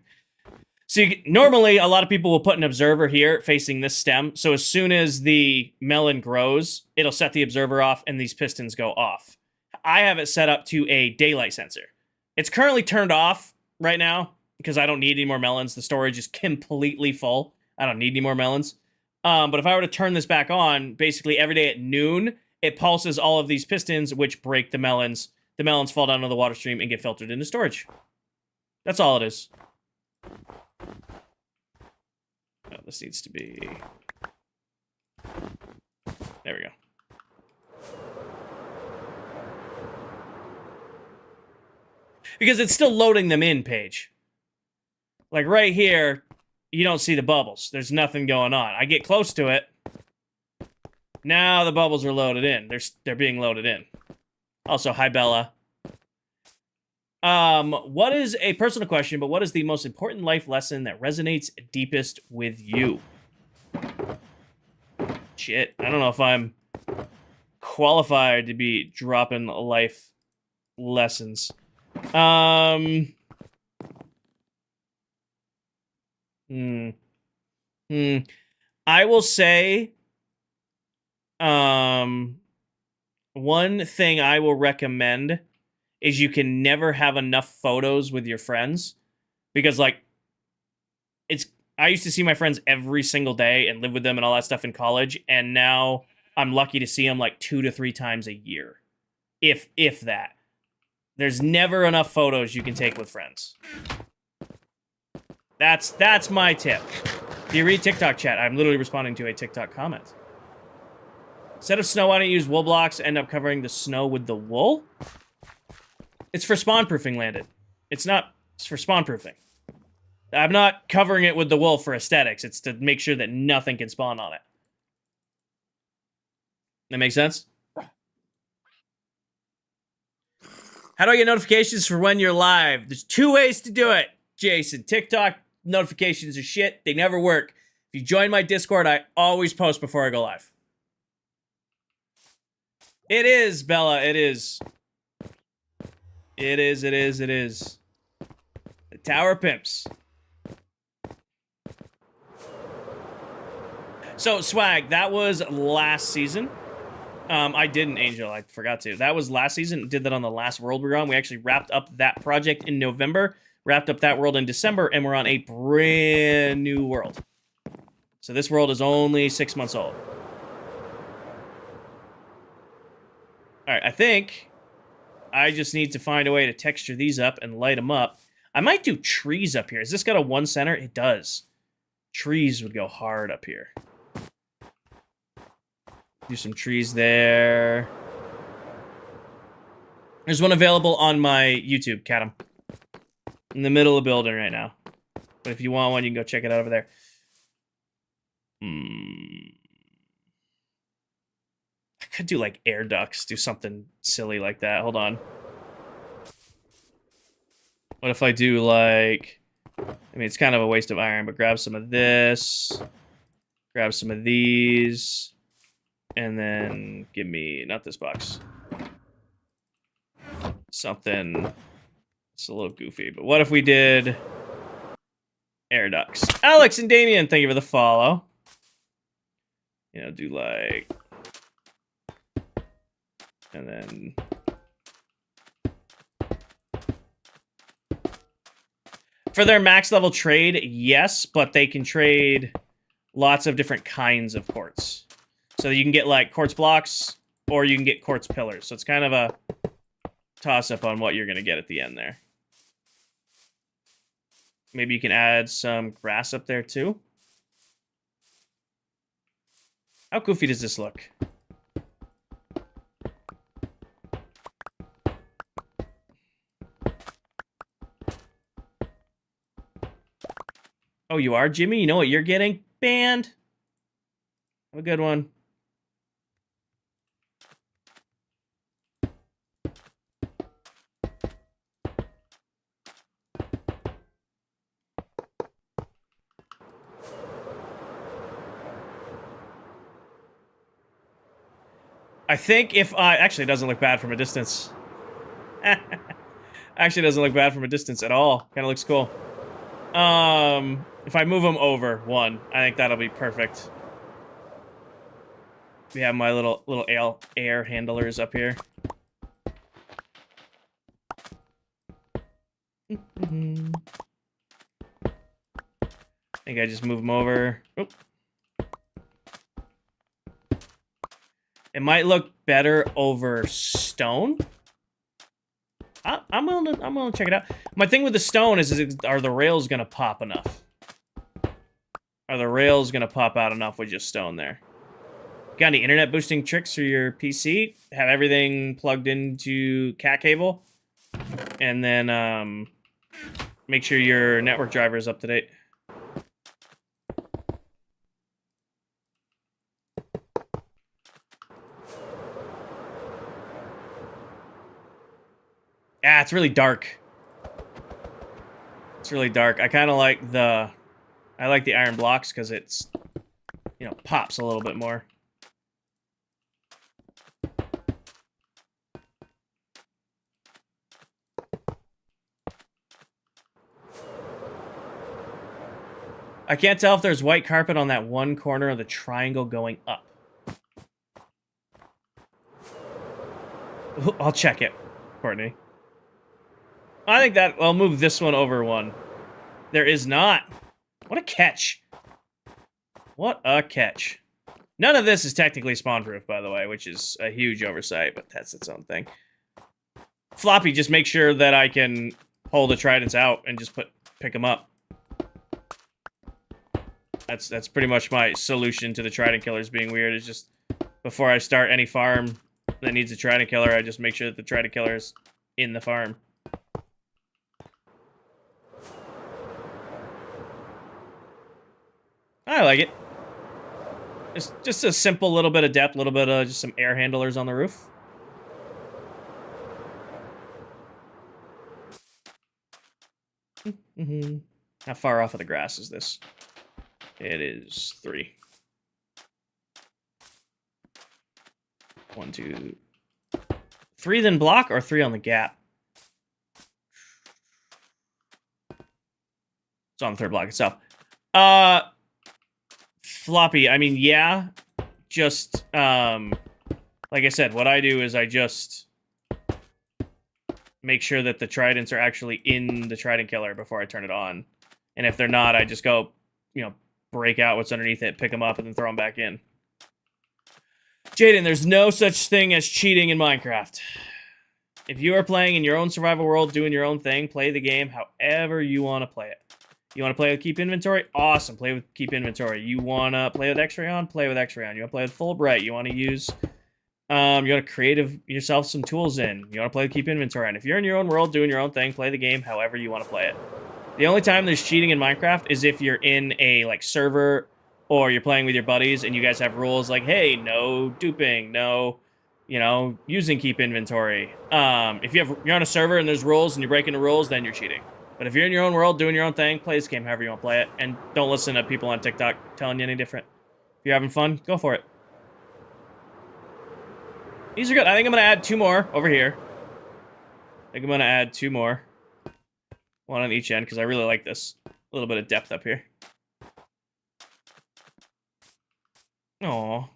So normally, a lot of people will put an observer here facing this stem. So as soon as the melon grows, it'll set the observer off and these pistons go off. I have it set up to a daylight sensor. It's currently turned off right now because I don't need any more melons. The storage is completely full. I don't need any more melons. But if I were to turn this back on, basically every day at noon, it pulses all of these pistons, which break the melons. The melons fall down to the water stream and get filtered into storage. That's all it is. Oh, this needs to be... There we go. Because it's still loading them in, Paige. Like right here, you don't see the bubbles. There's nothing going on. I get close to it. Now the bubbles are loaded in. They're being loaded in. Also, hi, Bella. What is a personal question, but what is the most important life lesson that resonates deepest with you? Shit, I don't know if I'm qualified to be dropping life lessons. I will say, one thing I will recommend is you can never have enough photos with your friends, because like I used to see my friends every single day and live with them and all that stuff in college, and now I'm lucky to see them like 2 to 3 times a year, if that. There's never enough photos you can take with friends. That's my tip. Do you read TikTok chat? I'm literally responding to a TikTok comment. Instead of snow, why don't you use wool blocks? End up covering the snow with the wool? It's for spawn-proofing, Landed. It's for spawn-proofing. I'm not covering it with the wool for aesthetics. It's to make sure that nothing can spawn on it. That makes sense? How do I get notifications for when you're live? There's 2 ways to do it, Jason. TikTok notifications are shit. They never work. If you join my Discord, I always post before I go live. It is, Bella. It is. It is. The Tower Pimps. So, Swag, that was last season. I didn't, Angel. I forgot to. That was last season. Did that on the last world we were on. We actually wrapped up that project in November, wrapped up that world in December, and we're on a brand new world. So this world is only 6 months old. All right, I think I just need to find a way to texture these up and light them up. I might do trees up here. Has this got a 1 center? It does. Trees would go hard up here. Do some trees there. There's one available on my YouTube, Catum. In the middle of the building right now. But if you want one, you can go check it out over there. I could do like air ducts, do something silly like that. Hold on. What if I do like... I mean, it's kind of a waste of iron, but grab some of this. Grab some of these. And then give me... Not this box. Something... It's a little goofy, but what if we did... air ducts? Alex and Damien, thank you for the follow. You know, do like... And then... For their max level trade, yes, but they can trade lots of different kinds of quartz. So you can get like quartz blocks, or you can get quartz pillars. So it's kind of a toss-up on what you're going to get at the end there. Maybe you can add some grass up there too. How goofy does this look? Oh, you are, Jimmy? You know what you're getting? Banned. Have a good one. I think if I... Actually, it doesn't look bad from a distance. Actually, it doesn't look bad from a distance at all. Kind of looks cool. If I move them over one, I think that'll be perfect. We have my little air handlers up here. I think I just move them over. Oop. It might look better over stone. I'm gonna check it out. My thing with the stone is are the rails gonna pop enough? Are the rails gonna pop out enough with just stone there? Got any internet boosting tricks for your PC? Have everything plugged into cat cable, and then make sure your network driver is up to date. Ah, it's really dark. It's really dark. I kind of like the iron blocks because it's, you know, pops a little bit more. I can't tell if there's white carpet on that one corner of the triangle going up. I'll check it, Courtney. I think that I'll move this one over one. There is not. What a catch. What a catch. None of this is technically spawn-proof, by the way, which is a huge oversight, but that's its own thing. Floppy, just make sure that I can pull the tridents out and just pick them up. That's pretty much my solution to the trident killers being weird. Is just before I start any farm that needs a trident killer, I just make sure that the trident killer is in the farm. I like it. It's just a simple little bit of depth, a little bit of just some air handlers on the roof. How far off of the grass is this? It is 3. 1, 2, 3 then block or 3 on the gap? It's on the 3rd block itself. Floppy, I mean, yeah. Just, like I said, what I do is I just make sure that the tridents are actually in the trident killer before I turn it on. And if they're not, I just go, you know, break out what's underneath it, pick them up, and then throw them back in. Jaden, there's no such thing as cheating in Minecraft. If you are playing in your own survival world, doing your own thing, play the game however you want to play it. You want to play with Keep Inventory? Awesome. Play with Keep Inventory. You want to play with X-Ray on? Play with X-Ray on. You want to play with Fulbright? You want to use... you want to create yourself some tools in. You want to play with Keep Inventory on. If you're in your own world, doing your own thing, play the game however you want to play it. The only time there's cheating in Minecraft is if you're in a, like, server or you're playing with your buddies and you guys have rules like, hey, no duping, no, you know, using Keep Inventory. If you're on a server and there's rules and you're breaking the rules, then you're cheating. But if you're in your own world, doing your own thing, play this game however you want to play it. And don't listen to people on TikTok telling you any different. If you're having fun, go for it. These are good. I think I'm going to add 2 more over here. I think I'm going to add 2 more. 1 on each end, because I really like this. A little bit of depth up here. Aw.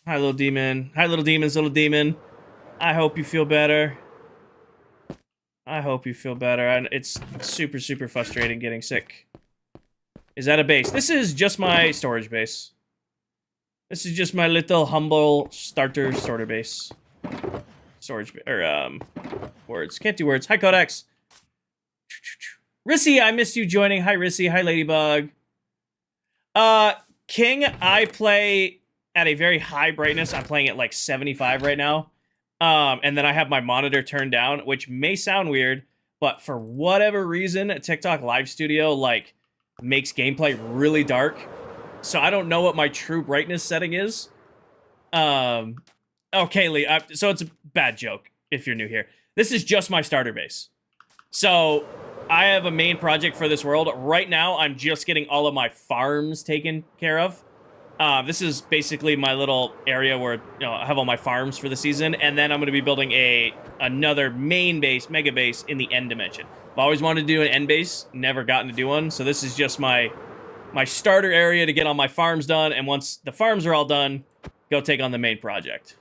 Hi, little demon. Hi, little demons, little demon. I hope you feel better. I hope you feel better. And it's super, super frustrating getting sick. Is that a base? This is just my storage base. This is just my little humble starter base. Storage, words. Can't do words. Hi, Codex. Rissy, I missed you joining. Hi, Rissy. Hi, Ladybug. King, I play at a very high brightness. I'm playing at like 75 right now. And then I have my monitor turned down, which may sound weird, but for whatever reason, TikTok Live Studio, like, makes gameplay really dark. So I don't know what my true brightness setting is. Okay, Lee, so it's a bad joke if you're new here. This is just my starter base. So I have a main project for this world. Right now, I'm just getting all of my farms taken care of. This is basically my little area where, you know, I have all my farms for the season, and then I'm going to be building another main base, mega base, in the end dimension. I've always wanted to do an end base, never gotten to do one. So this is just my starter area to get all my farms done. And once the farms are all done, go take on the main project.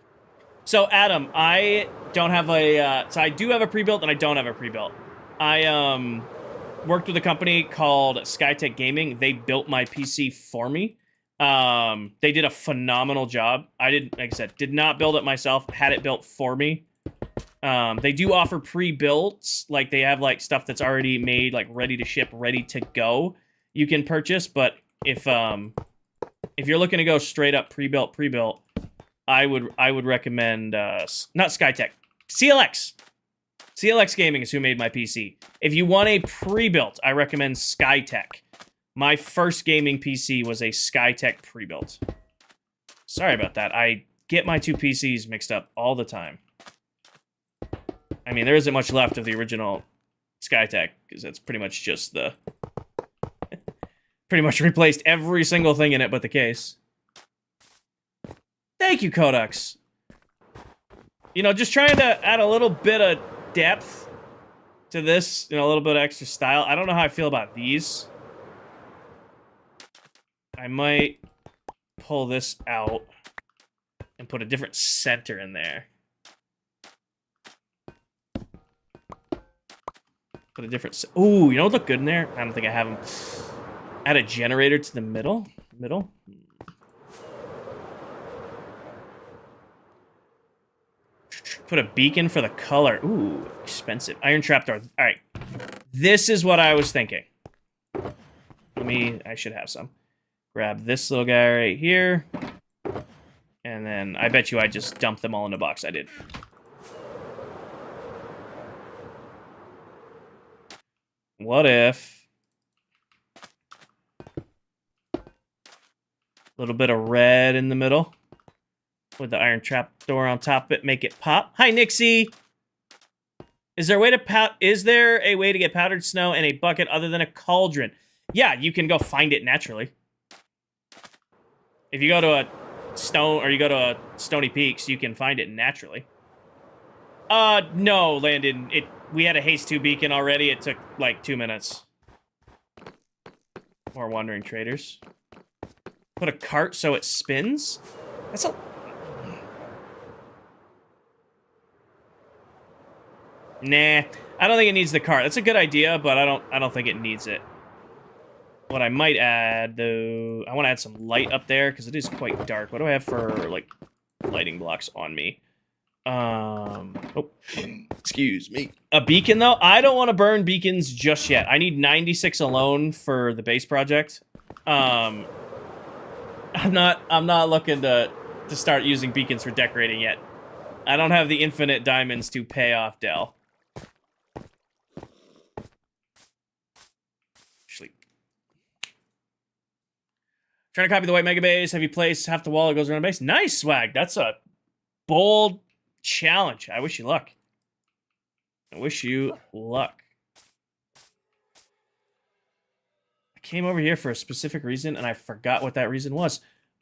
So Adam, I don't have so I do have a pre-built and I don't have a pre-built. I worked with a company called Skytech Gaming. They built my PC for me. They did a phenomenal job. Like I said, did not build it myself, had it built for me. They do offer pre-builts, like they have like stuff that's already made, like ready to ship, ready to go. You can purchase, but if you're looking to go straight up pre-built, I would recommend not Skytech, CLX. CLX Gaming is who made my PC. If you want a pre-built, I recommend Skytech. My first gaming PC was a Skytech pre-built. Sorry about that. I get my two PCs mixed up all the time. I mean, there isn't much left of the original Skytech, because it's pretty much just the... pretty much replaced every single thing in it but the case. Thank you, Codex. You know, just trying to add a little bit of depth to this, you know, a little bit of extra style. I don't know how I feel about these. I might pull this out and put a different center in there. Put a different... Ooh, you know what would look good in there? I don't think I have them. Add a generator to the middle. Put a beacon for the color. Ooh, expensive. Iron trapdoor. All right. This is what I was thinking. I should have some. Grab this little guy right here. And then I bet you I just dumped them all in a box. I did. What if... a little bit of red in the middle. With the iron trapdoor on top of it, make it pop. Hi, Nixie! Is there a way to get powdered snow in a bucket other than a cauldron? Yeah, you can go find it naturally. If you go to a Stony Peaks, you can find it naturally. No, Landon. We had a Haste 2 beacon already. It took, like, 2 minutes. More wandering traders. Put a cart so it spins? That's a... Nah, I don't think it needs the cart. That's a good idea, but I don't think it needs it. What I might add, though, I want to add some light up there because it is quite dark. What do I have for like lighting blocks on me? Oh, excuse me. A beacon though? I don't want to burn beacons just yet. I need 96 alone for the base project. I'm not looking to start using beacons for decorating yet. I don't have the infinite diamonds to pay off Dell. Trying to copy the white mega base. Have you placed half the wall that goes around the base? Nice, Swag. That's a bold challenge. I wish you luck. I wish you luck. I came over here for a specific reason, and I forgot what that reason was.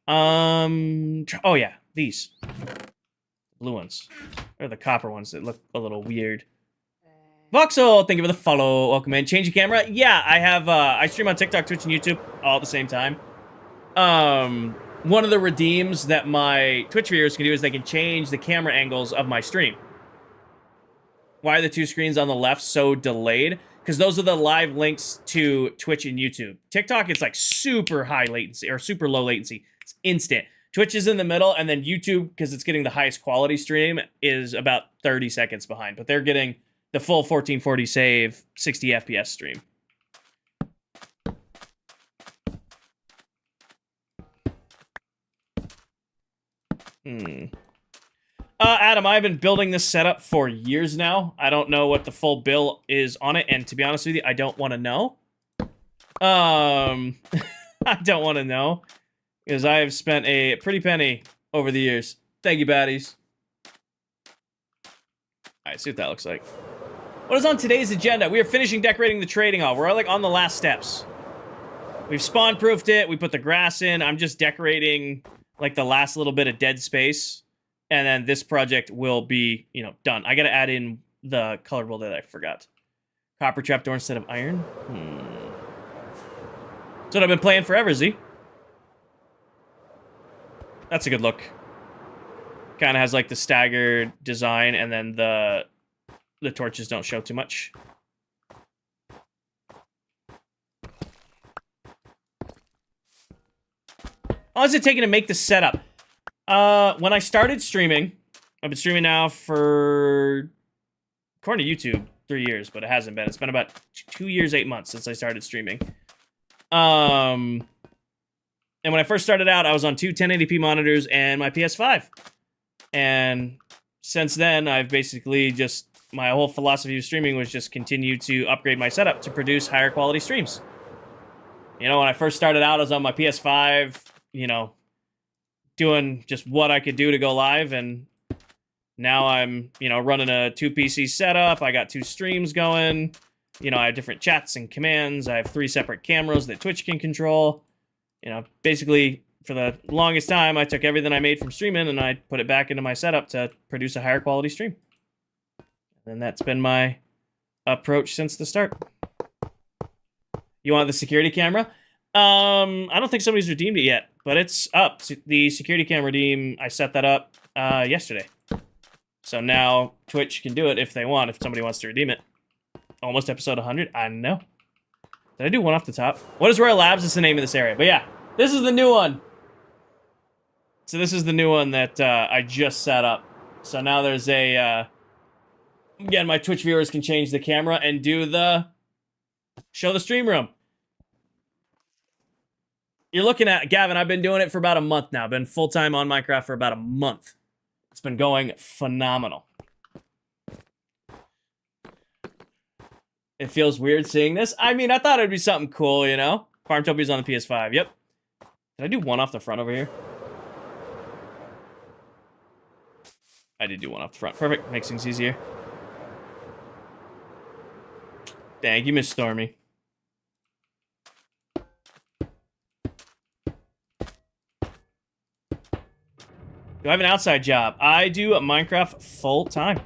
Oh, yeah. These. Blue ones. Or the copper ones that look a little weird. Voxel, thank you for the follow. Welcome in. Change your camera? Yeah, I have, I stream on TikTok, Twitch, and YouTube all at the same time. One of the redeems that my Twitch viewers can do is they can change the camera angles of my stream. Why are the two screens on the left so delayed? Because those are the live links to Twitch and YouTube. TikTok, it's like super high latency, or super low latency. It's instant. Twitch is in the middle, and then YouTube, because it's getting the highest quality stream, is about 30 seconds behind. But they're getting the full 1440 save, 60 FPS stream. Adam, I've been building this setup for years now. I don't know what the full bill is on it, and to be honest with you, I don't want to know. I don't want to know, because I have spent a pretty penny over the years. Thank you, baddies. Alright, see what that looks like. What is on today's agenda? We are finishing decorating the trading hall. We're like on the last steps. We've spawn-proofed it. We put the grass in. I'm just decorating like the last little bit of dead space. And then this project will be, you know, done. I gotta add in the color wheel that I forgot. Copper trapdoor instead of iron? That's what I've been playing forever, Z. That's a good look. Kind of has like the staggered design, and then the torches don't show too much. How long is it taking to make the setup? When I started streaming, I've been streaming now for, according to YouTube, 3 years, but it hasn't been. It's been about 2 years, 8 months since I started streaming. And when I first started out, I was on two 1080p monitors and my PS5. And since then, I've basically just, my whole philosophy of streaming was just continue to upgrade my setup to produce higher quality streams. You know, when I first started out, I was on my PS5, you know, doing just what I could do to go live, and now I'm, you know, running a 2 PC setup. I got 2 streams going. You know, I have different chats and commands. I have 3 separate cameras that Twitch can control. You know, basically, for the longest time, I took everything I made from streaming and I put it back into my setup to produce a higher quality stream. And that's been my approach since the start. You want the security camera? I don't think somebody's redeemed it yet, but it's up. The security camera redeem, I set that up yesterday. So now Twitch can do it if they want, if somebody wants to redeem it. Almost episode 100, I know. Did I do one off the top? What is Royal Labs? It's the name of this area. But yeah, this is the new one. So this is the new one that I just set up. So now there's a... again, my Twitch viewers can change the camera and do the... show the stream room. You're looking at, Gavin, I've been doing it for about a month now. Been full-time on Minecraft for about a month. It's been going phenomenal. It feels weird seeing this. I mean, I thought it'd be something cool, you know? Farmtopia's on the PS5, yep. Did I do one off the front over here? I did do one off the front. Perfect, makes things easier. Thank you, Miss Stormy. Do I have an outside job? I do Minecraft full time.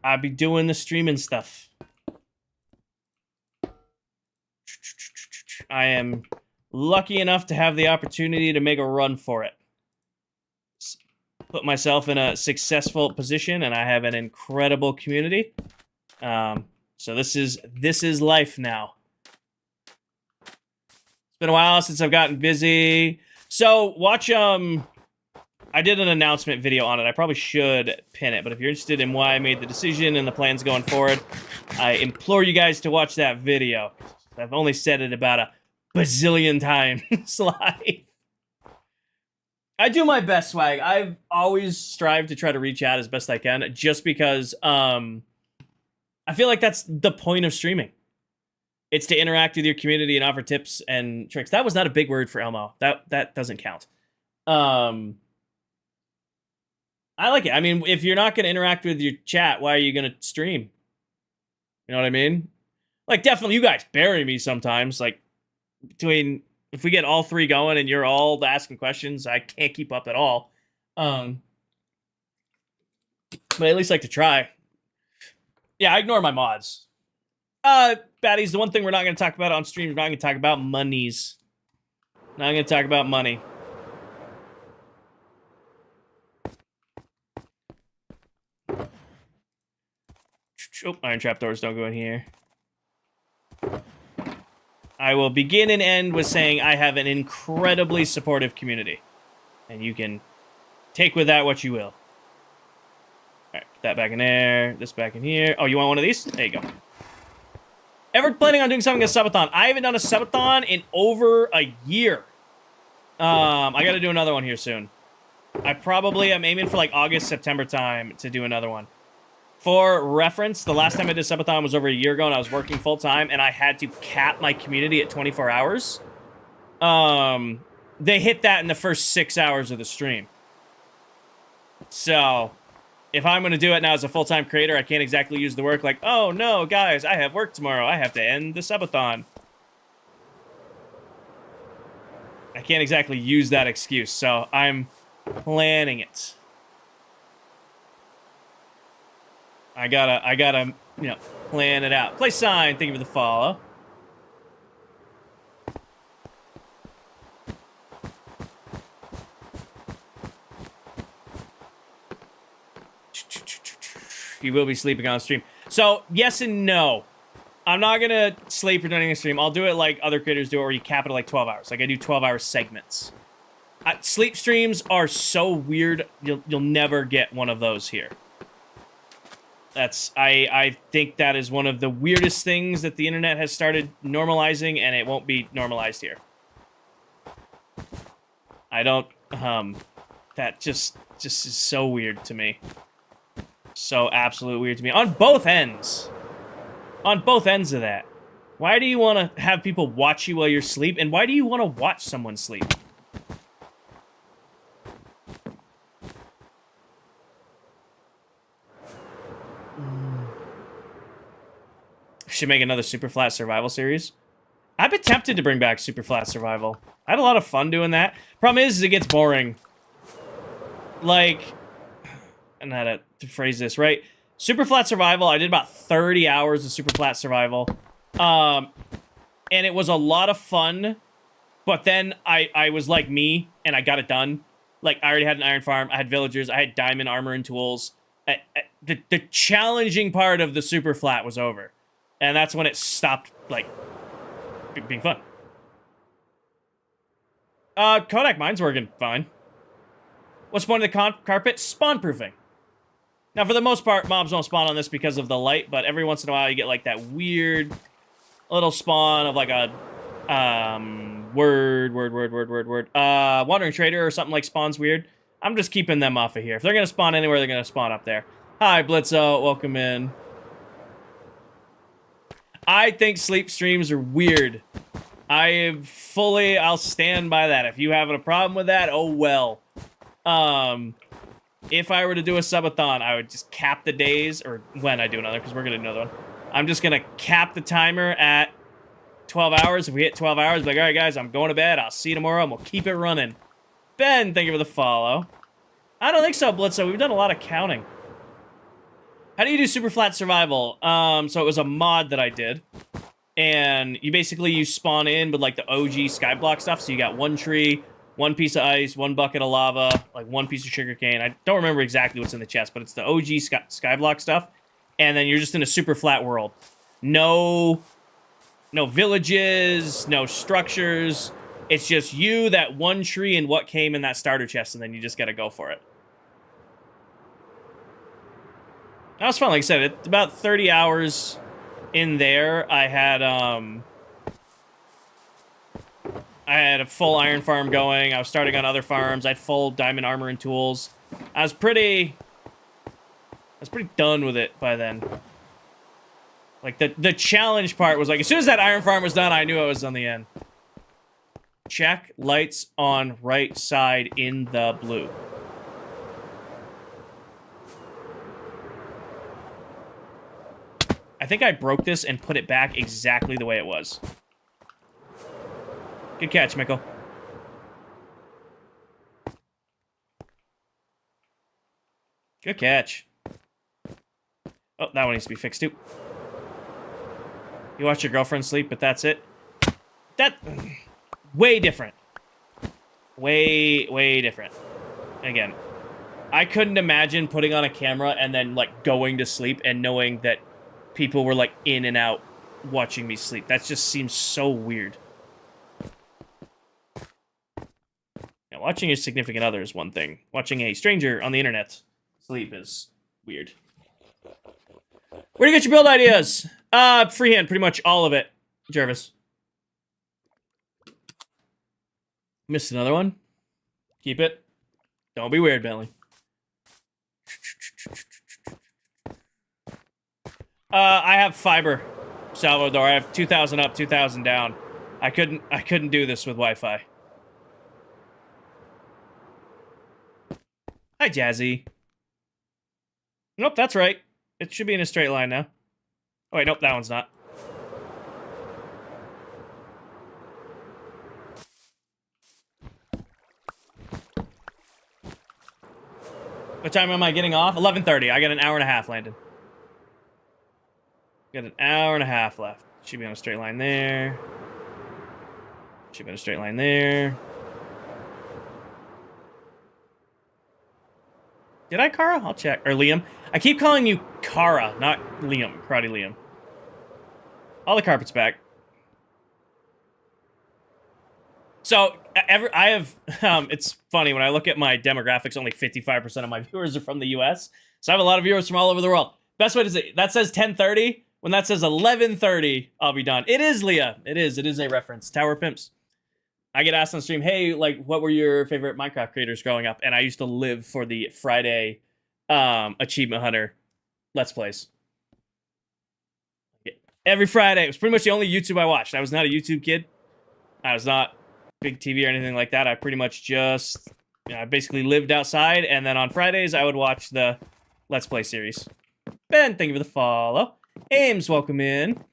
I be doing the streaming stuff. I am lucky enough to have the opportunity to make a run for it. Put myself in a successful position, and I have an incredible community. So this is life now. It's been a while since I've gotten busy. So watch I did an announcement video on it. I probably should pin it, but if you're interested in why I made the decision and the plans going forward, I implore you guys to watch that video. I've only said it about a bazillion times live. I do my best, Swag. I've always strived to try to reach out as best I can, just because I feel like that's the point of streaming. It's to interact with your community and offer tips and tricks. That was not a big word for Elmo. That doesn't count. I like it. I mean, if you're not going to interact with your chat, why are you going to stream? You know what I mean? Like, definitely, you guys bury me sometimes. Like, between, if we get all 3 going and you're all asking questions, I can't keep up at all. But I at least like to try. Yeah, I ignore my mods. Baddies, the one thing we're not going to talk about on stream, we're not going to talk about monies. Not going to talk about money. Oh, iron trapdoors don't go in here. I will begin and end with saying I have an incredibly supportive community. And you can take with that what you will. Alright, put that back in there, this back in here. Oh, you want one of these? There you go. Ever planning on doing something a subathon? I haven't done a subathon in over a year. I gotta do another one here soon. I probably am aiming for like August, September time to do another one. For reference, the last time I did subathon was over a year ago, and I was working full-time, and I had to cap my community at 24 hours. They hit that in the first 6 hours of the stream. So, if I'm going to do it now as a full-time creator, I can't exactly use the work like, oh, no, guys, I have work tomorrow. I have to end the subathon. I can't exactly use that excuse, so I'm planning it. I gotta, you know, Plan it out. Play sign. Thank you for the follow. You will be sleeping on stream. So, yes and no. I'm not gonna sleep during the stream. I'll do it like other creators do it, where you cap it at like 12 hours. Like I do 12-hour segments. Sleep streams are so weird. You'll never get one of those here. I think that is one of the weirdest things that the internet has started normalizing, and it won't be normalized here. I don't, that just is so weird to me. So absolutely weird to me. On both ends. On both ends of that. Why do you want to have people watch you while you're asleep, and why do you want to watch someone sleep? Should make another Super Flat Survival series. I've been tempted to bring back Super Flat Survival. I had a lot of fun doing that. Problem is it gets boring. Like, I don't know how to phrase this, right? Super Flat Survival, I did about 30 hours of Super Flat Survival. And it was a lot of fun. But then I was like me, and I got it done. Like, I already had an iron farm, I had villagers, I had diamond armor and tools. The challenging part of the Super Flat was over. And that's when it stopped, like, being fun. Kodak mine's working fine. What's the point of the carpet? Spawn-proofing. Now, for the most part, mobs don't spawn on this because of the light, but every once in a while you get, like, that weird little spawn of, like, a, wandering trader or something like spawns weird. I'm just keeping them off of here. If they're gonna spawn anywhere, they're gonna spawn up there. Hi, Blitzo. Welcome in. I think sleep streams are weird. I'll stand by that. If you have a problem with that, oh well. If I were to do a subathon, I would just cap the days, or when I do another, because we're gonna do another one. I'm just gonna cap the timer at 12 hours. If we hit 12 hours, like, all right, guys, I'm going to bed. I'll see you tomorrow, and we'll keep it running. Ben, thank you for the follow. I don't think so, Blitzo. We've done a lot of counting. How do you do Super Flat Survival? So it was a mod that I did. And you spawn in with, like, the OG skyblock stuff. So you got one tree, one piece of ice, one bucket of lava, like, one piece of sugarcane. I don't remember exactly what's in the chest, but it's the OG skyblock stuff. And then you're just in a super flat world. No villages, no structures. It's just you, that one tree, and what came in that starter chest, and then you just gotta go for it. That was fun. Like I said, about 30 hours in there. I had a full iron farm going. I was starting on other farms. I had full diamond armor and tools. I was pretty done with it by then. Like, the challenge part was like, as soon as that iron farm was done, I knew I was on the end. Check lights on right side in the blue. I think I broke this and put it back exactly the way it was. Good catch, Mikkel. Good catch. Oh, that one needs to be fixed too. You watch your girlfriend sleep, but that's it. Way different. Way different. Again, I couldn't imagine putting on a camera and then, like, going to sleep and knowing that people were, like, in and out watching me sleep. That just seems so weird. Now, watching your significant other is one thing. Watching a stranger on the internet sleep is weird. Where do you get your build ideas? Freehand, pretty much all of it, Jervis. Missed another one. Keep it. Don't be weird, Bentley. I have fiber, Salvador. I have 2,000 up, 2,000 down. I couldn't do this with Wi-Fi. Hi, Jazzy. Nope, that's right. It should be in a straight line now. Oh, wait, nope, that one's not. What time am I getting off? 11:30. I got an hour and a half, Landon. Got an hour and a half left. Should be on a straight line there. Should be on a straight line there. Did I Kara? I'll check. Or Liam. I keep calling you Kara, not Liam. Karate Liam. All the carpet's back. So, I have, it's funny, when I look at my demographics, only 55% of my viewers are from the US. So I have a lot of viewers from all over the world. Best way to say, that says 10:30. When that says 11:30, I'll be done. It is, Leah. It is a reference. Tower Pimps. I get asked on stream, hey, like, what were your favorite Minecraft creators growing up? And I used to live for the Friday Achievement Hunter Let's Plays. Every Friday. It was pretty much the only YouTube I watched. I was not a YouTube kid. I was not big TV or anything like that. I pretty much just, I basically lived outside. And then on Fridays, I would watch the Let's Play series. Ben, thank you for the follow. Ames, welcome in.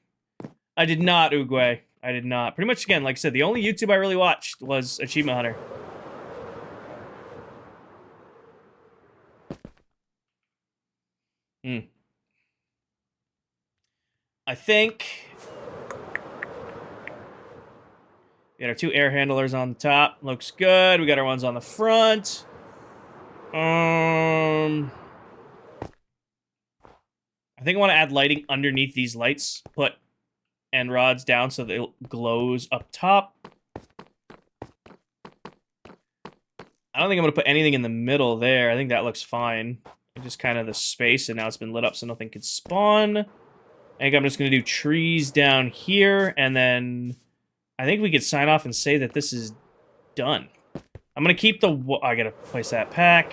I did not, Uguay. I did not. Pretty much, again, like I said, the only YouTube I really watched was Achievement Hunter. I think we got our 2 air handlers on the top. Looks good. We got our ones on the front. I think I want to add lighting underneath these lights. Put end rods down so that it glows up top. I don't think I'm going to put anything in the middle there. I think that looks fine. Just kind of the space, and now it's been lit up so nothing can spawn. I think I'm just going to do trees down here, and then I think we could sign off and say that this is done. I'm going to keep the... I got to place that pack.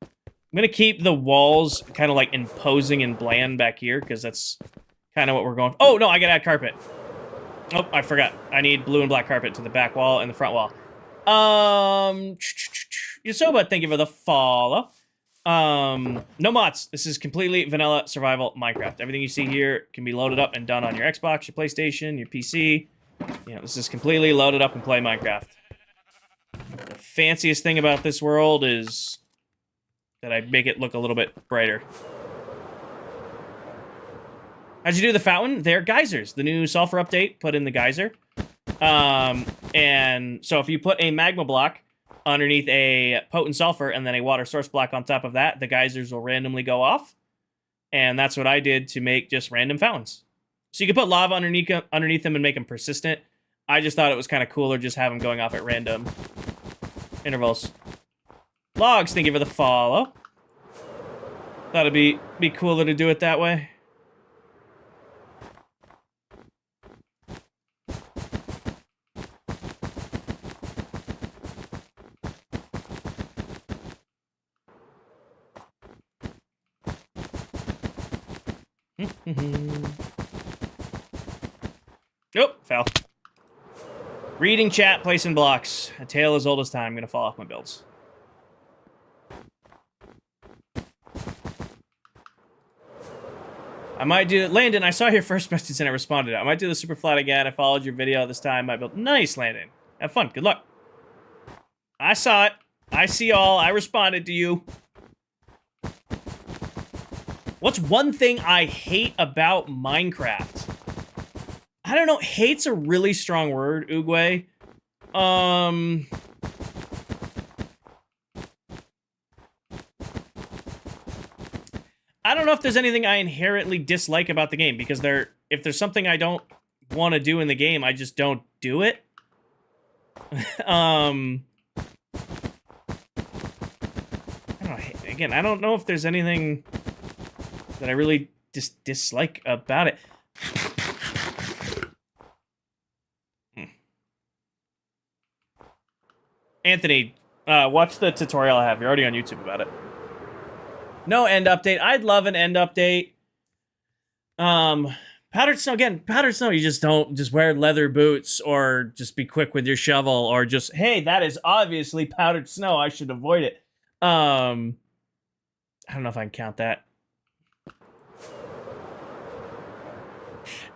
I'm going to keep the walls kind of like imposing and bland back here, because that's kind of what we're going... Oh, no, I got to add carpet. Oh, I forgot. I need blue and black carpet to the back wall and the front wall. Yosoba, thank you for the follow. No mods. This is completely vanilla survival Minecraft. Everything you see here can be loaded up and done on your Xbox, your PlayStation, your PC. You know, this is completely loaded up and play Minecraft. The fanciest thing about this world is that I make it look a little bit brighter. How'd you do the fountain? They're geysers. The new sulfur update put in the geyser. And so if you put a magma block underneath a potent sulfur and then a water source block on top of that, the geysers will randomly go off. And that's what I did to make just random fountains. So you can put lava underneath them and make them persistent. I just thought it was kind of cooler just have them going off at random intervals. Logs, thank you for the follow. Thought it'd be cooler to do it that way. Nope, fell. Reading chat, placing blocks. A tale as old as time. I'm gonna fall off my builds. I might do... Landon, I saw your first message and I responded. I might do the super flat again. I followed your video this time. I built... Nice, Landon. Have fun. Good luck. I saw it. I see all. I responded to you. What's one thing I hate about Minecraft? I don't know. Hate's a really strong word, Uguay. I don't know if there's anything I inherently dislike about the game, because if there's something I don't want to do in the game, I just don't do it. I don't know. Again, I don't know if there's anything that I really dislike about it. Anthony, watch the tutorial I have. You're already on YouTube about it. No end update. I'd love an end update. Powdered snow, again, powdered snow, you just don't just wear leather boots or just be quick with your shovel or just, hey, that is obviously powdered snow. I should avoid it. I don't know if I can count that.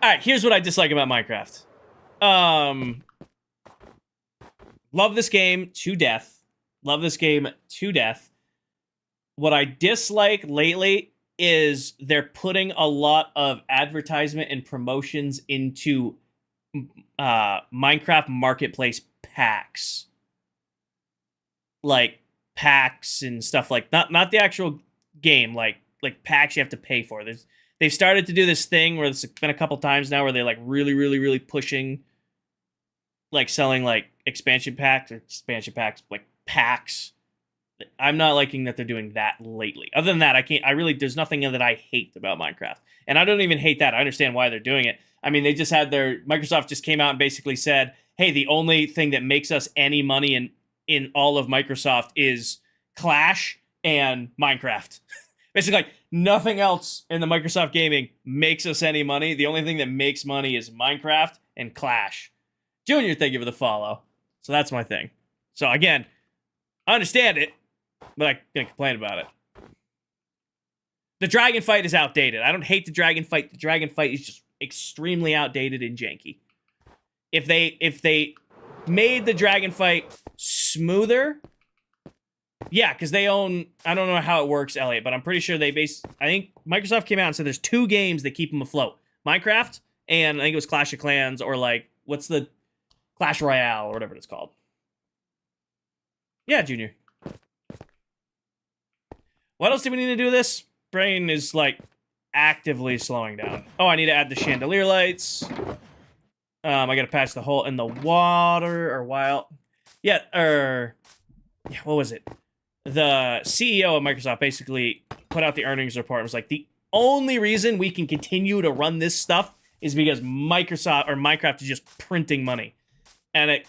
All right, here's what I dislike about Minecraft. Love this game to death. Love this game to death. What I dislike lately is they're putting a lot of advertisement and promotions into Minecraft Marketplace packs. Like packs and stuff like not the actual game, like packs you have to pay for. They've started to do this thing where it's been a couple times now where they're like really pushing, like selling like expansion packs, like packs. I'm not liking that they're doing that lately. Other than that, there's nothing that I hate about Minecraft. And I don't even hate that. I understand why they're doing it. I mean, Microsoft just came out and basically said, hey, the only thing that makes us any money in all of Microsoft is Clash and Minecraft. Basically, like, nothing else in the Microsoft gaming makes us any money. The only thing that makes money is Minecraft and Clash. Junior, thank you for the follow. So that's my thing. So again, I understand it, but I'm going to complain about it. The dragon fight is outdated. I don't hate the dragon fight. The dragon fight is just extremely outdated and janky. If they made the dragon fight smoother, yeah, because they own, I don't know how it works, Elliot, but I'm pretty sure I think Microsoft came out and said there's 2 games that keep them afloat. Minecraft, and I think it was Clash of Clans, or like, what's the Clash Royale, or whatever it's called. Yeah, Junior. What else do we need to do this? Brain is, like, actively slowing down. Oh, I need to add the chandelier lights. I gotta patch the hole in the water, or what was it? The CEO of Microsoft basically put out the earnings report and was like, the only reason we can continue to run this stuff is because Minecraft is just printing money. And it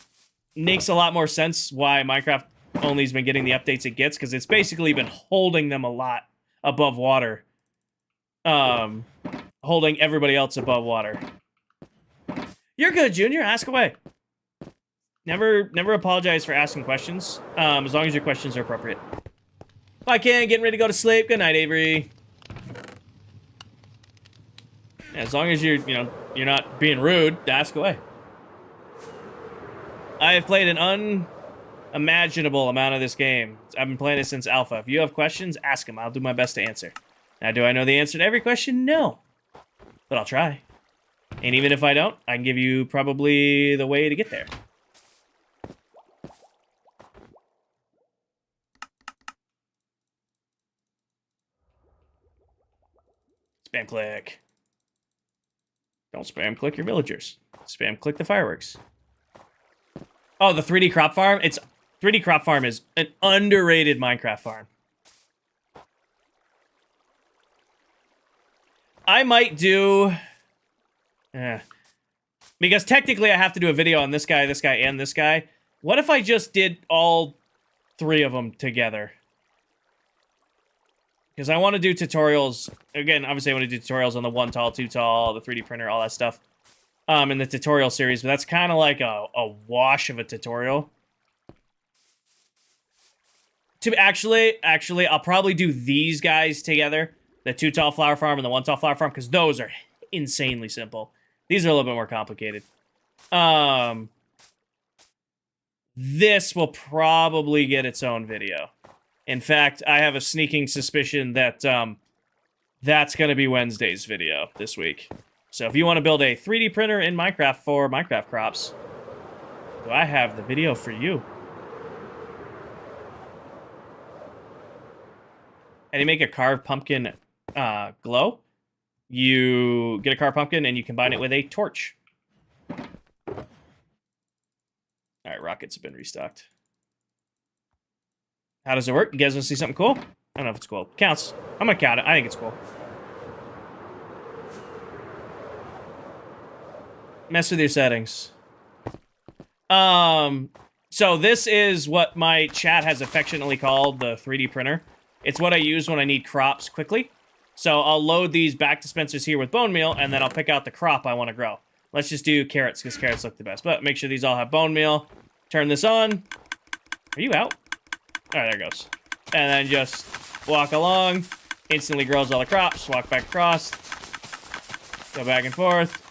makes a lot more sense why Minecraft only has been getting the updates it gets, because it's basically been holding them a lot above water. Holding everybody else above water. You're good, Junior. Ask away. Never apologize for asking questions, as long as your questions are appropriate. Bye, Ken. Getting ready to go to sleep. Good night, Avery. Yeah, as long as you're not being rude, ask away. I have played an unimaginable amount of this game. I've been playing it since alpha. If you have questions, ask them. I'll do my best to answer. Now, do I know the answer to every question? No. But I'll try. And even if I don't, I can give you probably the way to get there. Spam click. Don't spam click your villagers. Spam click the fireworks. Oh, the 3D crop farm? 3D crop farm is an underrated Minecraft farm. I might do... because technically I have to do a video on this guy, and this guy. What if I just did all 3 of them together? Because I want to do tutorials. Again, obviously I want to do tutorials on the 1 tall, 2 tall, the 3D printer, all that stuff. In the tutorial series, but that's kind of like a wash of a tutorial. Actually, I'll probably do these guys together. The 2 tall flower farm and the 1 tall flower farm, because those are insanely simple. These are a little bit more complicated. This will probably get its own video. In fact, I have a sneaking suspicion that that's going to be Wednesday's video this week. So if you want to build a 3D printer in Minecraft for Minecraft crops, do I have the video for you? And you make a carved pumpkin glow. You get a carved pumpkin and you combine it with a torch. All right, rockets have been restocked. How does it work? You guys want to see something cool? I don't know if it's cool. Counts. I'm going to count it. I think it's cool. Mess with your settings. So this is what my chat has affectionately called the 3D printer. It's what I use when I need crops quickly. So I'll load these back dispensers here with bone meal, and then I'll pick out the crop I want to grow. Let's just do carrots, because carrots look the best. But make sure these all have bone meal. Turn this on. Are you out? All right, there it goes. And then just walk along. Instantly grows all the crops. Walk back across. Go back and forth.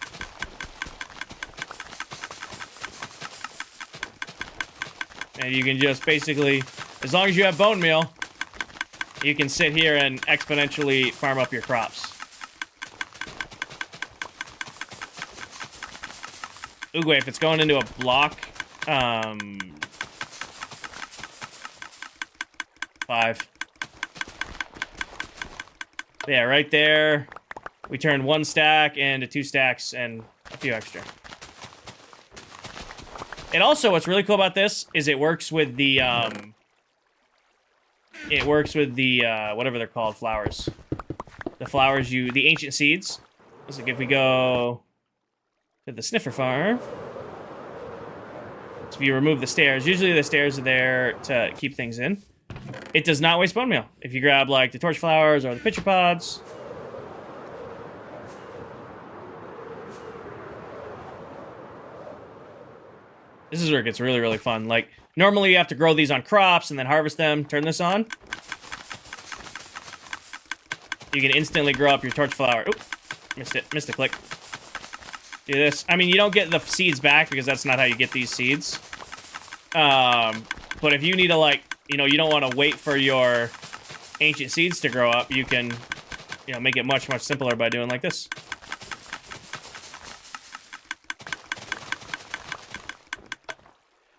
And you can just basically, as long as you have bone meal, you can sit here and exponentially farm up your crops. Ooh, wait, if it's going into a block, 5. Yeah, right there. We turned 1 stack into 2 stacks and a few extra. And also, what's really cool about this is it works with the, whatever they're called, flowers. The flowers the ancient seeds. So if we go to the sniffer farm. So if you remove the stairs, usually the stairs are there to keep things in. It does not waste bone meal. If you grab, like, the torch flowers or the pitcher pods. This is where it gets really, really fun. Like, normally you have to grow these on crops and then harvest them. Turn this on. You can instantly grow up your torch flower. Oop, missed it. Missed a click. Do this. I mean, you don't get the seeds back because that's not how you get these seeds. But if you need to, like, you know, you don't want to wait for your ancient seeds to grow up, you can, you know, make it much, much simpler by doing like this.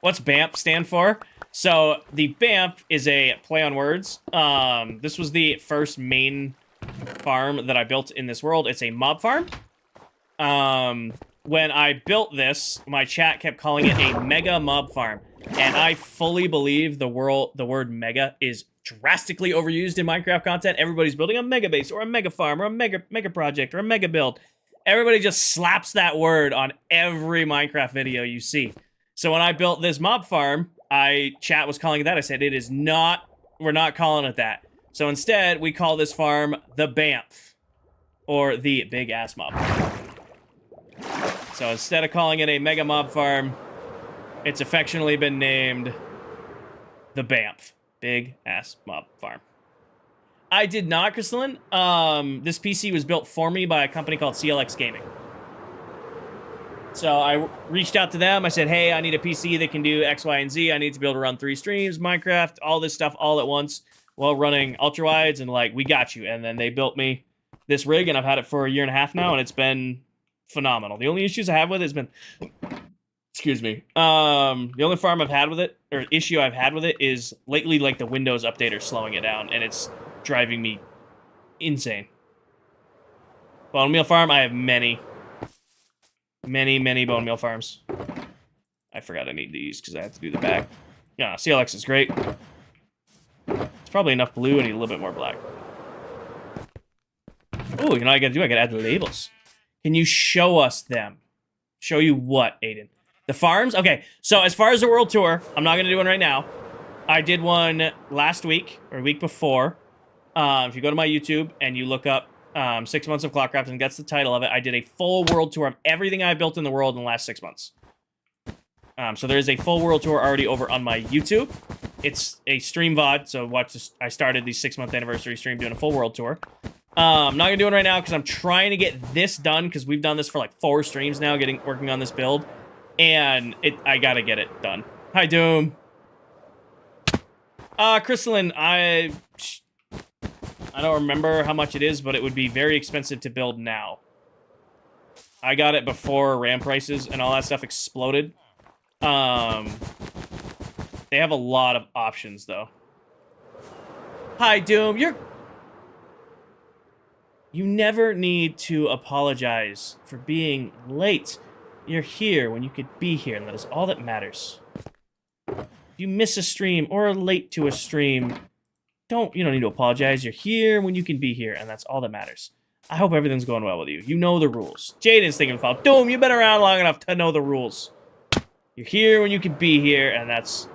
What's BAMP stand for? So the BAMP is a play on words. This was the first main farm that I built in this world. It's a mob farm. When I built this, my chat kept calling it a mega mob farm. And I fully believe the word mega is drastically overused in Minecraft content. Everybody's building a mega base or a mega farm or a mega project or a mega build. Everybody just slaps that word on every Minecraft video you see. So when I built this mob farm, chat was calling it that. I said, it is not, we're not calling it that. So instead, we call this farm the BAMF, or the Big Ass Mob Farm. So instead of calling it a Mega Mob Farm, it's affectionately been named the BAMF, Big Ass Mob Farm. I did not, Crystalline. This PC was built for me by a company called CLX Gaming. So I reached out to them. I said, hey, I need a PC that can do X, Y, and Z. I need to be able to run 3 streams, Minecraft, all this stuff all at once while running ultra-wides, and, like, we got you. And then they built me this rig, and I've had it for 1.5 years now, and it's been phenomenal. The only issues I have with it has been... Excuse me. The only farm I've had with it, or issue I've had with it, is lately, like, the Windows updater slowing it down, and it's driving me insane. Bone meal farm, I have many bone meal farms. I forgot I need these because I have to do the back. Yeah, CLX is great. It's probably enough blue. I need a little bit more black. Oh, you know what I gotta do? I gotta add the labels. Can you show us them? Show you what, Aiden? The farms? Okay, so as far as the world tour, I'm not gonna do one right now. I did one last week, or week before. If you go to my YouTube and you look up 6 months of ClockCraft, and that's the title of it. I did a full world tour of everything I built in the world in the last 6 months. So there is a full world tour already over on my YouTube. It's a stream VOD, so watch this. I started the 6-month anniversary stream doing a full world tour. I'm not gonna do it right now because I'm trying to get this done because we've done this for like 4 streams now, working on this build, and I gotta get it done. Hi, Doom. Crystalline, I don't remember how much it is, but it would be very expensive to build now. I got it before RAM prices and all that stuff exploded. They have a lot of options, though. Hi, Doom. You never need to apologize for being late. You're here when you could be here, and that is all that matters. If you miss a stream or are late to a stream, you don't need to apologize. You're here when you can be here, and that's all that matters. I hope everything's going well with you. You know the rules. Jaden's thinking about Doom, you've been around long enough to know the rules. You're here when you can be here, and that's...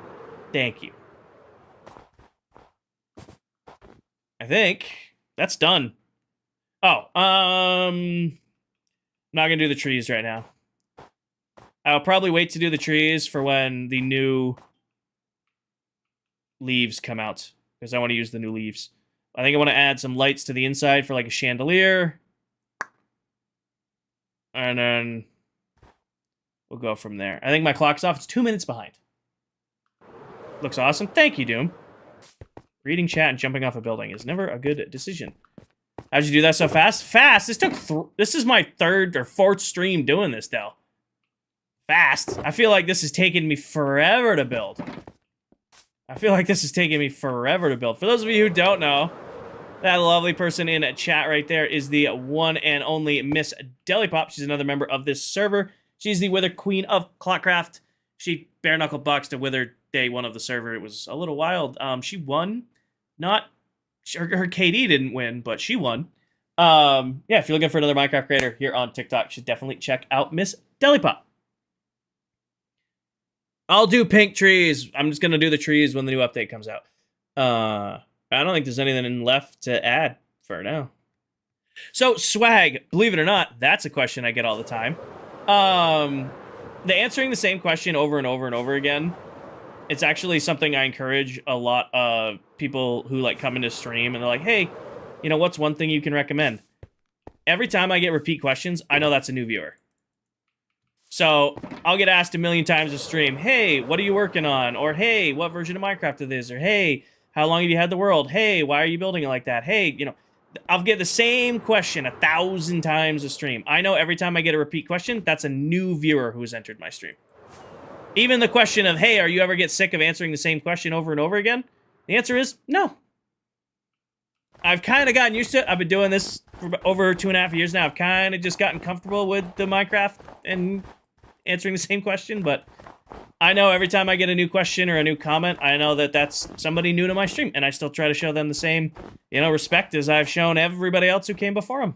Thank you. I think that's done. Oh, I'm not gonna do the trees right now. I'll probably wait to do the trees for when the new leaves come out, because I want to use the new leaves. I think I want to add some lights to the inside for like a chandelier. And then we'll go from there. I think my clock's off. It's 2 minutes behind. Looks awesome. Thank you, Doom. Reading chat and jumping off a building is never a good decision. How'd you do that so fast? Fast? This took this is my 3rd or 4th stream doing this, Del. Fast. I feel like this is taking me forever to build. For those of you who don't know, that lovely person in chat right there is the one and only Miss Delipop. She's another member of this server. She's the Wither Queen of ClockCraft. She bare-knuckle boxed a Wither day 1 of the server. It was a little wild. She won. Not... Her KD didn't win, but she won. Yeah, if you're looking for another Minecraft creator here on TikTok, you should definitely check out Miss Delipop. I'll do pink trees. I'm just going to do the trees when the new update comes out. I don't think there's anything left to add for now. So, swag, believe it or not, that's a question I get all the time. The answering the same question over and over and over again, it's actually something I encourage a lot of people who like come into stream and they're like, hey, you know, what's one thing you can recommend? Every time I get repeat questions, I know that's a new viewer. So I'll get asked a million times a stream, hey, what are you working on? Or, hey, what version of Minecraft it is? Or, hey, how long have you had the world? Hey, why are you building it like that? Hey, you know, I'll get the same question 1,000 times a stream. I know every time I get a repeat question, that's a new viewer who has entered my stream. Even the question of, hey, are you ever get sick of answering the same question over and over again? The answer is no. I've kind of gotten used to it. I've been doing this for over 2.5 years now. I've kind of just gotten comfortable with the Minecraft and answering the same question, but I know every time I get a new question or a new comment, I know that that's somebody new to my stream, and I still try to show them the same, you know, respect as I've shown everybody else who came before them.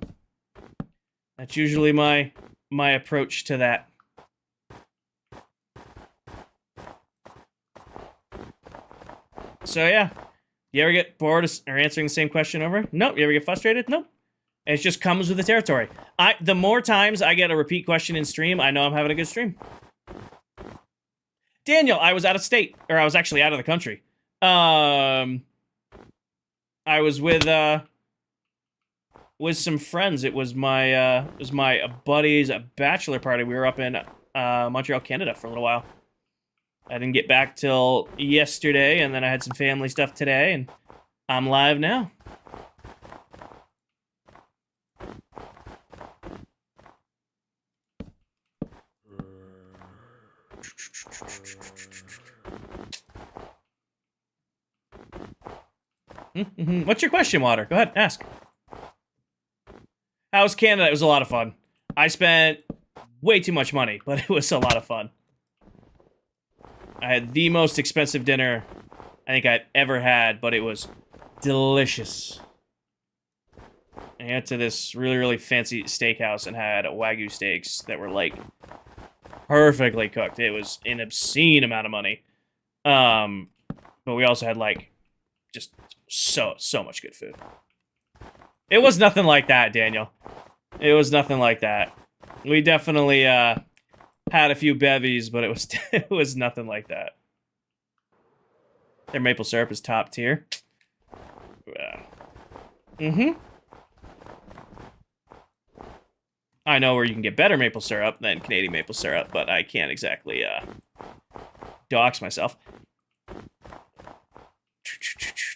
That's usually my approach to that. So yeah, you ever get bored or answering the same question over? Nope. You ever get frustrated? Nope. It just comes with the territory. The more times I get a repeat question in stream, I know I'm having a good stream. Daniel, I was out of state, or I was actually out of the country. I was with some friends. It was my buddy's bachelor party. We were up in Montreal, Canada for a little while. I didn't get back till yesterday, and then I had some family stuff today, and I'm live now. What's your question, Water? Go ahead, ask. How's Canada? It was a lot of fun. I spent way too much money, but it was a lot of fun. I had the most expensive dinner I think I'd ever had, but it was delicious. I went to this really, really fancy steakhouse and had Wagyu steaks that were, like, perfectly cooked. It was an obscene amount of money. But we also had, like, just so much good food. It was nothing like that, Daniel. It was nothing like that. We definitely, had a few bevies, but it was nothing like that. Their maple syrup is top tier. I know where you can get better maple syrup than Canadian maple syrup, but I can't exactly dox myself.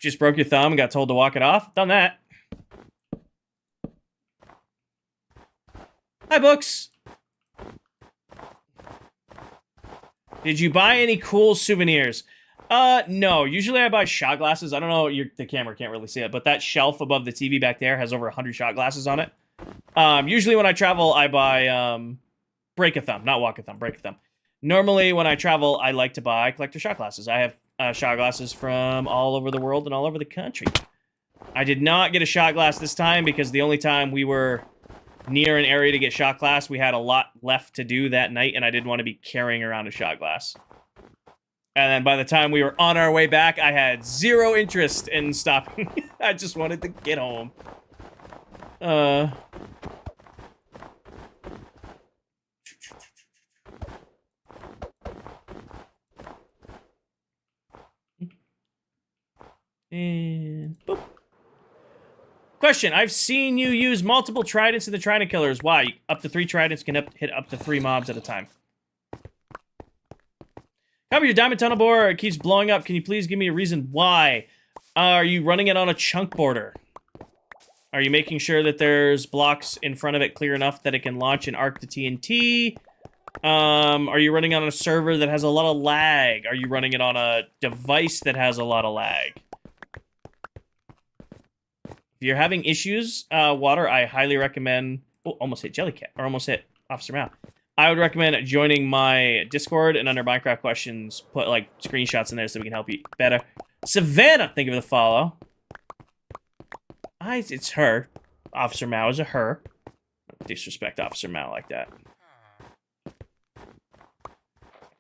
Just broke your thumb and got told to walk it off. Done that. Hi, Books. Did you buy any cool souvenirs? No. Usually I buy shot glasses. I don't know, the camera can't really see it, but that shelf above the TV back there has over 100 shot glasses on it. Usually when I travel, I buy, break a thumb, not walk a thumb, break a thumb. Normally when I travel, I like to buy collector shot glasses. I have shot glasses from all over the world and all over the country. I did not get a shot glass this time because the only time we were near an area to get shot glass, we had a lot left to do that night, and I didn't want to be carrying around a shot glass. And then by the time we were on our way back, I had zero interest in stopping. I just wanted to get home. And boop. Question, I've seen you use multiple tridents in the trident killers. Why? Up to 3 tridents can hit up to 3 mobs at a time. Cover your diamond tunnel bore, it keeps blowing up. Can you please give me a reason why? Are you running it on a chunk border? Are you making sure that there's blocks in front of it clear enough that it can launch an arc to TNT? Are you running on a server that has a lot of lag? Are you running it on a device that has a lot of lag? If you're having issues, Water, I highly recommend... Oh, almost hit Jellycat, or almost hit Officer Mal. I would recommend joining my Discord, and under Minecraft questions, put, like, screenshots in there so we can help you better. Savannah, thank you for the follow. It's her. Officer Mao is a her. Don't disrespect Officer Mao like that.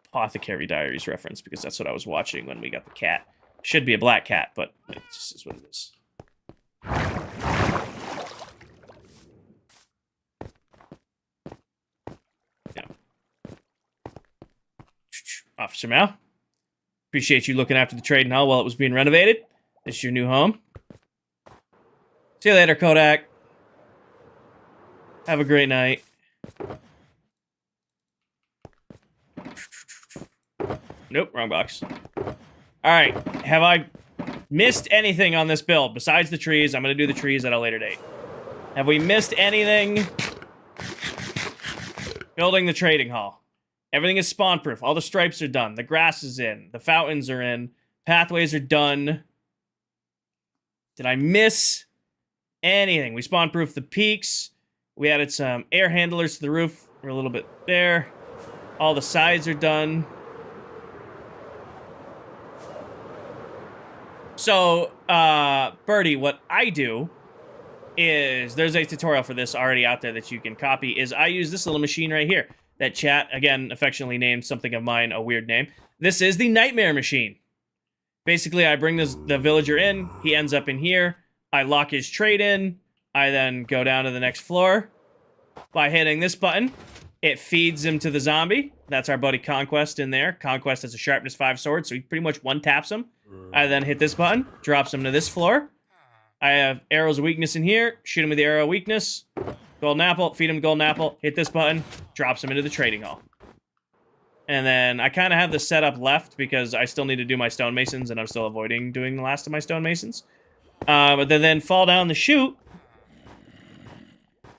Apothecary Diaries reference, because that's what I was watching when we got the cat. Should be a black cat, but it just is what it is. Yeah. Officer Mao, appreciate you looking after the trading hall while it was being renovated. This is your new home. See you later, Kodak. Have a great night. Nope, wrong box. Alright, have I missed anything on this build besides the trees? I'm going to do the trees at a later date. Have we missed anything? Building the trading hall. Everything is spawn-proof. All the stripes are done. The grass is in. The fountains are in. Pathways are done. Did I miss anything? We spawn-proofed the peaks. We added some air handlers to the roof. We're a little bit there. All the sides are done. So, Birdie, what I do is, there's a tutorial for this already out there that you can copy, is I use this little machine right here that chat, again, affectionately named something of mine, a weird name. This is the Nightmare Machine. Basically, I bring the villager in, he ends up in here, I lock his trade in, I then go down to the next floor. By hitting this button, it feeds him to the zombie. That's our buddy Conquest in there. Conquest has a sharpness 5 sword, so he pretty much one-taps him. I then hit this button, drops him to this floor. I have arrows of weakness in here, shoot him with the arrow of weakness. Golden apple, feed him golden apple, hit this button, drops him into the trading hall. And then I kind of have the setup left because I still need to do my stonemasons, and I'm still avoiding doing the last of my stonemasons. But they then fall down the chute.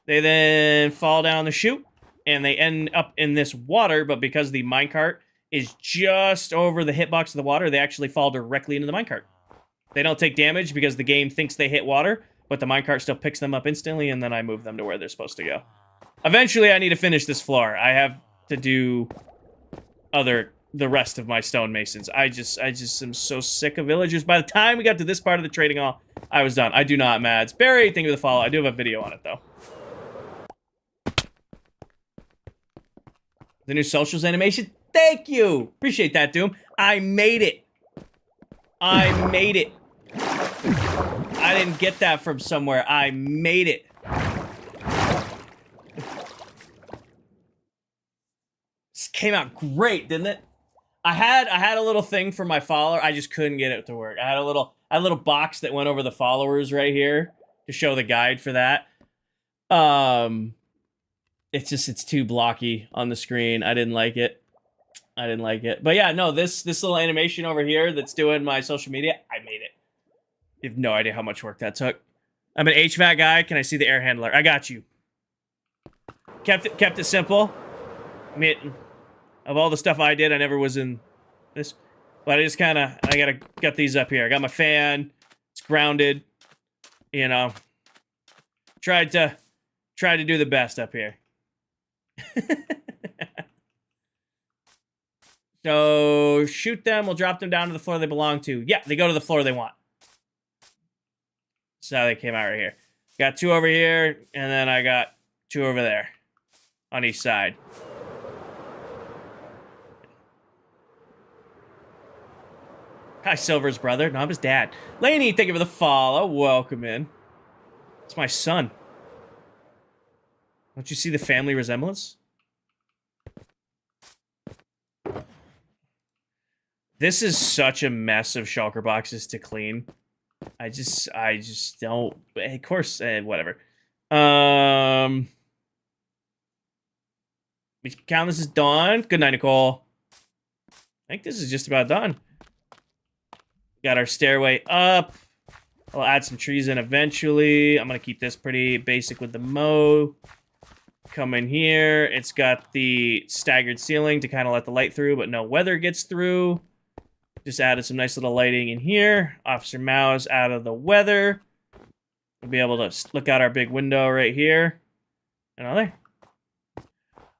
They then fall down the chute, and they end up in this water, but because the minecart is just over the hitbox of the water, they actually fall directly into the minecart. They don't take damage because the game thinks they hit water, but the minecart still picks them up instantly, and then I move them to where they're supposed to go. Eventually, I need to finish this floor. I have to do the rest of my stonemasons. I just am so sick of villagers. By the time we got to this part of the trading hall, I was done. I do not, Mads. Barry, thank you for the follow. I do have a video on it, though. The new socials animation? Thank you! Appreciate that, Doom. I made it. I made it. I didn't get that from somewhere. I made it. This came out great, didn't it? I had a little thing for my follower. I just couldn't get it to work. I had a little box that went over the followers right here to show the guide for that. It's too blocky on the screen. I didn't like it. But yeah, no, this little animation over here that's doing my social media, I made it. You have no idea how much work that took. I'm an HVAC guy. Can I see the air handler? I got you. Kept it simple. I mean, of all the stuff I did, I never was in this. But I just got these up here. I got my fan. It's grounded. You know. Tried to do the best up here. So, shoot them. We'll drop them down to the floor they belong to. Yeah, they go to the floor they want. That's how they came out right here. Got 2 over here, and then I got 2 over there. On each side. Hi, Silver's brother. No, I'm his dad. Laney, thank you for the follow. Welcome in. It's my son. Don't you see the family resemblance? This is such a mess of shulker boxes to clean. I just don't. Of course, whatever. We count this as done. Good night, Nicole. I think this is just about done. Got our stairway up. I'll add some trees in eventually. I'm going to keep this pretty basic with the mow. Come in here. It's got the staggered ceiling to kind of let the light through, but no weather gets through. Just added some nice little lighting in here. Officer Mao's out of the weather. We'll be able to look out our big window right here. Another.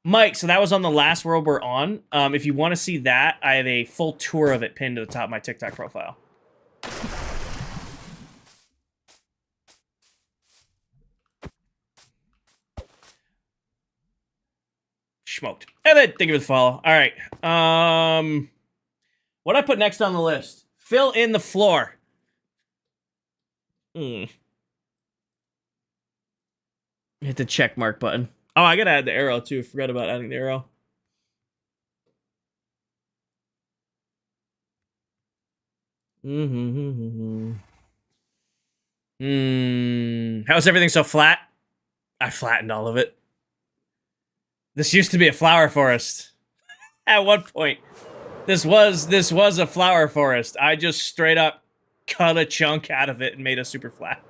Mike, so that was on the last world we're on. If you want to see that, I have a full tour of it pinned to the top of my TikTok profile. Smoked. Evan, thank you for the follow. All right. What I put next on the list? Fill in the floor. Hit the check mark button. Oh, I gotta add the arrow too. Forgot about adding the arrow. How's everything so flat? I flattened all of it. This used to be a flower forest. At one point, this was a flower forest. I just straight up cut a chunk out of it and made it super flat.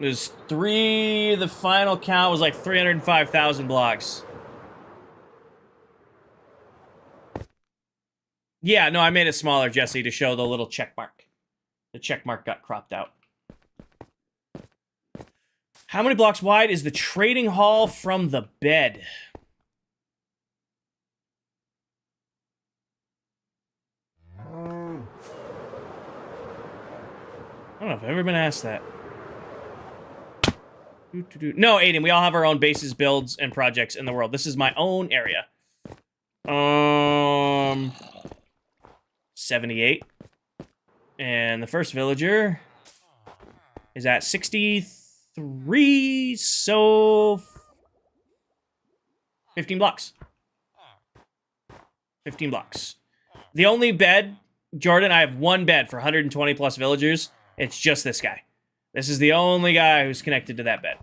It was the final count was like 305,000 blocks. Yeah, no, I made it smaller, Jesse, to show the little check mark. The check mark got cropped out. How many blocks wide is the trading hall from the bed? I don't know if I've ever been asked that. No, Aiden, we all have our own bases, builds, and projects in the world. This is my own area. 78. And the first villager is at 63, so 15 blocks. 15 blocks. The only bed, Jordan, I have one bed for 120 plus villagers. It's just this guy. This is the only guy who's connected to that bed.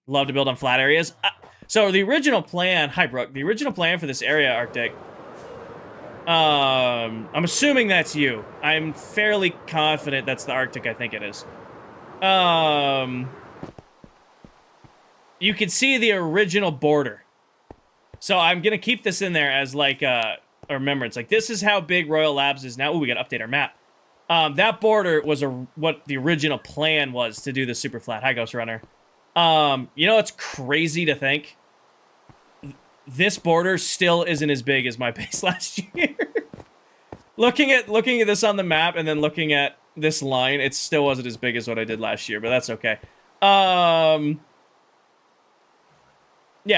Love to build on flat areas. So the original plan, hi Brooke, the original plan for this area, Arctic, I'm assuming that's you. I'm fairly confident that's the Arctic, I think it is. You can see the original border. So I'm going to keep this in there as like a remembrance. Like, this is how big Royal Labs is now. Ooh, we got to update our map. That border was what the original plan was to do the super flat. Hi, Ghost Runner. You know, it's crazy to think. This border still isn't as big as my base last year. looking at this on the map and then looking at this line, it still wasn't as big as what I did last year, but that's okay. Yeah,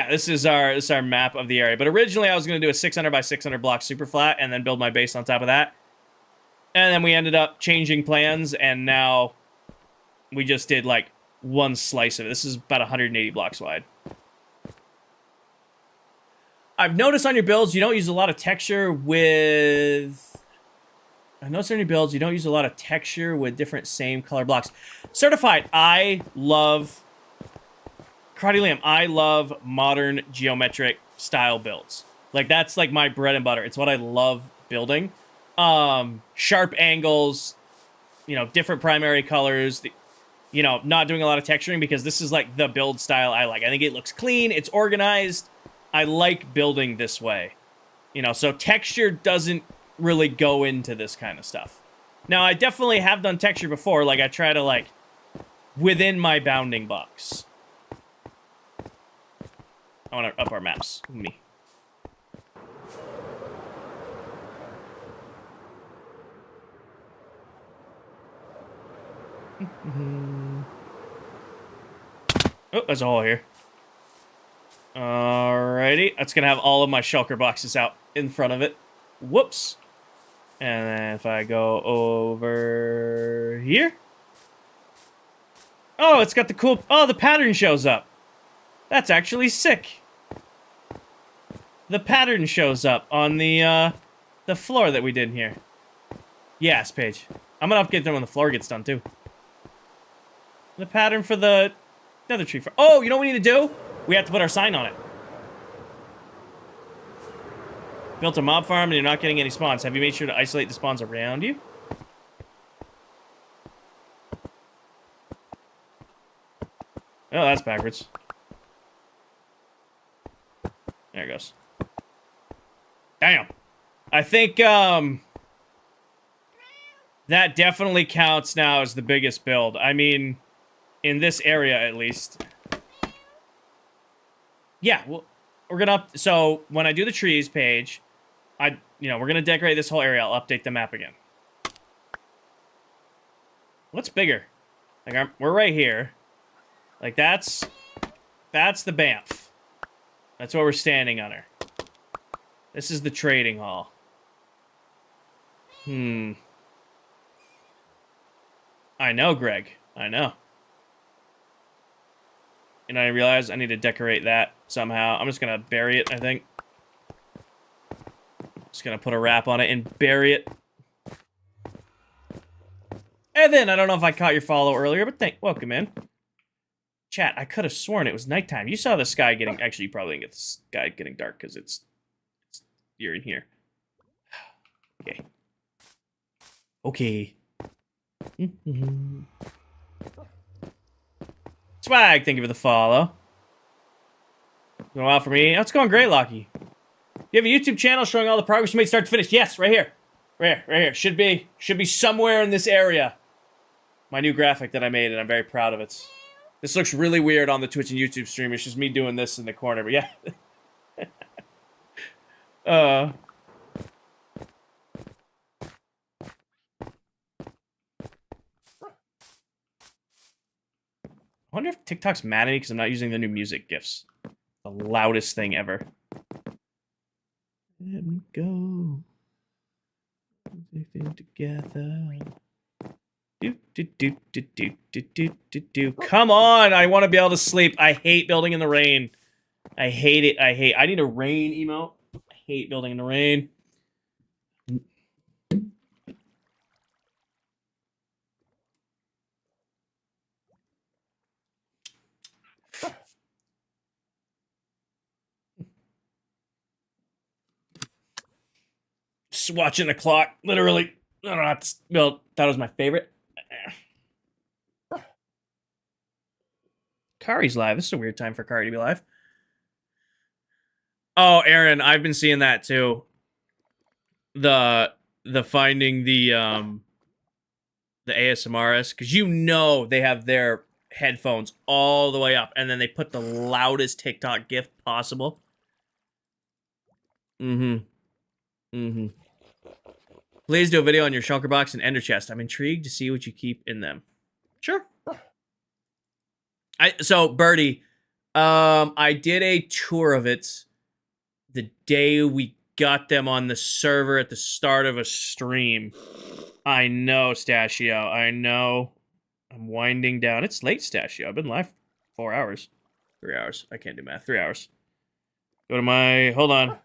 this is our map of the area. But originally I was going to do a 600 by 600 block super flat and then build my base on top of that. And then we ended up changing plans, and now we just did like one slice of it. This is about 180 blocks wide. I've noticed on your builds, you don't use a lot of texture with... I noticed on your builds, you don't use a lot of texture with different same color blocks. Certified, I love... Karate Liam, I love modern geometric style builds. Like, that's like my bread and butter. It's what I love building. Sharp angles, you know, different primary colors, you know, not doing a lot of texturing because this is like the build style I like. I think it looks clean, it's organized. I like building this way, you know, so texture doesn't really go into this kind of stuff. Now, I definitely have done texture before. Like, I try to, like, within my bounding box. I want to up our maps. Me. Oh, there's a hole here. Alrighty. That's going to have all of my shulker boxes out in front of it. Whoops. And then if I go over here. Oh, it's got the cool... Oh, the pattern shows up. That's actually sick. The pattern shows up on the floor that we did here. Yes, Paige. I'm going to update them when the floor gets done, too. The pattern for the nether tree. Oh, you know what we need to do? We have to put our sign on it. Built a mob farm and you're not getting any spawns. Have you made sure to isolate the spawns around you? Oh, that's backwards. There it goes. Damn. I think, that definitely counts now as the biggest build. I mean, in this area, at least. Yeah, well, we're gonna... So, when I do the trees page, we're gonna decorate this whole area. I'll update the map again. What's bigger? Like, we're right here. Like, that's the Banff. That's what we're standing under. This is the trading hall. I know, Greg. I know. And I realize I need to decorate that somehow. I'm just gonna bury it, I think. Just gonna put a wrap on it and bury it. And then, I don't know if I caught your follow earlier, but welcome in. Chat, I could have sworn it was nighttime. You saw the sky getting... Actually, you probably didn't get the sky getting dark because you're in here. Okay. Okay. Swag, thank you for the follow. Going well for me. Oh, it's going great, Lockie. You have a YouTube channel showing all the progress you made start to finish. Yes, right here. Right here. Should be somewhere in this area. My new graphic that I made, and I'm very proud of it. This looks really weird on the Twitch and YouTube stream. It's just me doing this in the corner, but yeah. I wonder if TikTok's mad at me because I'm not using the new music GIFs. The loudest thing ever. Let me go. Everything together. Do. Come on! I want to be able to sleep. I hate building in the rain. I hate it. I need a rain emote. I hate building in the rain. Just watching the clock, literally. I don't have to build. That was my favorite. Kari's live. This is a weird time for Kari to be live. Oh, Aaron, I've been seeing that too. The finding the ASMRs, because they have their headphones all the way up, and then they put the loudest TikTok GIF possible. Please do a video on your shulker box and ender chest. I'm intrigued to see what you keep in them. Sure. So Birdie, I did a tour of it the day we got them on the server at the start of a stream. I know, Stashio. I know. I'm winding down. It's late, Stashio. I've been live 4 hours. 3 hours. I can't do math. 3 hours. Go to my... Hold on.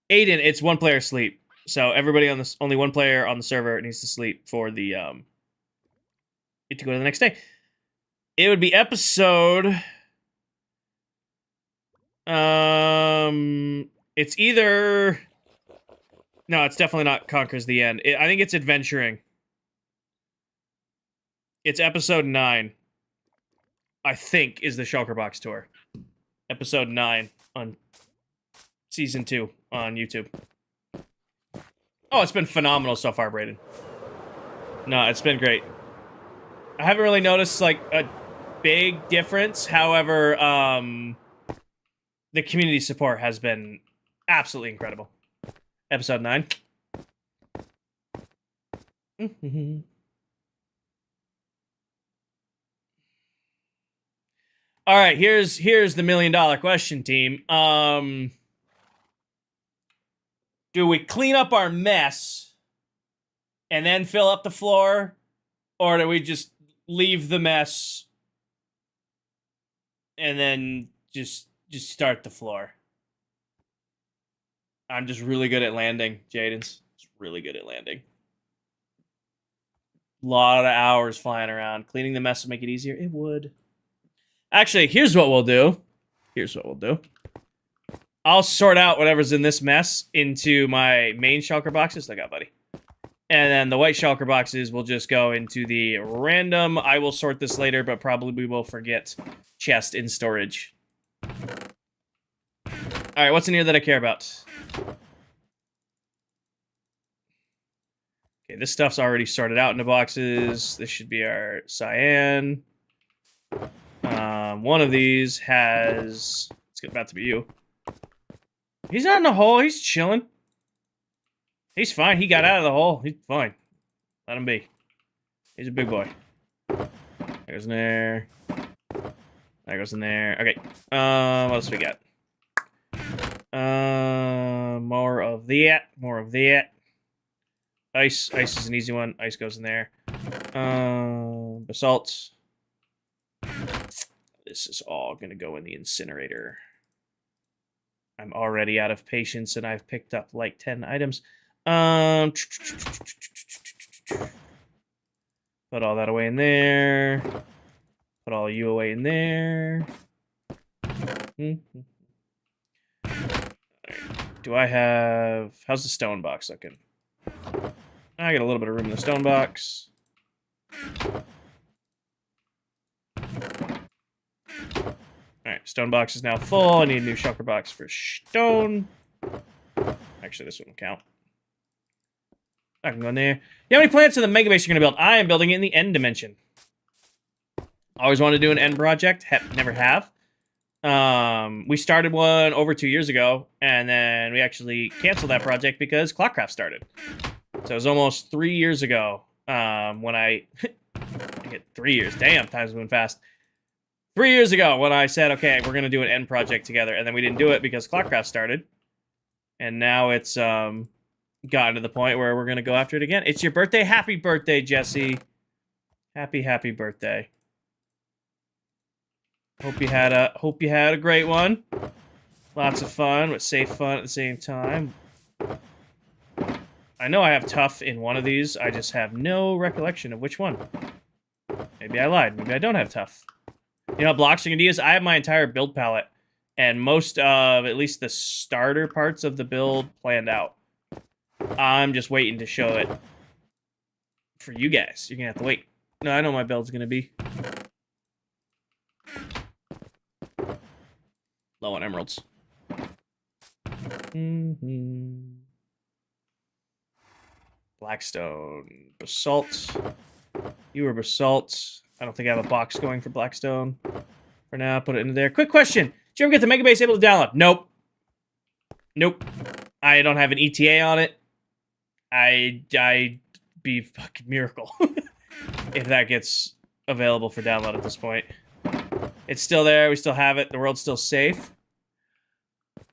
Aiden, it's one player sleep. So everybody on this... Only one player on the server needs to sleep for the... Get to go to the next day. It would be episode... It's either... No, it's definitely not Conquers the End. I think it's Adventuring. It's episode 9. I think is the Shulker Box tour. Episode 9 on season 2 on YouTube. Oh, it's been phenomenal so far, Brayden. No, it's been great. I haven't really noticed, like, a big difference. However, the community support has been absolutely incredible. Episode 9. All right, here's the $1 million question, team. Do we clean up our mess and then fill up the floor, or do we just leave the mess and then just start the floor? I'm just really good at landing, Jaden's. Just really good at landing. A lot of hours flying around. Cleaning the mess would make it easier. It would. Actually, here's what we'll do. I'll sort out whatever's in this mess into my main shulker boxes. Look out, buddy. And then the white shulker boxes will just go into the random. I will sort this later, but probably we will forget chest in storage. All right, what's in here that I care about? Okay, this stuff's already sorted out into boxes. This should be our cyan. One of these has... It's about to be you. He's not in the hole. He's chilling. He's fine. He got out of the hole. He's fine. Let him be. He's a big boy. That goes in there. That goes in there. Okay. What else we got? More of that. More of that. Ice. Ice is an easy one. Ice goes in there. Basalt. This is all gonna go in the incinerator. I'm already out of patience and I've picked up like 10 items. Put all that away in there. Put all you away in there. Do I have... How's the stone box looking? I got a little bit of room in the stone box. Alright, stone box is now full. I need a new shulker box for stone. Actually, this one will count. I can go in there. You have any plans for the mega base you're going to build? I am building it in the end dimension. Always wanted to do an end project. Never have. We started one over 2 years ago, and then we actually canceled that project because ClockCraft started. So it was almost 3 years ago when I hit 3 years. Damn, time's moving fast. 3 years ago when I said, okay, we're going to do an end project together, and then we didn't do it because ClockCraft started. And now it's gotten to the point where we're going to go after it again. It's your birthday. Happy birthday, Jesse. Happy, happy birthday. Hope you had a great one. Lots of fun, but safe fun at the same time. I know I have tough in one of these. I just have no recollection of which one. Maybe I lied. Maybe I don't have tough. You know what blocks are going to use? I have my entire build palette. And most of, at least the starter parts of the build planned out. I'm just waiting to show it for you guys. You're going to have to wait. No, I know my build's going to be. Low on emeralds. Blackstone. Basalt. You were basalt. I don't think I have a box going for Blackstone. For now, put it into there. Quick question. Did you ever get the Mega Base able to download? Nope. Nope. I don't have an ETA on it. I'd be fucking miracle if that gets available for download at this point. It's still there. We still have it. The world's still safe.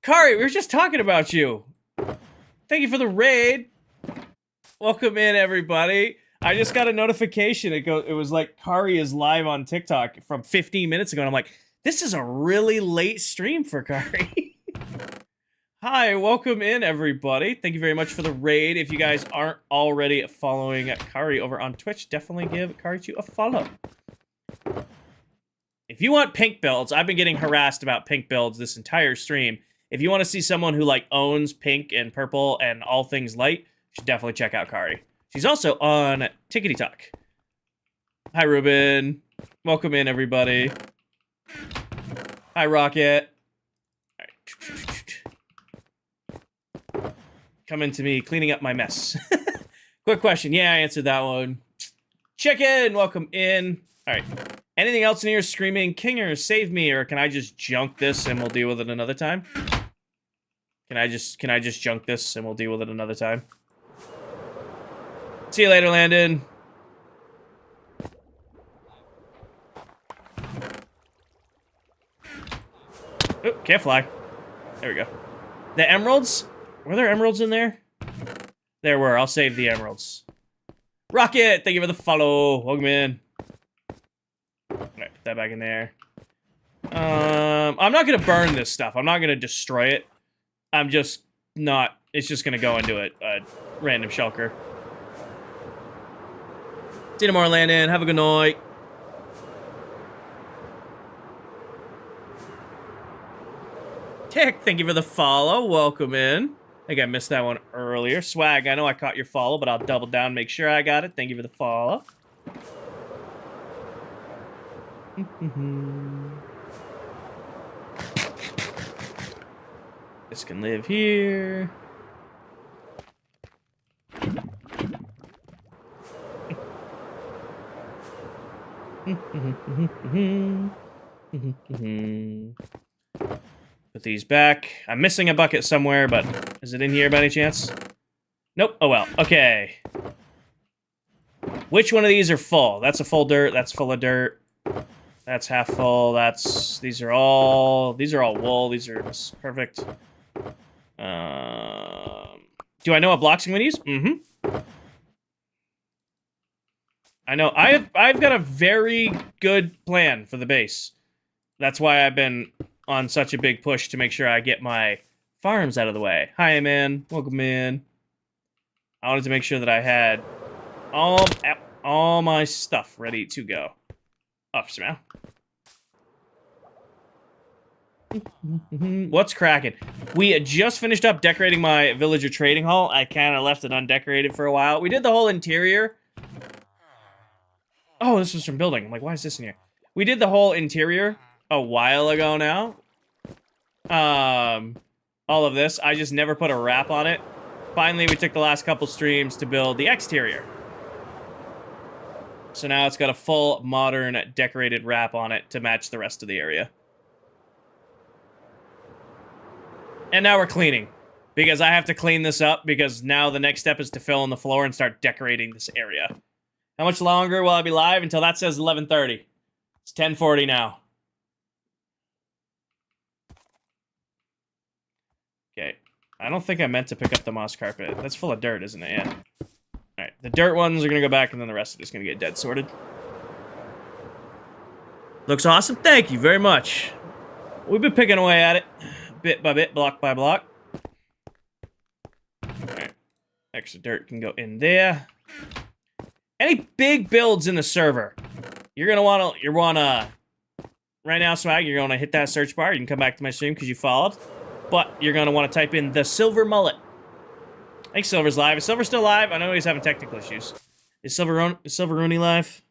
Kari, we were just talking about you. Thank you for the raid. Welcome in, everybody. I just got a notification. It was like Kari is live on TikTok from 15 minutes ago. And I'm like, this is a really late stream for Kari. Hi, welcome in, everybody. Thank you very much for the raid. If you guys aren't already following Kari over on Twitch, definitely give Kari a follow. If you want pink builds, I've been getting harassed about pink builds this entire stream. If you want to see someone who like owns pink and purple and all things light, you should definitely check out Kari. She's also on Tickety Talk. Hi, Ruben. Welcome in, everybody. Hi, Rocket. All right. Coming to me, cleaning up my mess. Quick question. Yeah, I answered that one. Chicken, welcome in. All right. Anything else in here screaming, Kinger, save me, or can I just junk this and we'll deal with it another time? Can I just junk this and we'll deal with it another time? See you later, Landon. Oh, can't fly. There we go. The emeralds? Were there emeralds in there? There were. I'll save the emeralds. Rocket, thank you for the follow. Welcome in. Alright, put that back in there. I'm not gonna burn this stuff. I'm not gonna destroy it. I'm just not... It's just gonna go into a random shulker. See you tomorrow, Landon. Have a good night. Tick, thank you for the follow. Welcome in. I think I missed that one earlier. Swag, I know I caught your follow, but I'll double down, make sure I got it. Thank you for the follow. This can live here. Put these back. I'm missing a bucket somewhere, but is it in here by any chance? Nope. Oh well. Okay. Which one of these are full? That's a full dirt. That's full of dirt. That's half full. These are all wool. These are perfect. Do I know what blocks I'm gonna use? Mm-hmm. I know. I've got a very good plan for the base. That's why I've been on such a big push to make sure I get my farms out of the way. Hi, man. Welcome in. I wanted to make sure that I had all my stuff ready to go. Up, smell. What's cracking? We just finished up decorating my villager trading hall. I kind of left it undecorated for a while. We did the whole interior. Oh, this was from building. I'm like, why is this in here? We did the whole interior a while ago now. All of this. I just never put a wrap on it. Finally, we took the last couple streams to build the exterior. So now it's got a full modern decorated wrap on it to match the rest of the area. And now we're cleaning. Because I have to clean this up because now the next step is to fill in the floor and start decorating this area. How much longer will I be live until that says 11:30? It's 10:40 now. Okay. I don't think I meant to pick up the moss carpet. That's full of dirt, isn't it? Yeah. Alright, the dirt ones are going to go back, and then the rest of it's going to get dead sorted. Looks awesome. Thank you very much. We've been picking away at it. Bit by bit, block by block. Alright. Extra dirt can go in there. Any big builds in the server, you're going to want to... Right now, Swag, you're going to hit that search bar. You can come back to my stream because you followed. But you're going to want to type in the Silver Mullet. I think Silver's live. Is Silver still live? I know he's having technical issues. Is Silveroni live?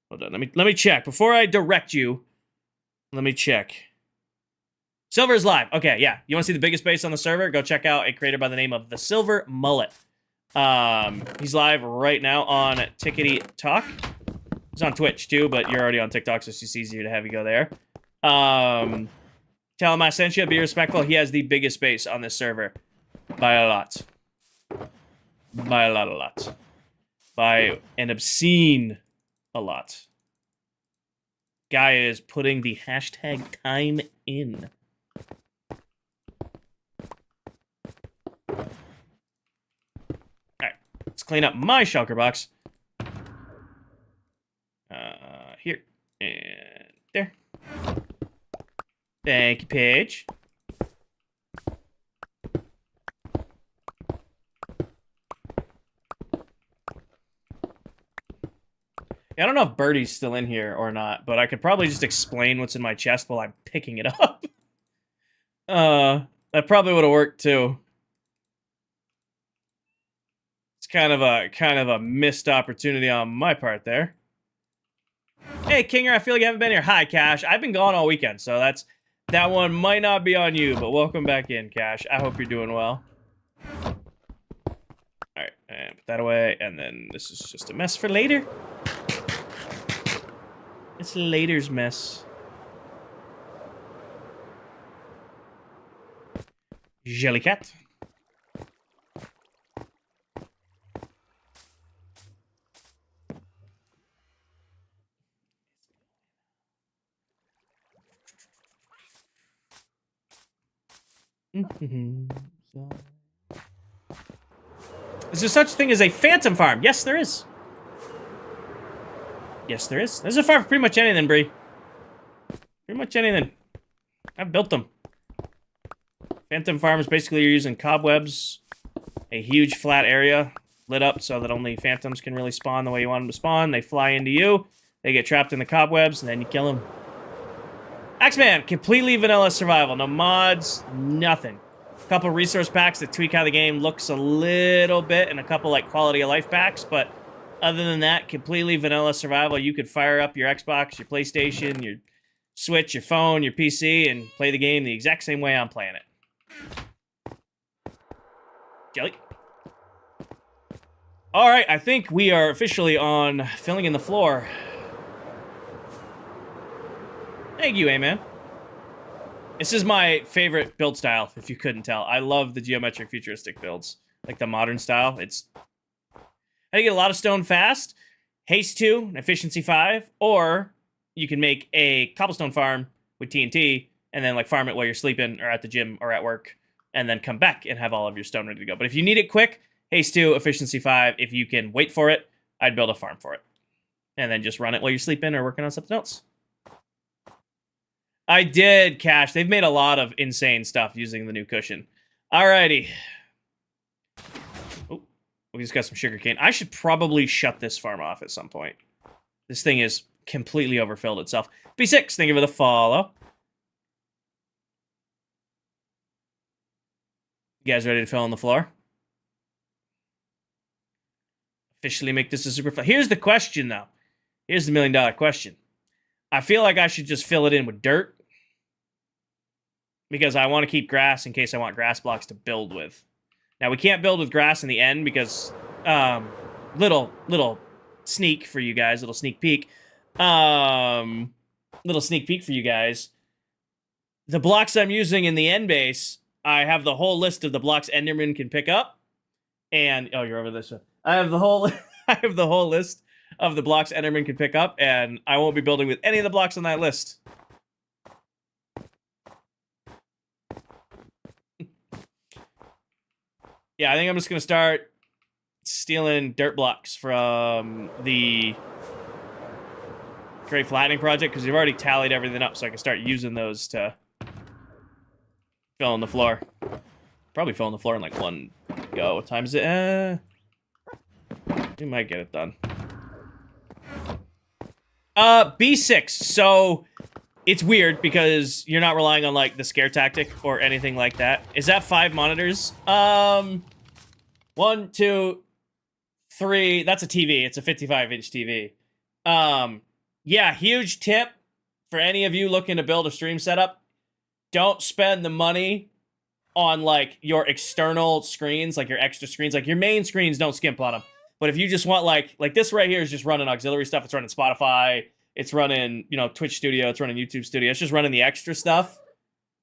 Hold on. Let me check. Before I direct you, let me check. Silver's live. Okay, yeah. You want to see the biggest base on the server? Go check out a creator by the name of the Silver Mullet. He's live right now on Tickety Talk. He's on Twitch too, but you're already on TikTok, so it's just easier to have you go there. Tell him I sent you. Be respectful. He has the biggest base on this server. By a lot. By a lot. By an obscene a lot. Guy is putting the hashtag time in. Alright. Let's clean up my shulker box. Here. And there. Thank you, Paige. I don't know if Birdie's still in here or not, but I could probably just explain what's in my chest while I'm picking it up. That probably would have worked too. It's kind of a missed opportunity on my part there. Hey, Kinger, I feel like you haven't been here. Hi, Cash. I've been gone all weekend, so that one might not be on you, but welcome back in, Cash. I hope you're doing well. Alright, and put that away, and then this is just a mess for later. It's later's mess. Jellycat. Is there such a thing as a phantom farm? Yes, there is. Yes, there is. There's a farm for pretty much anything, Bree. Pretty much anything. I've built them. Phantom farms, basically you're using cobwebs, a huge flat area lit up so that only phantoms can really spawn the way you want them to spawn. They fly into you, they get trapped in the cobwebs, and then you kill them. Axeman, completely vanilla survival. No mods, nothing. couple resource packs that tweak how the game looks a little bit, and a couple like quality of life packs, but other than that, completely vanilla survival. You could fire up your Xbox, your PlayStation, your Switch, your phone, your PC, and play the game the exact same way I'm playing it. Jelly. All right, I think we are officially on filling in the floor. Thank you, A-Man. This is my favorite build style, if you couldn't tell. I love the geometric futuristic builds. Like the modern style. It's how do you get a lot of stone fast? Haste 2, efficiency 5, or you can make a cobblestone farm with TNT and then like farm it while you're sleeping or at the gym or at work and then come back and have all of your stone ready to go. But if you need it quick, haste 2, efficiency 5. If you can wait for it, I'd build a farm for it. And then just run it while you're sleeping or working on something else. I did, Cash. They've made a lot of insane stuff using the new cushion. Alrighty. Oh, we just got some sugarcane. I should probably shut this farm off at some point. This thing is completely overfilled itself. B6, thank you for the follow. You guys ready to fill in the floor? Officially make this a super fun. Here's the question, though. Here's the $1,000,000 question. I feel like I should just fill it in with dirt. Because I want to keep grass in case I want grass blocks to build with. Now, we can't build with grass in the end because... little sneak for you guys. Little sneak peek. Little sneak peek for you guys. The blocks I'm using in the end base, I have the whole list of the blocks Enderman can pick up. And... oh, you're over this one. I have the whole... I have the whole list of the blocks Enderman can pick up, and I won't be building with any of the blocks on that list. Yeah, I think I'm just going to start stealing dirt blocks from the Great Flattening Project, because we've already tallied everything up, so I can start using those to fill in the floor. Probably fill in the floor in like one go. What time is it? We might get it done. B6. So it's weird because you're not relying on like the scare tactic or anything like that. Is that 5 monitors? 1, 2, 3. That's a TV. It's a 55-inch TV. Yeah, huge tip for any of you looking to build a stream setup. Don't spend the money on like your external screens, like your extra screens. Like your main screens, don't skimp on them. But if you just want like this right here is just running auxiliary stuff. It's running Spotify. It's running, you know, Twitch Studio. It's running YouTube Studio. It's just running the extra stuff.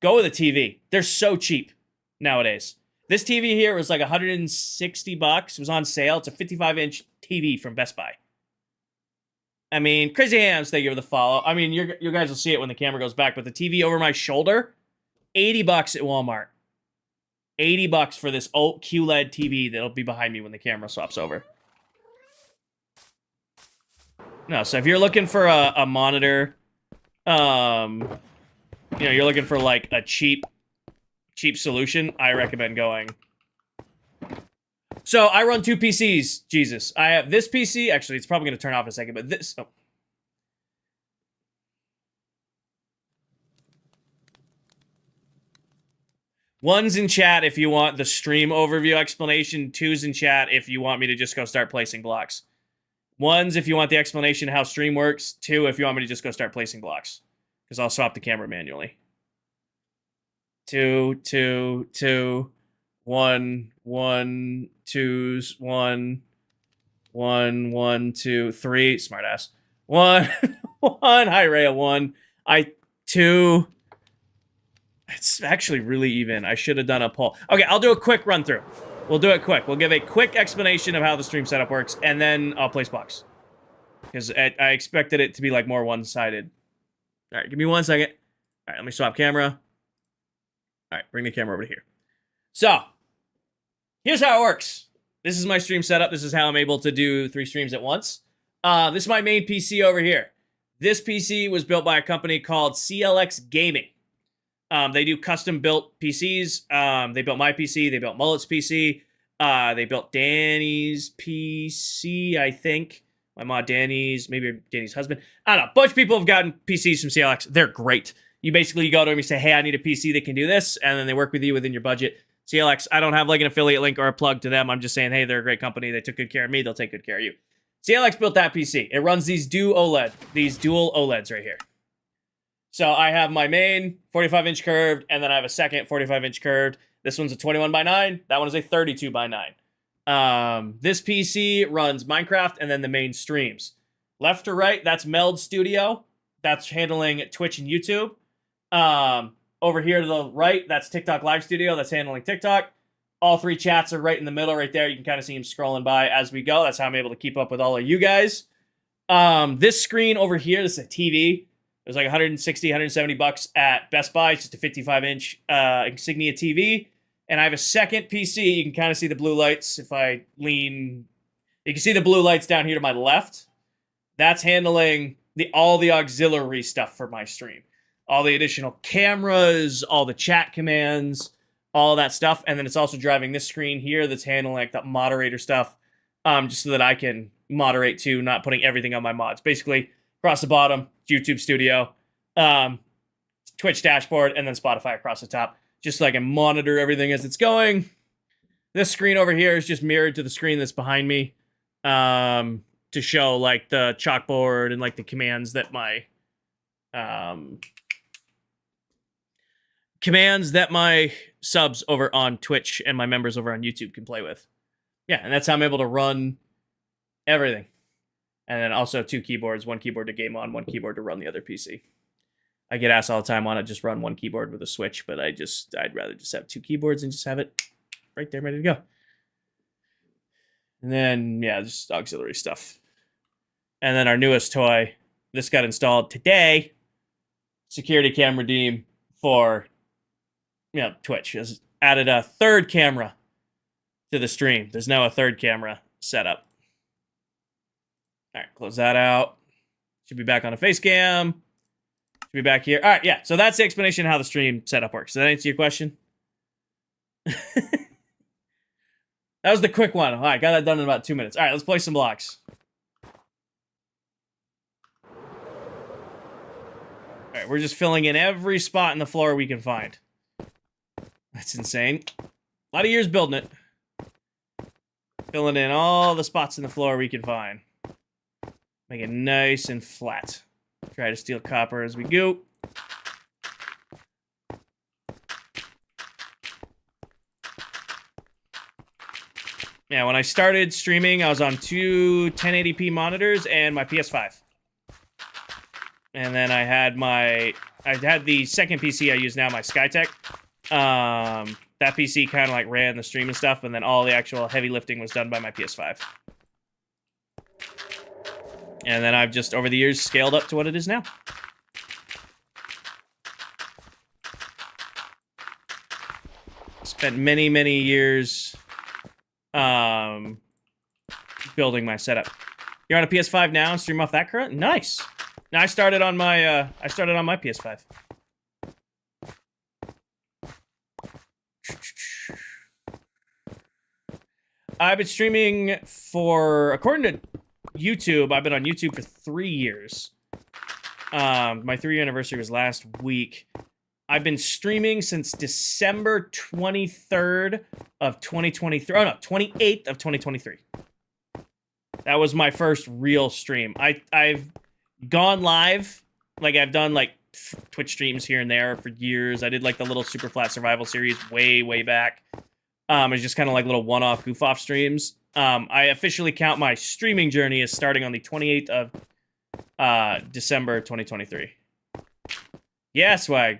Go with a TV. They're so cheap nowadays. This TV here was like $160. It was on sale. It's a 55-inch TV from Best Buy. I mean, Crazy Hands, thank you for the follow. I mean, you guys will see it when the camera goes back, but the TV over my shoulder, $80 at Walmart. $80 for this old QLED TV that'll be behind me when the camera swaps over. No, so if you're looking for a monitor, you know, you're looking for like a cheap solution, I recommend going. So I run 2 PCs, Jesus. I have this PC, actually it's probably going to turn off in a second, but this... oh. One's in chat if you want the stream overview explanation. 2's in chat if you want me to just go start placing blocks. 1's if you want the explanation how stream works. 2 if you want me to just go start placing blocks. Because I'll swap the camera manually. 2, 2, 2, 1, 1, 2's, 1, 1, 1, 2, 3. Smartass. 1, 1. Hi, Rhea. 1. 2. It's actually really even. I should have done a poll. Okay, I'll do a quick run through. We'll do it quick. We'll give a quick explanation of how the stream setup works, and then I'll place blocks. Because I expected it to be like more one-sided. All right, give me 1 second. All right, let me swap camera. All right, bring the camera over to here. So, here's how it works. This is my stream setup. This is how I'm able to do 3 streams at once. This is my main PC over here. This PC was built by a company called CLX Gaming. They do custom-built PCs. They built my PC. They built Mullet's PC. They built Danny's PC, I think. My mod Danny's, maybe Danny's husband. I don't know. A bunch of people have gotten PCs from CLX. They're great. You basically go to them, you say, hey, I need a PC that can do this, and then they work with you within your budget. CLX, I don't have like an affiliate link or a plug to them. I'm just saying, hey, they're a great company. They took good care of me. They'll take good care of you. CLX built that PC. It runs these dual OLEDs right here. So I have my main 45-inch curved, and then I have a second 45-inch curved. This one's a 21 by 9. That one is a 32 by 9. This PC runs Minecraft and then the main streams. Left to right, that's Meld Studio. That's handling Twitch and YouTube. Over here to the right, that's TikTok Live Studio. That's handling TikTok. All three chats are right in the middle right there. You can kind of see them scrolling by as we go. That's how I'm able to keep up with all of you guys. This screen over here, this is a TV. It was like 160, 170 bucks at Best Buy. It's just a 55-inch Insignia TV. And I have a second PC. You can kind of see the blue lights. If I lean, you can see the blue lights down here to my left. That's handling all the auxiliary stuff for my stream. All the additional cameras, all the chat commands, all that stuff. And then it's also driving this screen here that's handling like the moderator stuff, just so that I can moderate too, not putting everything on my mods. Basically, across the bottom, YouTube Studio, Twitch dashboard, and then Spotify across the top, just so I can monitor everything as it's going. This screen over here is just mirrored to the screen that's behind me, to show like the chalkboard and like the commands that my subs over on Twitch and my members over on YouTube can play with. Yeah, and that's how I'm able to run everything. And then also 2 keyboards, 1 keyboard to game on, 1 keyboard to run the other PC. I get asked all the time, why not just run 1 keyboard with a switch? But I'd rather just have 2 keyboards and just have it right there ready to go. And then, yeah, just auxiliary stuff. And then our newest toy, this got installed today. Security cam redeem for, Twitch. Has added a 3rd camera to the stream. There's now a 3rd camera set up. All right, close that out. Should be back on a face cam. Should be back here. All right, yeah. So that's the explanation of how the stream setup works. Does that answer your question? That was the quick one. All right, got that done in about 2 minutes. All right, let's play some blocks. All right, we're just filling in every spot in the floor we can find. That's insane. A lot of years building it. Filling in all the spots in the floor we can find. Make it nice and flat. Try to steal copper as we go. Yeah, when I started streaming, I was on 2 1080p monitors and my PS5. And then I had the second PC I use now, my Skytech. That PC kind of like ran the stream and stuff, and then all the actual heavy lifting was done by my PS5. And then I've just, over the years, scaled up to what it is now. Spent many, many years building my setup. You're on a PS5 now and stream off that current? Nice. Now I started on my PS5. I've been streaming for, according to YouTube, I've been on YouTube for 3 years. My 3-year anniversary was last week. I've been streaming since December 23rd of 2023. Oh, no, 28th of 2023. That was my first real stream. I've gone live. Like, I've done, like, Twitch streams here and there for years. I did, like, the little Super Flat Survival series way, way back. It's just kind of like little one-off, goof-off streams. I officially count my streaming journey as starting on the 28th of December 2023. Yeah, swag.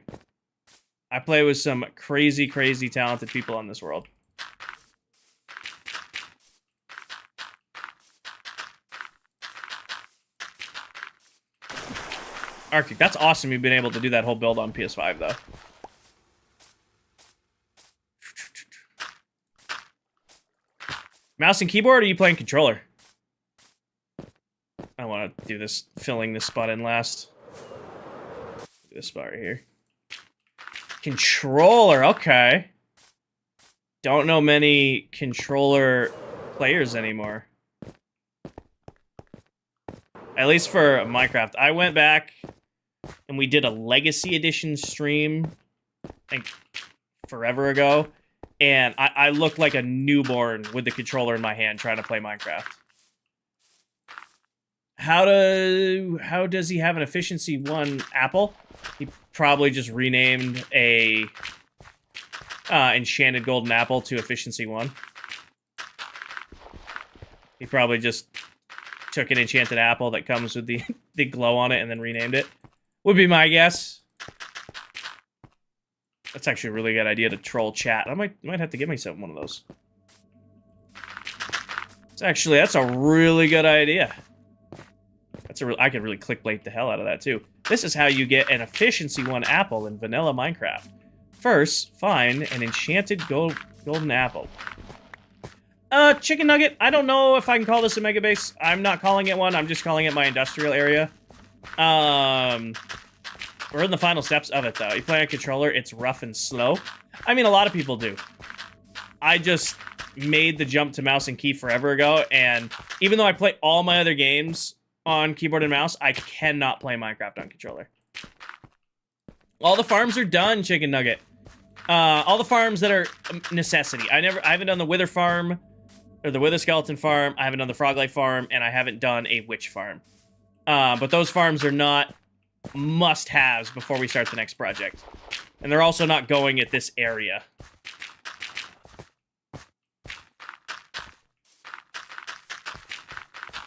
I play with some crazy, crazy talented people in this world. Arctic, that's awesome you've been able to do that whole build on PS5, though. Mouse and keyboard, or are you playing controller? I want to do this, filling this spot in last. This spot right here. Controller, okay. Don't know many controller players anymore. At least for Minecraft. I went back and we did a Legacy Edition stream, I think forever ago. and I look like a newborn with the controller in my hand trying to play Minecraft. How does he have an efficiency 1 apple? He probably just renamed a enchanted golden apple to efficiency 1. He probably just took an enchanted apple that comes with the glow on it and then renamed it. Would be my guess. That's actually a really good idea to troll chat. I might have to give myself one of those. That's a really good idea. I could really clickbait the hell out of that too. This is how you get an efficiency 1 apple in vanilla Minecraft. First, find an enchanted golden apple. Chicken nugget. I don't know if I can call this a mega base. I'm not calling it one. I'm just calling it my industrial area. We're in the final steps of it, though. You play a controller, it's rough and slow. I mean, a lot of people do. I just made the jump to mouse and key forever ago, and even though I play all my other games on keyboard and mouse, I cannot play Minecraft on controller. All the farms are done, Chicken Nugget. All the farms that are necessity. I haven't done the Wither farm, or the Wither skeleton farm. I haven't done the Froglight farm, and I haven't done a Witch farm. But those farms are not must-haves before we start the next project. And they're also not going at this area.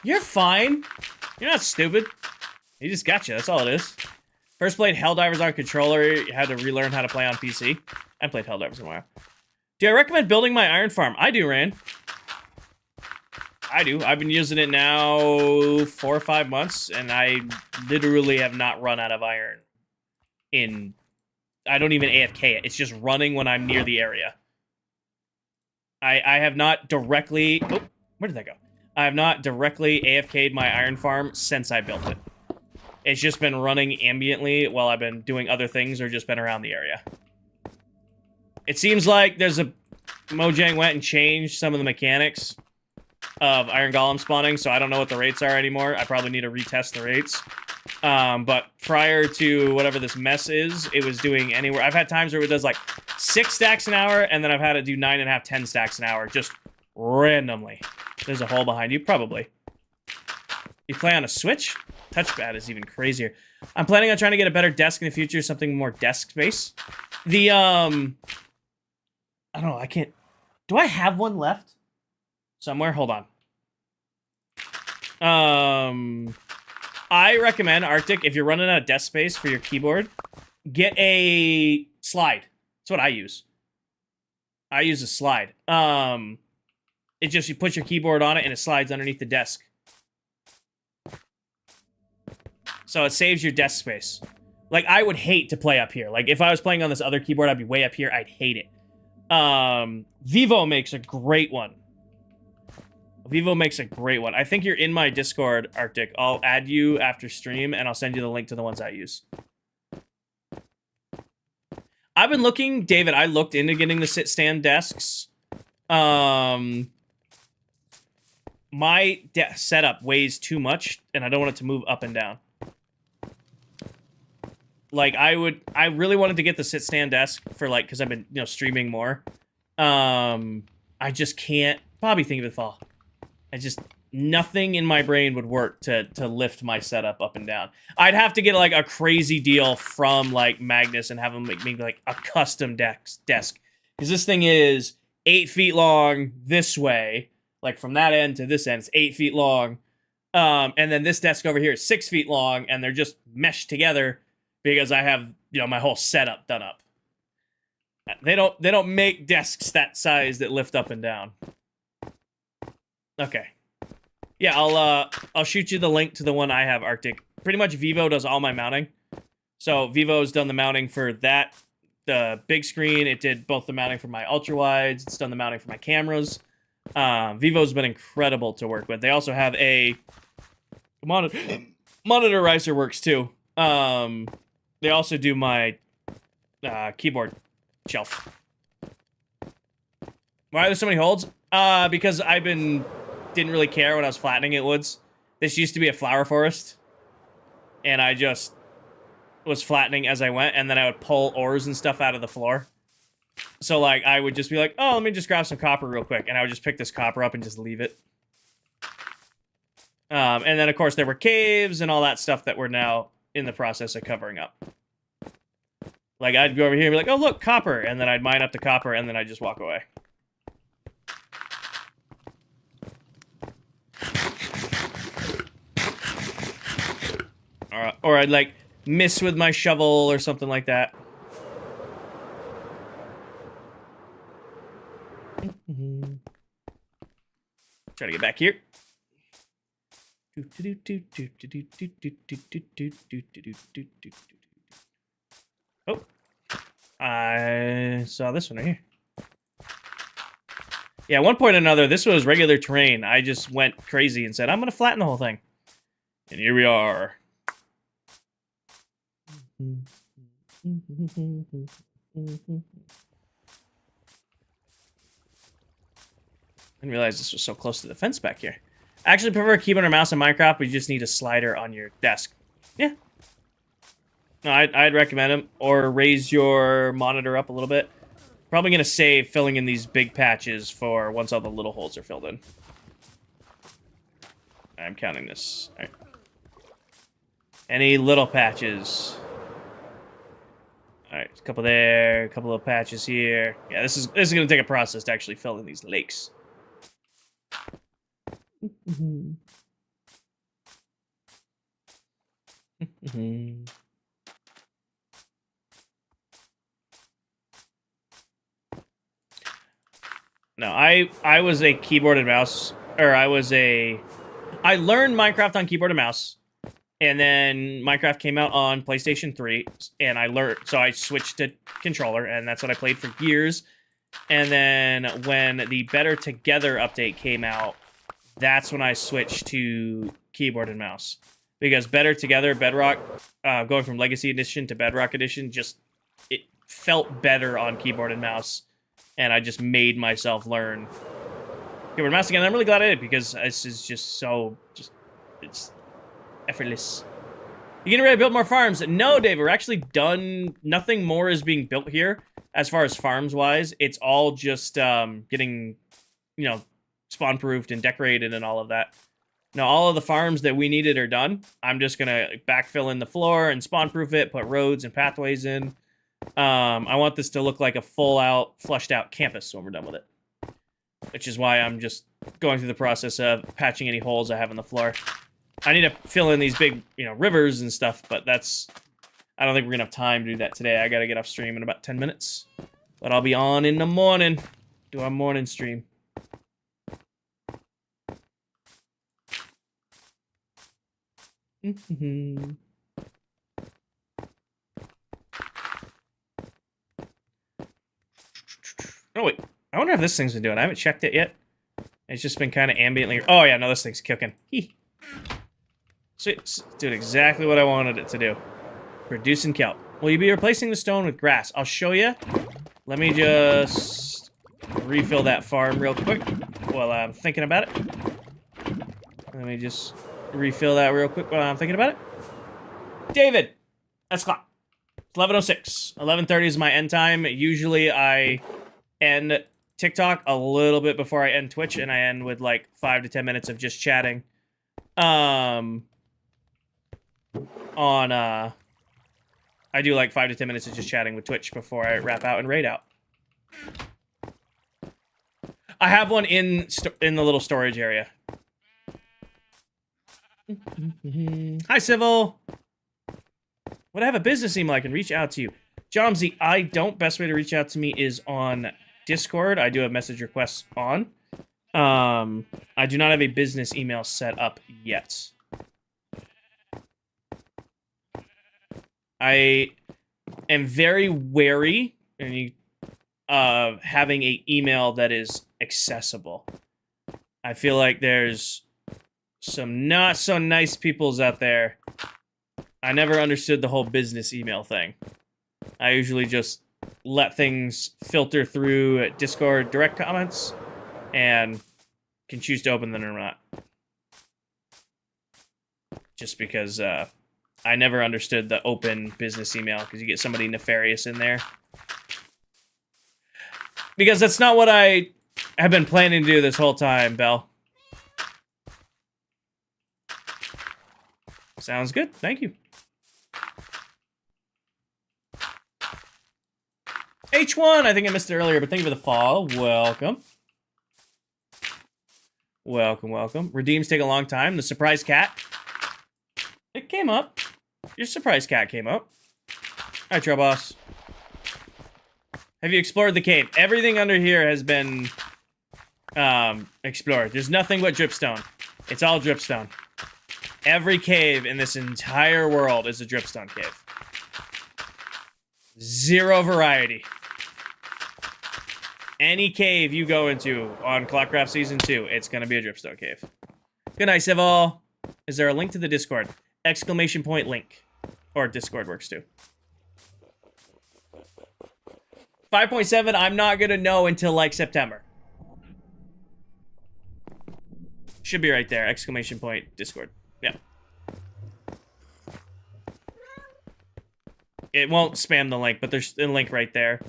You're fine. You're not stupid. He just got you. That's all it is. First played Helldivers on controller. You had to relearn how to play on PC. I played Helldivers in a while. Do I recommend building my iron farm? I do, Rand. I do. I've been using it now 4 or 5 months, and I literally have not run out of iron. I don't even AFK it. It's just running when I'm near the area. I have not directly... Oh, where did that go? I have not directly AFK'd my iron farm since I built it. It's just been running ambiently while I've been doing other things or just been around the area. It seems like Mojang went and changed some of the mechanics of Iron Golem spawning, so I don't know what the rates are anymore. I probably need to retest the rates. But prior to whatever this mess is, it was doing anywhere... I've had times where it does like 6 stacks an hour, and then I've had it do 9.5, 10 stacks an hour, just randomly. There's a hole behind you, probably. You play on a Switch? Touchpad is even crazier. I'm planning on trying to get a better desk in the future, something more desk space. I don't know, I can't... Do I have one left? Somewhere? Hold on. I recommend, Arctic, if you're running out of desk space for your keyboard, get a slide. That's what I use. I use a slide. It just, you put your keyboard on it and it slides underneath the desk. So it saves your desk space. Like, I would hate to play up here. Like, if I was playing on this other keyboard, I'd be way up here. I'd hate it. Vivo makes a great one. Vivo makes a great one. I think you're in my Discord, Arctic. I'll add you after stream, and I'll send you the link to the ones I use. I've been looking, David, I looked into getting the sit-stand desks. My setup weighs too much, and I don't want it to move up and down. Like, I really wanted to get the sit-stand desk for, like, because I've been, streaming more. I just can't. Probably think of it fall. Nothing in my brain would work to lift my setup up and down. I'd have to get, like, a crazy deal from, like, Magnus and have them make me, like, a custom desk. Because this thing is 8 feet long this way. Like, from that end to this end, it's 8 feet long. And then this desk over here is 6 feet long, and they're just meshed together because I have, my whole setup done up. They don't make desks that size that lift up and down. Okay. Yeah, I'll shoot you the link to the one I have, Arctic. Pretty much Vivo does all my mounting. So Vivo's done the mounting for that, the big screen. It did both the mounting for my ultra wides. It's done the mounting for my cameras. Vivo's been incredible to work with. They also have a monitor riser works too. They also do my keyboard shelf. Why are there so many holds? Because didn't really care when I was flattening it woods. This used to be a flower forest, and I just was flattening as I went, and then I would pull ores and stuff out of the floor. So, like, I would just be like, oh, let me just grab some copper real quick. And I would just pick this copper up and just leave it. And then, of course, there were caves and all that stuff that we're now in the process of covering up. Like, I'd go over here and be like, oh, look, copper. And then I'd mine up the copper, and then I'd just walk away. Or I'd, like, miss with my shovel or something like that. Try to get back here. Oh. I saw this one right here. Yeah, at one point or another, this was regular terrain. I just went crazy and said, I'm going to flatten the whole thing. And here we are. I didn't realize this was so close to the fence back here. I actually prefer a keyboard and mouse in Minecraft, but you just need a slider on your desk. Yeah. No, I'd recommend them. Or raise your monitor up a little bit. Probably going to save filling in these big patches for once all the little holes are filled in. I'm counting this. All right. Any little patches? All right, a couple there, a couple of patches here. Yeah, this is going to take a process to actually fill in these lakes. No, I was a keyboard and mouse, or I learned Minecraft on keyboard and mouse, and then Minecraft came out on PlayStation 3, and so I switched to controller, and that's what I played for years. And then when the Better Together update came out, that's when I switched to keyboard and mouse. Because Better Together, Bedrock, going from Legacy Edition to Bedrock Edition, it felt better on keyboard and mouse. And I just made myself learn keyboard and mouse again. I'm really glad I did, because this is just it's effortless. You getting ready to build more farms? No, Dave, we're actually done. Nothing more is being built here as far as farms-wise. It's all just getting, spawn-proofed and decorated and all of that. Now, all of the farms that we needed are done. I'm just going to backfill in the floor and spawn-proof it, put roads and pathways in. I want this to look like a full-out, flushed-out campus when we're done with it. Which is why I'm just going through the process of patching any holes I have in the floor. I need to fill in these big, rivers and stuff, but I don't think we're going to have time to do that today. I got to get off stream in about 10 minutes. But I'll be on in the morning. Do our morning stream. Oh, wait. I wonder if this thing's been doing. I haven't checked it yet. It's just been kind of ambiently... Oh, yeah, no, this thing's cooking. Sweet. It's doing exactly what I wanted it to do. Producing kelp. Will you be replacing the stone with grass? I'll show you. Let me just refill that farm real quick while I'm thinking about it. Let me just refill that real quick while I'm thinking about it. David! That's clock. It's 11:06. 11:30 is my end time. Usually I end TikTok a little bit before I end Twitch, and I end with like 5 to 10 minutes of just chatting. I do like 5 to 10 minutes of just chatting with Twitch before I wrap out and raid out. I have one in the little storage area. Hi, Civil. Would I have a business email I can reach out to you? Jomsy, I don't. Best way to reach out to me is on Discord. I do have message requests on. I do not have a business email set up yet. I am very wary of having an email that is accessible. I feel like there's some not so nice peoples out there. I never understood the whole business email thing. I usually just let things filter through Discord direct comments and can choose to open them or not. Just because I never understood the open business email, because you get somebody nefarious in there. Because that's not what I have been planning to do this whole time, Belle. Sounds good. Thank you. H1, I think I missed it earlier, but thank you for the follow. Welcome. Welcome, welcome. Redeems take a long time. The surprise cat. It came up. Your surprise cat came up. Hi, Trail Boss. Have you explored the cave? Everything under here has been explored. There's nothing but dripstone. It's all dripstone. Every cave in this entire world is a dripstone cave. Zero variety. Any cave you go into on ClockCraft Season 2, it's going to be a dripstone cave. Good night, Civil. Is there a link to the Discord? Exclamation point link. Or Discord works too. 5.7, I'm not going to know until like September. Should be right there. Exclamation point Discord. Yeah. It won't spam the link, but there's a link right there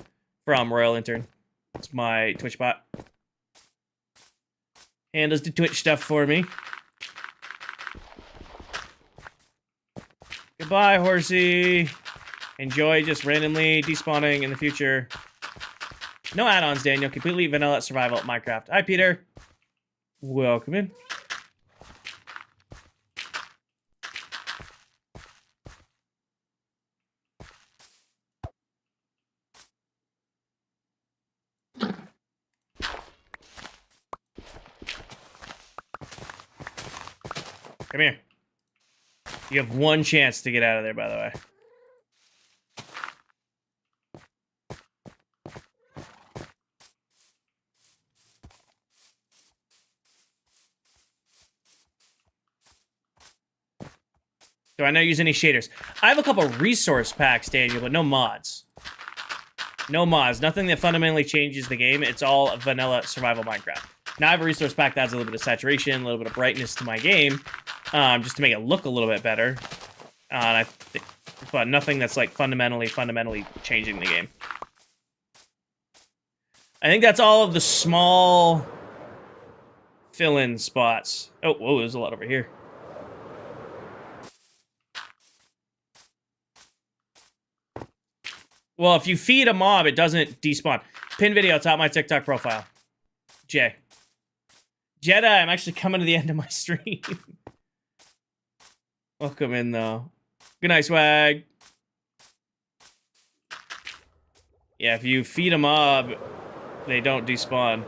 from Royal Intern. It's my Twitch bot. Handles the Twitch stuff for me. Goodbye, horsey. Enjoy just randomly despawning in the future. No add-ons, Daniel. Completely vanilla survival at Minecraft. Hi, Peter. Welcome in. Come here. You have one chance to get out of there, by the way. Do I not use any shaders? I have a couple resource packs, Daniel, but no mods. No mods. Nothing that fundamentally changes the game. It's all vanilla survival Minecraft. Now I have a resource pack that adds a little bit of saturation, a little bit of brightness to my game, just to make it look a little bit better. But nothing that's like fundamentally changing the game. I think that's all of the small fill-in spots. Oh, whoa, there's a lot over here. Well, if you feed a mob, it doesn't despawn. Pin video top of my TikTok profile. Jay. Jedi, I'm actually coming to the end of my stream. Welcome in, though. Good night, swag. Yeah, if you feed a mob, they don't despawn.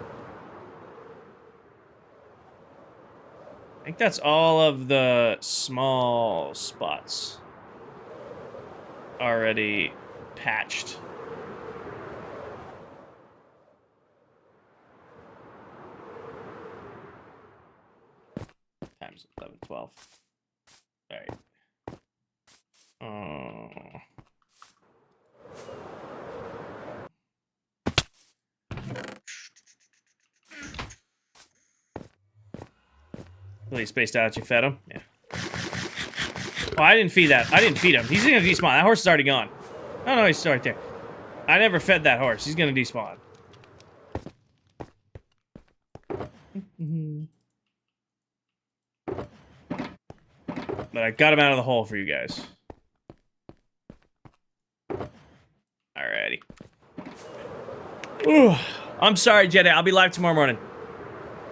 I think that's all of the small spots already patched. Times 11, 12. All right. Really spaced out. You fed him? Yeah. Oh, I didn't feed that. I didn't feed him. He's gonna despawn. That horse is already gone. Oh no, he's still right there. I never fed that horse. He's gonna despawn. But I got him out of the hole for you guys. Alrighty. Ooh, I'm sorry, Jedi. I'll be live tomorrow morning.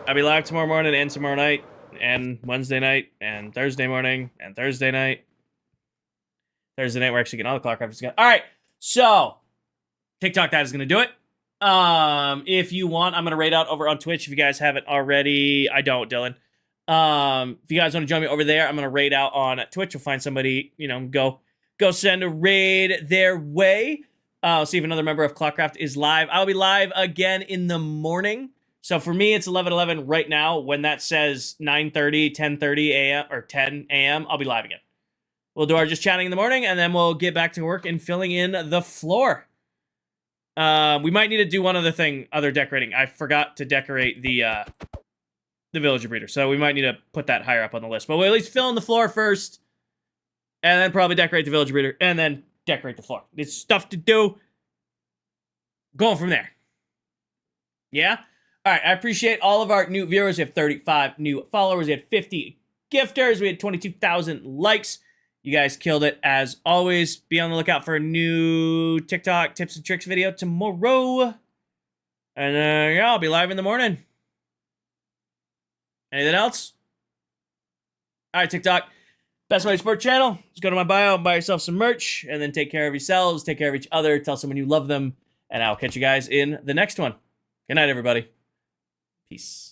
I'll be live tomorrow morning and tomorrow night and Wednesday night and Thursday morning and Thursday night. Thursday night we're actually getting all the ClockCraft together. Alright, so TikTok, that is gonna do it. If you want, I'm gonna raid out over on Twitch if you guys haven't already. I don't, Dylan. If you guys want to join me over there, I'm gonna raid out on Twitch. You'll find somebody, you know, go send a raid their way. See if another member of ClockCraft is live. I'll be live again in the morning. So for me, it's 11:11 right now. When that says 9:30, 10:30 a.m. or 10 a.m., I'll be live again. We'll do our just chatting in the morning, and then we'll get back to work and filling in the floor. We might need to do one other thing, other decorating. I forgot to decorate the villager breeder, so we might need to put that higher up on the list. But we'll at least fill in the floor first, and then probably decorate the villager breeder, and then decorate the floor. It's stuff to do. Going from there. Yeah? All right, I appreciate all of our new viewers. We have 35 new followers. We had 50 gifters. We had 22,000 likes. You guys killed it as always. Be on the lookout for a new TikTok tips and tricks video tomorrow. And yeah, I'll be live in the morning. Anything else? All right, TikTok. Best Way Sport channel. Just go to my bio and buy yourself some merch. And then take care of yourselves. Take care of each other. Tell someone you love them. And I'll catch you guys in the next one. Good night, everybody. Peace.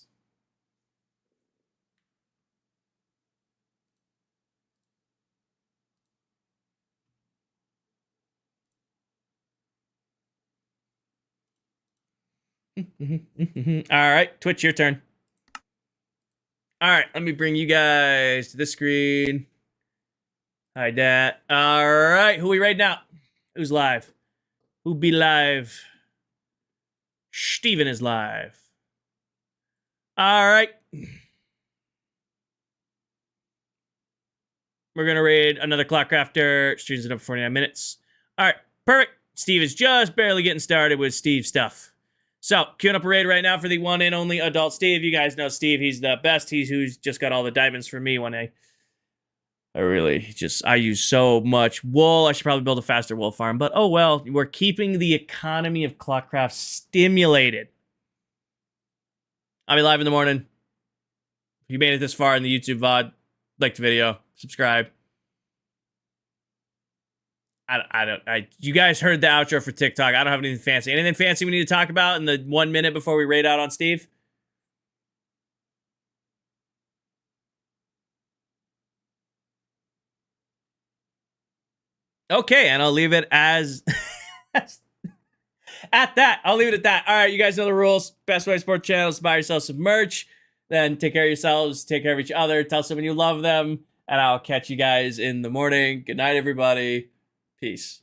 All right, Twitch, your turn. All right, let me bring you guys to this screen. Hi, Dad. All right, who we raiding out? Who's live? Who be live? Steven is live. All right. We're going to raid another ClockCrafter. Streams it up for 49 minutes. All right, perfect. Steve is just barely getting started with Steve stuff. So, queuing up a raid right now for the one and only adult Steve. You guys know Steve. He's the best. He's who's just got all the diamonds for me when I use so much wool. I should probably build a faster wool farm. But, oh well, we're keeping the economy of ClockCraft stimulated. I'll be live in the morning. If you made it this far in the YouTube VOD, like the video, subscribe. You guys heard the outro for TikTok. I don't have anything fancy. Anything fancy we need to talk about in the 1 minute before we raid out on Steve? Okay, and I'll leave it as at that. I'll leave it at that. All right, you guys know the rules. Best Way Sport channels. Buy yourself some merch. Then take care of yourselves. Take care of each other. Tell someone you love them. And I'll catch you guys in the morning. Good night, everybody. Peace.